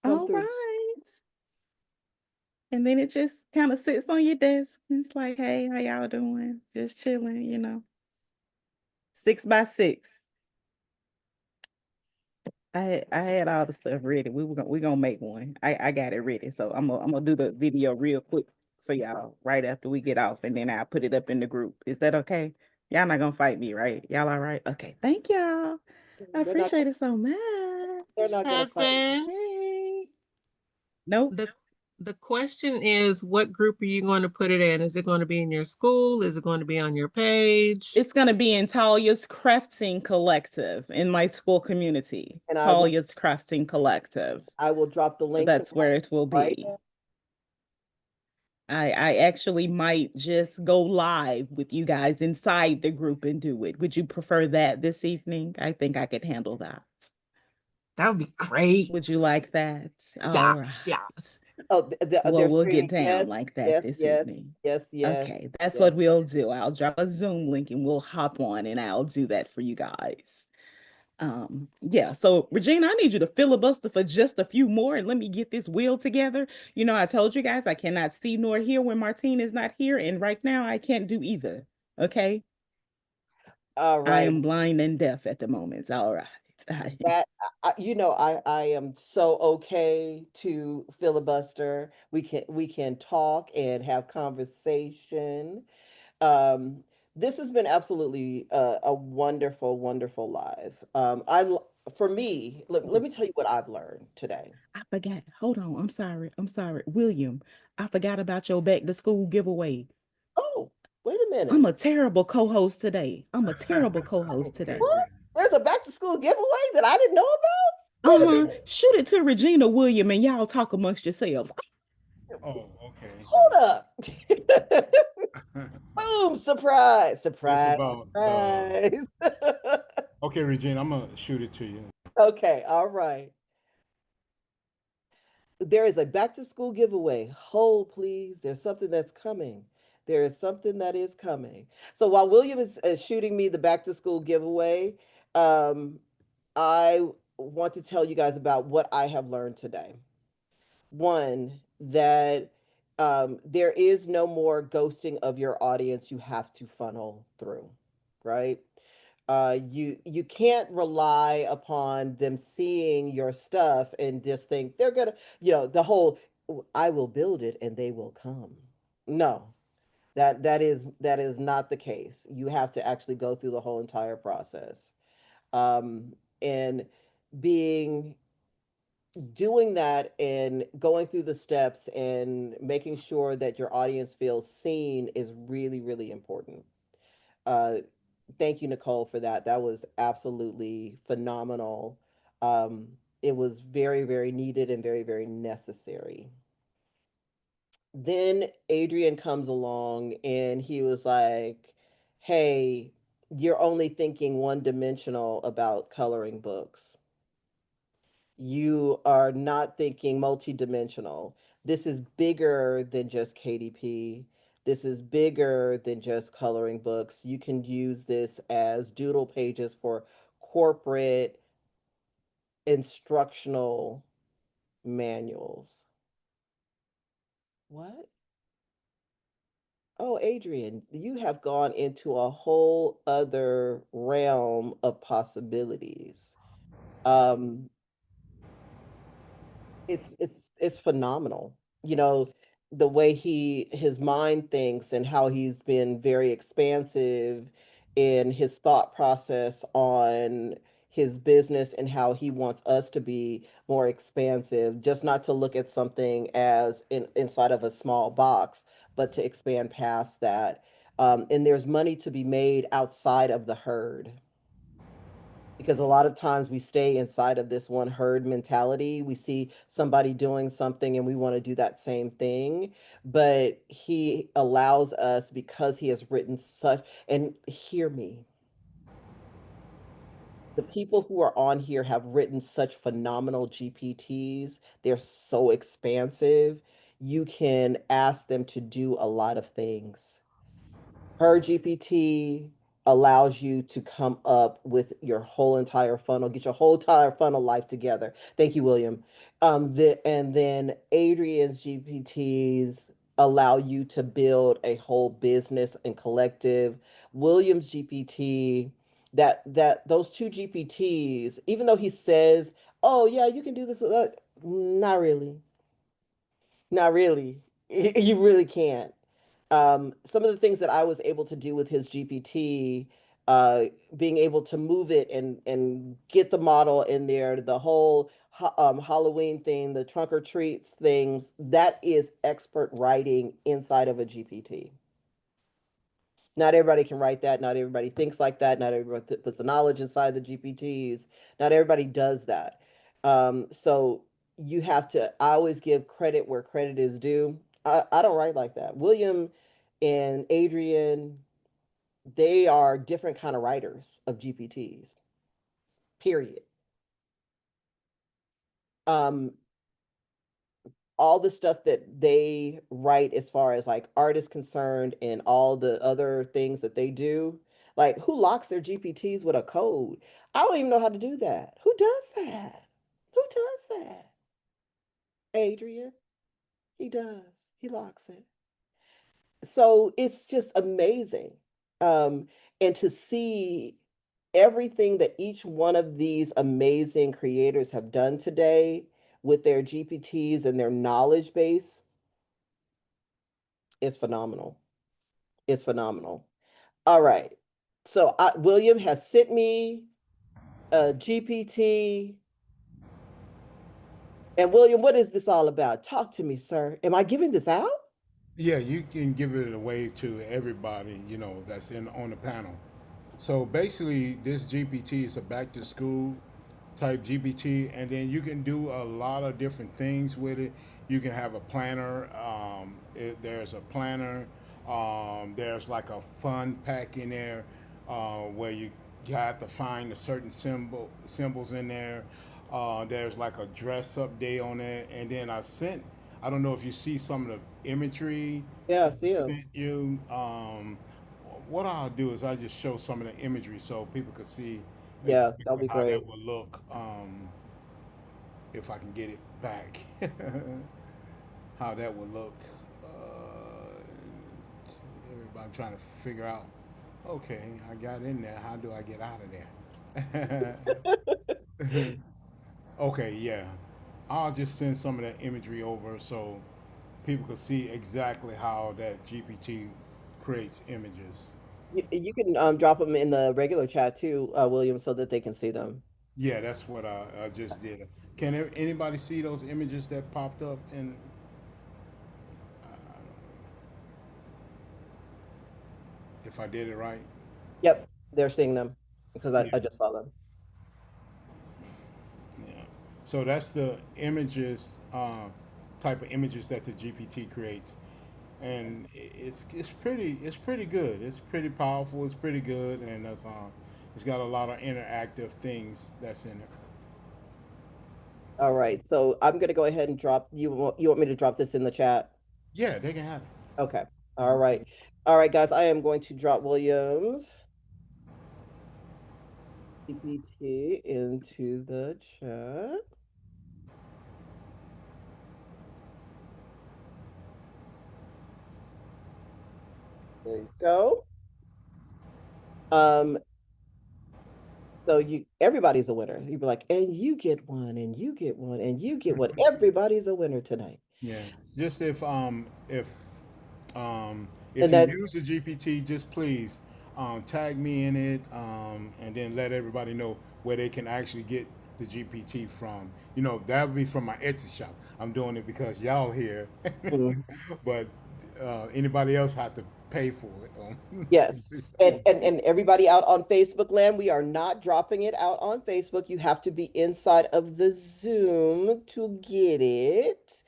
[SPEAKER 2] Come
[SPEAKER 3] All
[SPEAKER 2] through.
[SPEAKER 3] right. And then it just kind of sits on your desk. It's like, hey, how y'all doing? Just chilling, 6x6. I had all the stuff ready. We gonna make one. I got it ready. So I'm gonna do the video real quick for y'all right after we get off, and then I'll put it up in the group. Is that okay? Y'all not gonna fight me, right? Y'all all right? Okay, thank y'all. I
[SPEAKER 2] They're not.
[SPEAKER 3] appreciate it so
[SPEAKER 2] They're
[SPEAKER 3] much.
[SPEAKER 2] not gonna fight.
[SPEAKER 12] Cousin,
[SPEAKER 3] Hey. Nope.
[SPEAKER 12] the question is, what group are you going to put it in? Is it going to be in your school? Is it going to be on your page?
[SPEAKER 3] It's going to be in Talya's Crafting Collective in my school community.
[SPEAKER 2] And
[SPEAKER 3] Talya's Crafting Collective.
[SPEAKER 2] I will drop the link.
[SPEAKER 3] That's where it will
[SPEAKER 2] right
[SPEAKER 3] be.
[SPEAKER 2] now.
[SPEAKER 3] I actually might just go live with you guys inside the group and do it. Would you prefer that this evening? I think I could handle that.
[SPEAKER 12] That would be great.
[SPEAKER 3] Would you like that?
[SPEAKER 12] Yeah,
[SPEAKER 3] All right.
[SPEAKER 12] yeah.
[SPEAKER 2] Oh,
[SPEAKER 3] Well,
[SPEAKER 2] they're
[SPEAKER 3] we'll get
[SPEAKER 2] screaming yes,
[SPEAKER 3] down like that
[SPEAKER 2] yes,
[SPEAKER 3] this
[SPEAKER 2] yes,
[SPEAKER 3] evening.
[SPEAKER 2] yes, yes,
[SPEAKER 3] Okay, that's
[SPEAKER 2] yes.
[SPEAKER 3] what we'll do. I'll drop a Zoom link and we'll hop on and I'll do that for you guys. Yeah, so Regina, I need you to filibuster for just a few more and let me get this wheel together. I told you guys I cannot see nor hear when Martine is not here, and right now I can't do either. Okay.
[SPEAKER 2] All
[SPEAKER 3] I
[SPEAKER 2] right.
[SPEAKER 3] am blind and deaf at the moment. All right.
[SPEAKER 2] That I am so okay to filibuster. We can talk and have conversation. Um, this has been absolutely a wonderful, wonderful live. For me, let me tell you what I've learned today.
[SPEAKER 3] I forgot. Hold on. I'm sorry. I'm sorry. William, I forgot about your back to school giveaway.
[SPEAKER 2] Oh, wait a
[SPEAKER 3] I'm
[SPEAKER 2] minute.
[SPEAKER 3] a terrible co-host today. I'm a terrible co-host today.
[SPEAKER 2] What? There's a back to school giveaway that I didn't know about? Wait a
[SPEAKER 3] Uh-huh.
[SPEAKER 2] minute.
[SPEAKER 3] Shoot it to Regina, William, and y'all talk amongst yourselves.
[SPEAKER 6] Oh, okay.
[SPEAKER 2] Hold up. Boom, surprise,
[SPEAKER 6] It's
[SPEAKER 2] surprise,
[SPEAKER 6] about
[SPEAKER 2] surprise.
[SPEAKER 6] okay, Regina, I'm gonna shoot it to you.
[SPEAKER 2] Okay, all right. There is a back to school giveaway. Hold, please. There's something that's coming. There is something that is coming. So while William is shooting me the back to school giveaway, um, I want to tell you guys about what I have learned today. One, that there is no more ghosting of your audience you have to funnel through, right? You can't rely upon them seeing your stuff and just think they're gonna, the whole I will build it and they will come. No, that is not the case. You have to actually go through the whole entire process. And being doing that and going through the steps and making sure that your audience feels seen is really, really important. Uh, Thank you, Nicole, for that. That was absolutely phenomenal. Um, it was very, very needed and very, very necessary. Then Adrian comes along and he was like, hey, you're only thinking one dimensional about coloring books. You are not thinking multidimensional. This is bigger than just KDP. This is bigger than just coloring books. You can use this as doodle pages for corporate instructional manuals. What? Oh, Adrian, you have gone into a whole other realm of possibilities. Um, it's phenomenal. You know, the way his mind thinks and how he's been very expansive in his thought process on his business and how he wants us to be more expansive, just not to look at something as inside of a small box, but to expand past that. And there's money to be made outside of the herd. because a lot of times we stay inside of this one herd mentality. We see somebody doing something and we want to do that same thing. But he allows us, because he has written such, and hear me, the people who are on here have written such phenomenal GPTs. They're so expansive. You can ask them to do a lot of things. Her GPT allows you to come up with your whole entire funnel, get your whole entire funnel life together. Thank you, William. And then Adrian's GPTs allow you to build a whole business and collective. William's GPT, that those two GPTs, even though he says, "Oh yeah, you can do this," not really, not really. You really can't. Some of the things that I was able to do with his GPT, uh, being able to move it and get the model in there, the whole Halloween thing, the trunk or treats things, that is expert writing inside of a GPT. Not everybody can write that. Not everybody thinks like that. Not everybody puts the knowledge inside the GPTs. Not everybody does that. So you have to, I always give credit where credit is due. I don't write like that. William and Adrian, they are different kind of writers of GPTs, period. Um, all the stuff that they write as far as like art is concerned and all the other things that they do, like who locks their GPTs with a code? I don't even know how to do that. Who does that? Who does that? Adrian, he does. He locks it. So it's just amazing. Um, and to see everything that each one of these amazing creators have done today with their GPTs and their knowledge base is phenomenal. It's phenomenal. All right. So William has sent me a GPT. And William, what is this all about? Talk to me, sir. Am I giving this out?
[SPEAKER 6] Yeah, you can give it away to everybody, that's in on the panel. So basically, this GPT is a back to school type GPT, and then you can do a lot of different things with it. You can have a planner. There's a planner. There's like a fun pack in there where you have to find a certain symbols in there. There's like a dress up day on it, and then I don't know if you see some of the imagery
[SPEAKER 2] Yeah, I
[SPEAKER 6] that I
[SPEAKER 2] see him.
[SPEAKER 6] sent you. What I'll do is I just show some of the imagery so people can see
[SPEAKER 2] Yeah, that'll
[SPEAKER 6] exactly
[SPEAKER 2] be
[SPEAKER 6] how
[SPEAKER 2] great.
[SPEAKER 6] that would look if I can get it back. How that would look. Everybody trying to figure out. Okay, I got in there. How do I get out of there? Okay, yeah. I'll just send some of that imagery over so people can see exactly how that GPT creates images.
[SPEAKER 2] You can drop them in the regular chat too, William, so that they can see them.
[SPEAKER 6] Yeah, that's what I just did. Can anybody see those images that popped up? And if I did it right,
[SPEAKER 2] Yep, they're seeing them because
[SPEAKER 6] yeah,
[SPEAKER 2] I just saw them.
[SPEAKER 6] yeah. So that's the images, type of images that the GPT creates, and it's pretty good. It's pretty powerful. It's pretty good, and it's got a lot of interactive things that's in it.
[SPEAKER 2] All right, so I'm gonna go ahead and drop you want me to drop this in the chat?
[SPEAKER 6] Yeah, they can have
[SPEAKER 2] Okay.
[SPEAKER 6] it.
[SPEAKER 2] All right. All right, guys, I am going to drop Williams GPT into the chat. There you go. Um, so everybody's a winner. You'd be like, and you get one, and you get one, and you get one. Everybody's a winner tonight.
[SPEAKER 6] Yeah. Just if
[SPEAKER 2] And
[SPEAKER 6] you
[SPEAKER 2] that
[SPEAKER 6] use the GPT, just please tag me in it, and then let everybody know where they can actually get the GPT from. That would be from my Etsy shop. I'm doing it because y'all here,
[SPEAKER 2] Mhm.
[SPEAKER 6] but anybody else have to pay for it.
[SPEAKER 2] Yes. And everybody out on Facebook land, we are not dropping it out on Facebook. You have to be inside of the Zoom to get it.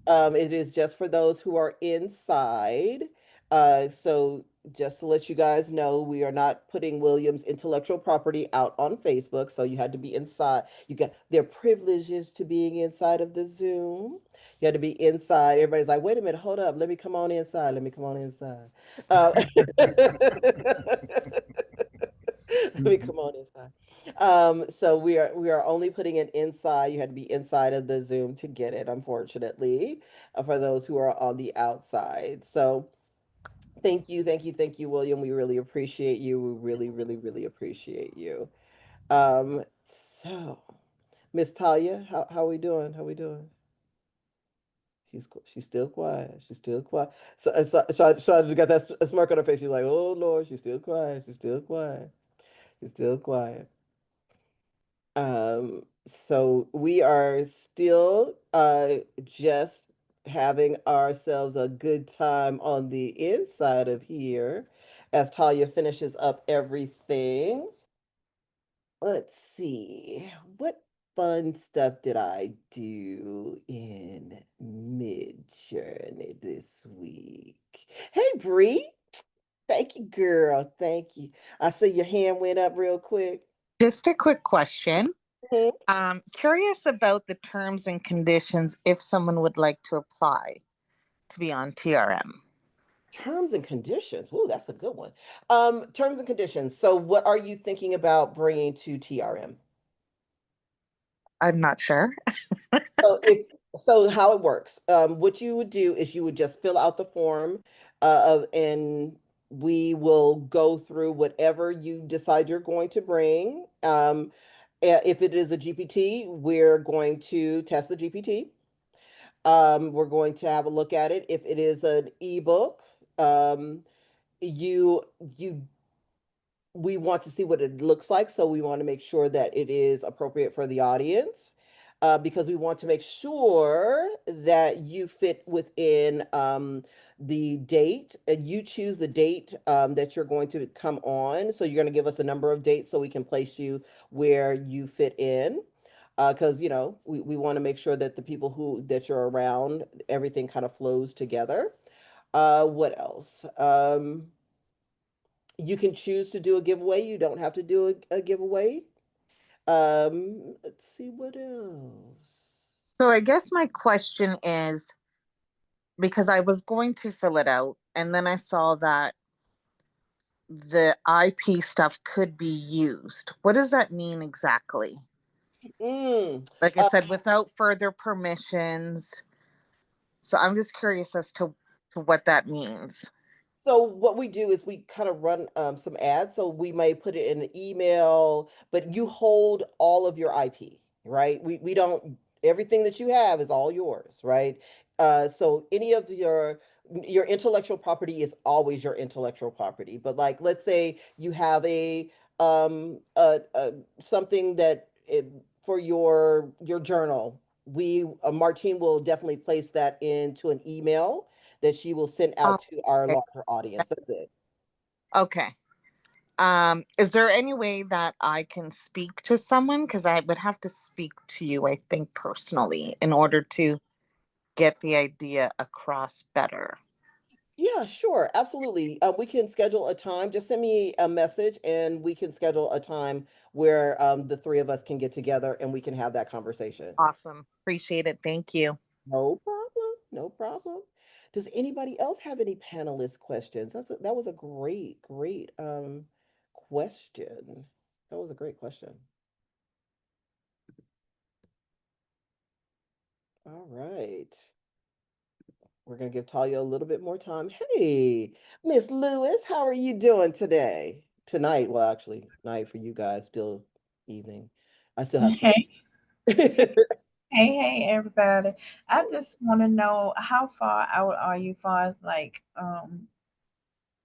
[SPEAKER 2] It is just for those who are inside. So just to let you guys know, we are not putting Williams' intellectual property out on Facebook. So you had to be inside. You got there are privileges to being inside of the Zoom. You had to be inside. Everybody's like, wait a minute, hold up. Let me come on inside. Let me come on inside. Let me come on inside. So we are only putting it inside. You had to be inside of the Zoom to get it, unfortunately, for those who are on the outside. So thank you, thank you, thank you, William. We really appreciate you. We really, really, really appreciate you. So Miss Talia, how we doing? How we doing? She's still quiet. She's still quiet. So got that smirk on her face. She's like, oh Lord, she's still quiet. She's still quiet. She's still quiet. So we are still just having ourselves a good time on the inside of here as Talia finishes up everything. Let's see. What fun stuff did I do in Midjourney this week? Hey, Bree. Thank you, girl. Thank you. I see your hand went up real quick.
[SPEAKER 13] Just a quick question.
[SPEAKER 2] Mhm.
[SPEAKER 13] Curious about the terms and conditions if someone would like to apply to be on TRM.
[SPEAKER 2] Terms and conditions. Oh, that's a good one. Terms and conditions. So, what are you thinking about bringing to TRM?
[SPEAKER 13] I'm not sure.
[SPEAKER 2] So how it works, what you would do is you would just fill out the form, and we will go through whatever you decide you're going to bring. If it is a GPT, we're going to test the GPT. We're going to have a look at it. If it is an ebook, um, you you we want to see what it looks like. So we want to make sure that it is appropriate for the audience, because we want to make sure that you fit within the date. And you choose the date that you're going to come on. So you're going to give us a number of dates so we can place you where you fit in. Because we want to make sure that the people who that you're around, everything kind of flows together. What else? You can choose to do a giveaway. You don't have to do a giveaway. Let's see what else.
[SPEAKER 13] So I guess my question is because I was going to fill it out and then I saw that the IP stuff could be used. What does that mean exactly?
[SPEAKER 2] Mm,
[SPEAKER 13] Like I said, without further permissions. So I'm just curious as to what that means.
[SPEAKER 2] So what we do is we kind of run some ads. So we may put it in an email, but you hold all of your IP, right? We don't, everything that you have is all yours, right? So any of your intellectual property is always your intellectual property. But like, let's say you have something that for your journal, we Martine will definitely place that into an email that she will send
[SPEAKER 13] Oh,
[SPEAKER 2] out to our
[SPEAKER 13] okay.
[SPEAKER 2] larger audience. That's it.
[SPEAKER 13] Okay. Is there any way that I can speak to someone? Because I would have to speak to you, I think, personally, in order to get the idea across better.
[SPEAKER 2] Yeah, sure. Absolutely. We can schedule a time. Just send me a message and we can schedule a time where the three of us can get together and we can have that conversation.
[SPEAKER 13] Awesome. Appreciate it. Thank you.
[SPEAKER 2] No problem. No problem. Does anybody else have any panelist questions? That was a great, great question. That was a great question. All right. We're going to give Talia a little bit more time. Hey, Miss Lewis, how are you doing today? Tonight, well, actually, night for you guys, still evening. I still have some.
[SPEAKER 14] Hey, hey, everybody. I just want to know how far out are you far as like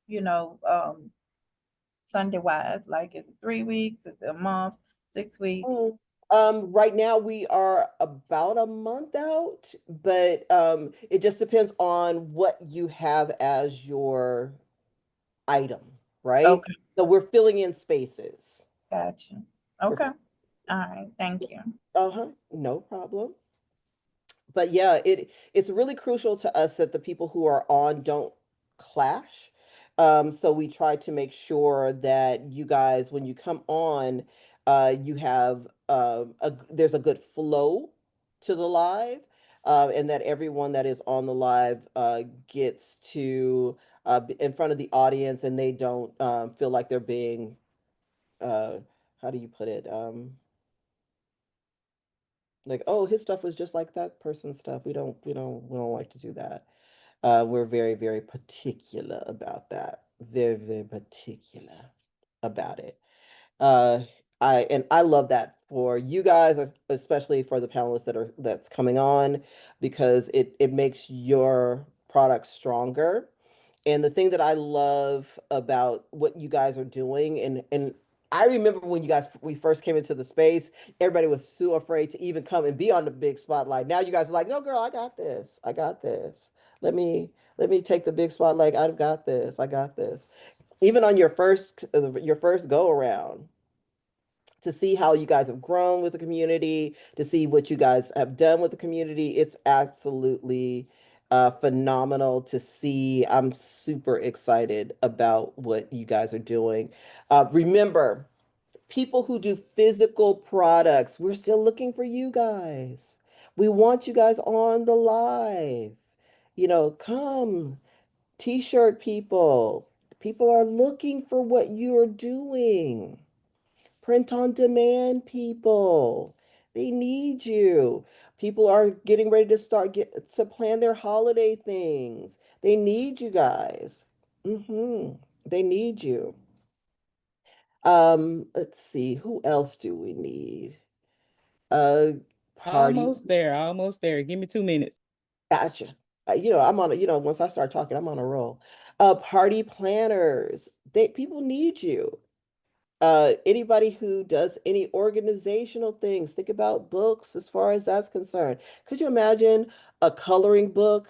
[SPEAKER 14] you know, Sunday wise? Like is it 3 weeks? Is it a month? 6 weeks?
[SPEAKER 2] Right now we are about a month out, but it just depends on what you have as your item, right?
[SPEAKER 14] Okay.
[SPEAKER 2] So we're filling in spaces.
[SPEAKER 14] Gotcha. Okay. All right. Thank you.
[SPEAKER 2] Uh-huh. No problem. But yeah, it's really crucial to us that the people who are on don't clash. So we try to make sure that you guys, when you come on, you have there's a good flow to the live, and that everyone that is on the live gets to be in front of the audience, and they don't feel like they're being uh, how do you put it? Like, oh, his stuff was just like that person's stuff. We don't like to do that. We're very, very particular about that. Very, very particular about it. Uh, I love that for you guys, especially for the panelists that's coming on, because it makes your product stronger. And the thing that I love about what you guys are doing, and I remember when we first came into the space, everybody was so afraid to even come and be on the big spotlight. Now you guys are like, no, girl, I got this. I got this. Let me take the big spotlight. I've got this. I got this. Even on your first go around, to see how you guys have grown with the community, to see what you guys have done with the community. It's absolutely phenomenal to see. I'm super excited about what you guys are doing. Remember, people who do physical products, we're still looking for you guys. We want you guys on the live. Come, t-shirt people. People are looking for what you're doing. Print on demand people. They need you. People are getting ready to to plan their holiday things. They need you guys. They need you. Let's see, who else do we need? Uh Party.
[SPEAKER 3] Almost there, almost there. Give me 2 minutes.
[SPEAKER 2] Gotcha. I'm on once I start talking, I'm on a roll. Party planners. People need you. Anybody who does any organizational things, think about books as far as that's concerned. Could you imagine a coloring book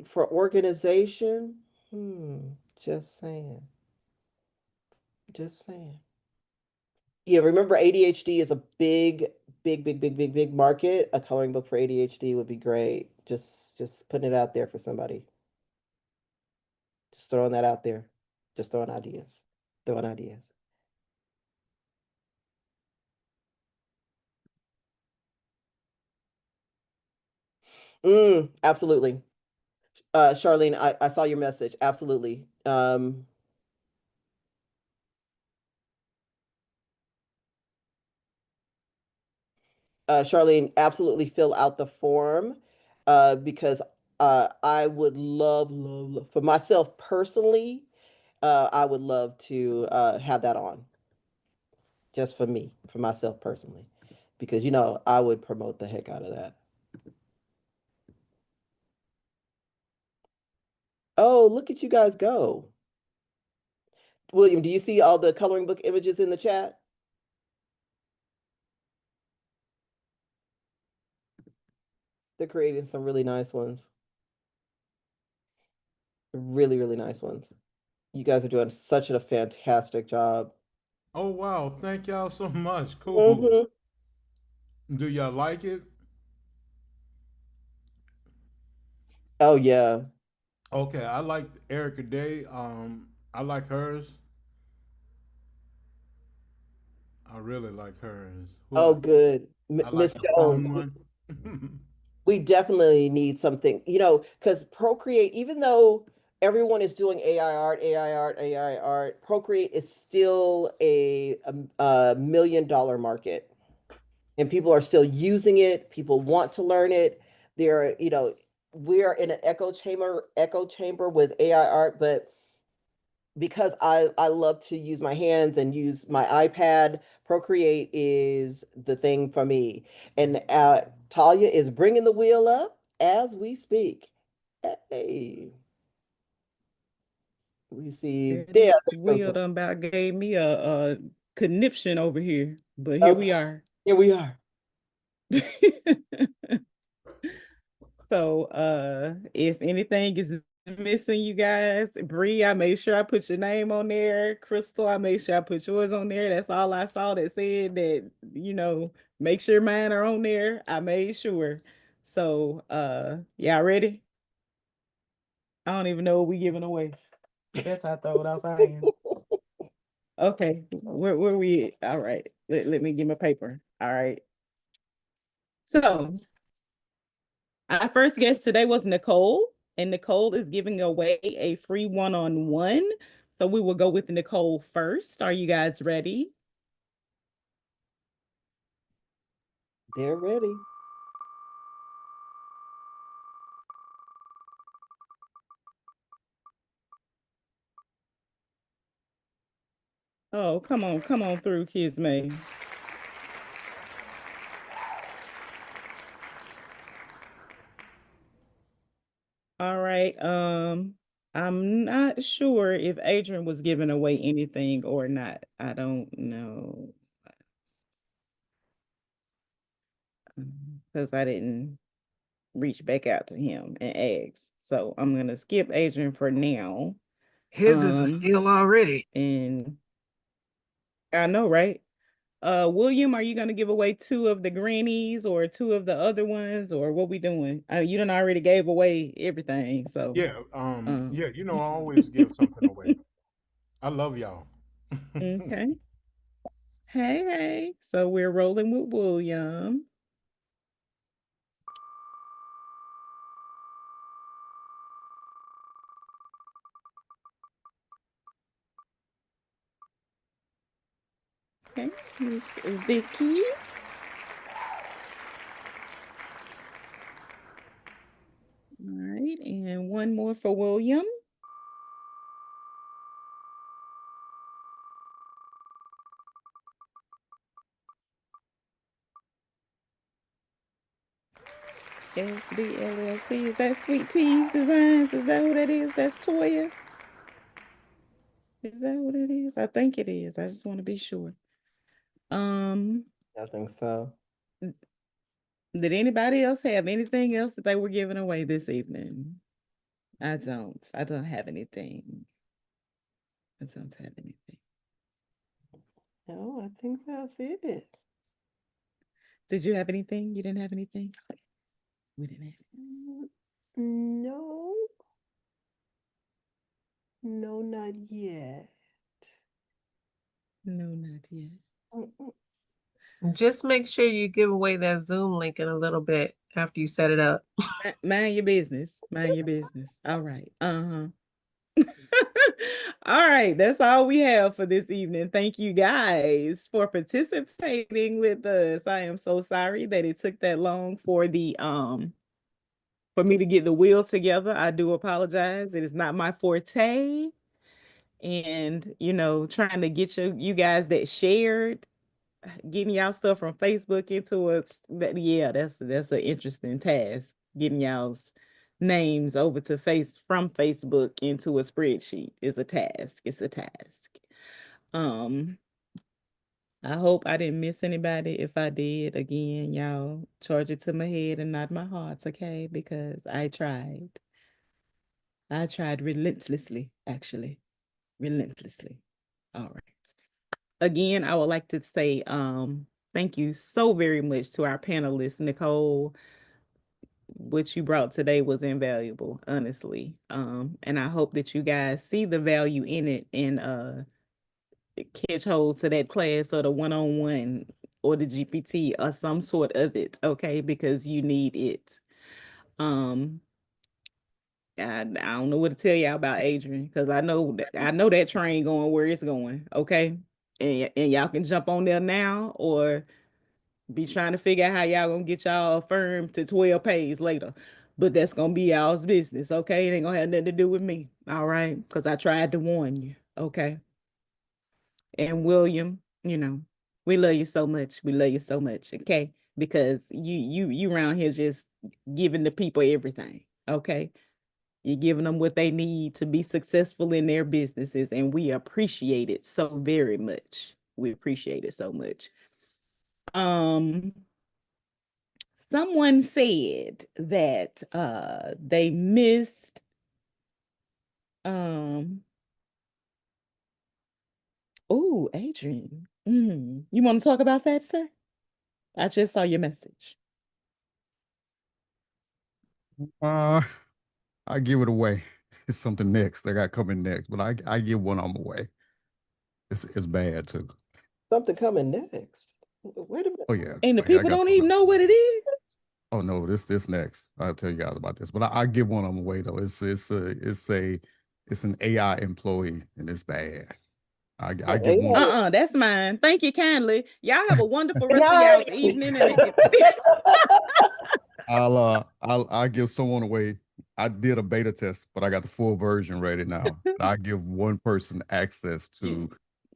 [SPEAKER 2] for organization? Just saying. Just saying. Yeah, remember ADHD is a big, big, big, big, big, big market. A coloring book for ADHD would be great. Just putting it out there for somebody. Just throwing that out there. Just throwing ideas. Throwing ideas. Absolutely. Charlene, I saw your message. Absolutely. Charlene, absolutely fill out the form because I would love, for myself personally, I would love to have that on just for me, for myself personally, because I would promote the heck out of that. Oh, look at you guys go. William, do you see all the coloring book images in the chat? They're creating some really nice ones. Really, really nice ones. You guys are doing such a fantastic job.
[SPEAKER 6] Oh wow, thank y'all so much. Cool.
[SPEAKER 2] hmm
[SPEAKER 6] Do y'all like it?
[SPEAKER 2] Oh yeah.
[SPEAKER 6] Okay, I like Erica Day. I like hers. I really like hers.
[SPEAKER 2] Oh, good.
[SPEAKER 6] I like
[SPEAKER 2] Miss
[SPEAKER 6] the
[SPEAKER 2] Jones,
[SPEAKER 6] phone one.
[SPEAKER 2] we definitely need something, because Procreate, even though everyone is doing AI art, AI art, AI art, Procreate is still a $1 million market. And people are still using it. People want to learn it. We are in an echo chamber with AI art, but because I love to use my hands and use my iPad, Procreate is the thing for me. And Talya is bringing the wheel up as we speak. Hey, we see
[SPEAKER 3] Yeah,
[SPEAKER 2] there.
[SPEAKER 3] this
[SPEAKER 2] There goes
[SPEAKER 3] wheel done about gave me a conniption over here, but here we
[SPEAKER 2] okay.
[SPEAKER 3] are.
[SPEAKER 2] Here we are.
[SPEAKER 3] So if anything is missing, you guys. Bree, I made sure I put your name on there. Crystal, I made sure I put yours on there. That's all I saw that said that, make sure mine are on there. I made sure. So, y'all ready? I don't even know what we giving away. That's how thrown off I am. Okay, where we at? All right. Let me get my paper. All right. So our first guest today was Nicole, and Nicole is giving away a free one-on-one. So we will go with Nicole first. Are you guys ready?
[SPEAKER 2] They're ready.
[SPEAKER 3] Oh, come on through, Kids May. All right. I'm not sure if Adrian was giving away anything or not. I don't know. Because I didn't reach back out to him and ask. So I'm gonna skip Adrian for now.
[SPEAKER 12] His is a steal already.
[SPEAKER 3] And I know, right? William, are you gonna give away 2 of the grannies or 2 of the other ones, or what we doing? You done already gave away everything, so
[SPEAKER 6] Yeah, yeah, I always give something away. I love y'all.
[SPEAKER 3] okay. Hey, so we're rolling with William. Okay, Miss Vicky. All right, and one more for William. SDLLC, is that Sweet Teas Designs? Is that who that is? That's Toya? Is that who that is? I think it is. I just want to be sure.
[SPEAKER 2] I think so.
[SPEAKER 3] Did anybody else have anything else that they were giving away this evening? I don't have anything. I don't have anything.
[SPEAKER 2] No, I think that's it.
[SPEAKER 3] Did you have anything? You didn't have anything? Okay. We didn't have
[SPEAKER 2] No. No, not yet.
[SPEAKER 3] No, not yet.
[SPEAKER 12] Just make sure you give away that Zoom link in a little bit after you set it up.
[SPEAKER 3] Mind your business. Mind your business. All right. Uh-huh. All right, that's all we have for this evening. Thank you guys for participating with us. I am so sorry that it took that long for for me to get the wheel together. I do apologize. It is not my forte. And, trying to get you guys that shared, getting y'all stuff from Facebook into that's an interesting task. Getting y'all's names over to from Facebook into a spreadsheet is a task. It's a task. I hope I didn't miss anybody. If I did, again, y'all charge it to my head and not my heart, okay? Because I tried. I tried relentlessly, actually. Relentlessly. All right. Again, I would like to say thank you so very much to our panelists. Nicole, what you brought today was invaluable, honestly. And I hope that you guys see the value in it and catch hold to that class or the one-on-one or the GPT or some sort of it, okay? Because you need it. I don't know what to tell y'all about Adrian because I know that train going where it's going, okay? And y'all can jump on there now or be trying to figure out how y'all gonna get y'all firm to 12 pays later. But that's gonna be y'all's business, okay? It ain't gonna have nothing to do with me, all right? Because I tried to warn you, okay? And William, we love you so much. We love you so much, okay? Because you around here just giving the people everything, okay? You're giving them what they need to be successful in their businesses, and we appreciate it so very much. We appreciate it so much. Someone said that they missed Oh, Adrian. You want to talk about that, sir? I just saw your message.
[SPEAKER 8] I give it away. It's something next. I got coming next, but I give one of them away. It's bad too.
[SPEAKER 2] Something coming next. Wait a minute.
[SPEAKER 8] Oh yeah.
[SPEAKER 3] And the
[SPEAKER 8] Oh, yeah, I
[SPEAKER 3] people
[SPEAKER 8] got
[SPEAKER 3] don't
[SPEAKER 8] something
[SPEAKER 3] even
[SPEAKER 8] else.
[SPEAKER 3] know what it is.
[SPEAKER 8] Oh no, this next. I'll tell you guys about this. But I give one of them away though. It's an AI employee and it's bad. I give one.
[SPEAKER 3] That's mine. Thank you kindly. Y'all have a wonderful rest
[SPEAKER 2] No.
[SPEAKER 3] of y'all's evening. And
[SPEAKER 8] I'll give someone away. I did a beta test, but I got the full version ready now. I give one person access to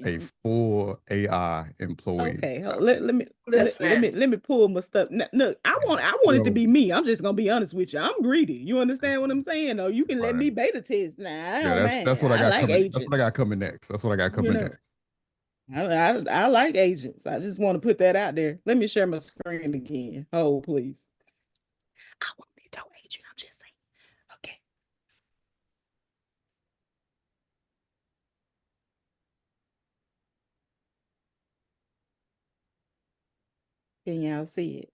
[SPEAKER 8] a full AI employee.
[SPEAKER 3] Okay, let me pull my stuff. Look, I want it to be me. I'm just gonna be honest with you. I'm greedy. You understand what I'm saying? Though you can let me beta test. Nah, I don't mind.
[SPEAKER 8] That's what I got
[SPEAKER 3] like
[SPEAKER 8] coming.
[SPEAKER 3] agents.
[SPEAKER 8] That's what I got coming next. That's what I got coming next.
[SPEAKER 3] I like agents. I just want to put that out there. Let me share my screen again. Oh, please. I want it though, Adrian. I'm just saying. Okay. Can y'all see it?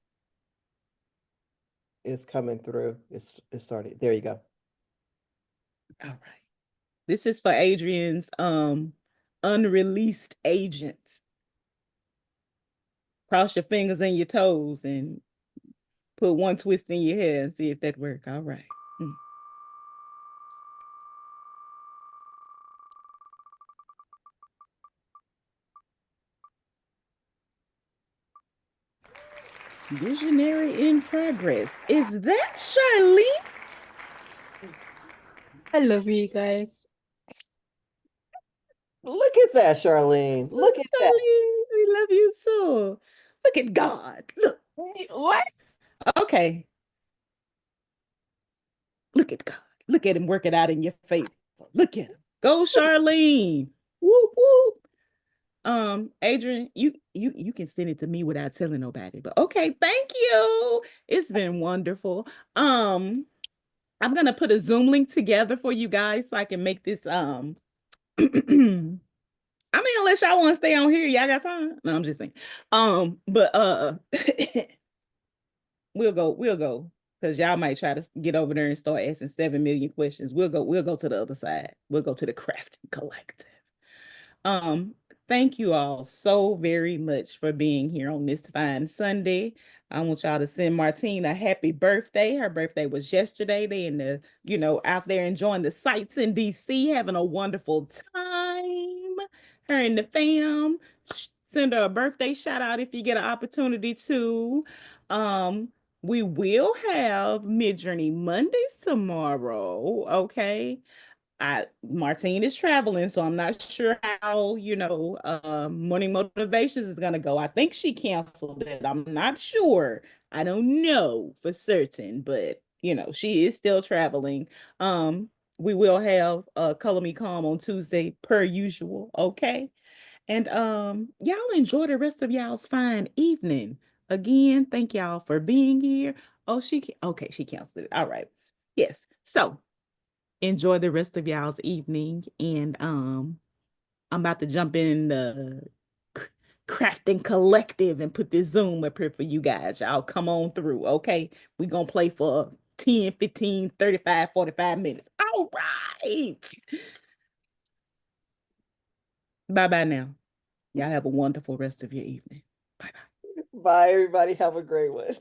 [SPEAKER 2] It's coming through. It's started. There you go.
[SPEAKER 3] All right. This is for Adrian's unreleased agents. Cross your fingers and your toes and put one twist in your hair and see if that works. All right. Visionary in progress. Is that Charlene?
[SPEAKER 15] I love you guys.
[SPEAKER 2] Look at that, Charlene. Look at that.
[SPEAKER 3] Charlene, we love you so. Look at God. Look.
[SPEAKER 15] Wait, what?
[SPEAKER 3] Okay. Look at God. Look at him work it out in your favor. Look at him. Go, Charlene. Whoop whoop. Adrian, you can send it to me without telling nobody. But okay, thank you. It's been wonderful. I'm gonna put a Zoom link together for you guys so I can make this I mean, unless y'all want to stay on here, y'all got time. No, I'm just saying. But we'll go. Because y'all might try to get over there and start asking 7 million questions. We'll go to the other side. We'll go to the crafting collective. Thank you all so very much for being here on this fine Sunday. I want y'all to send Martine a happy birthday. Her birthday was yesterday. They in the, out there enjoying the sights in DC, having a wonderful time. Her and the fam. Send her a birthday shout out if you get an opportunity to. We will have Midjourney Mondays tomorrow. Okay. Martine is traveling, so I'm not sure how, Morning Motivations is gonna go. I think she canceled it. I'm not sure. I don't know for certain, but she is still traveling. We will have Color Me Calm on Tuesday per usual, okay? And y'all enjoy the rest of y'all's fine evening. Again, thank y'all for being here. Oh, she canceled it. All right. Yes. So enjoy the rest of y'all's evening, and I'm about to jump in the crafting collective and put this Zoom up here for you guys. Y'all come on through. Okay, we're gonna play for 10, 15, 35, 45 minutes. All right, bye now. Y'all have a wonderful rest of your evening.
[SPEAKER 2] Bye, everybody. Have a great one.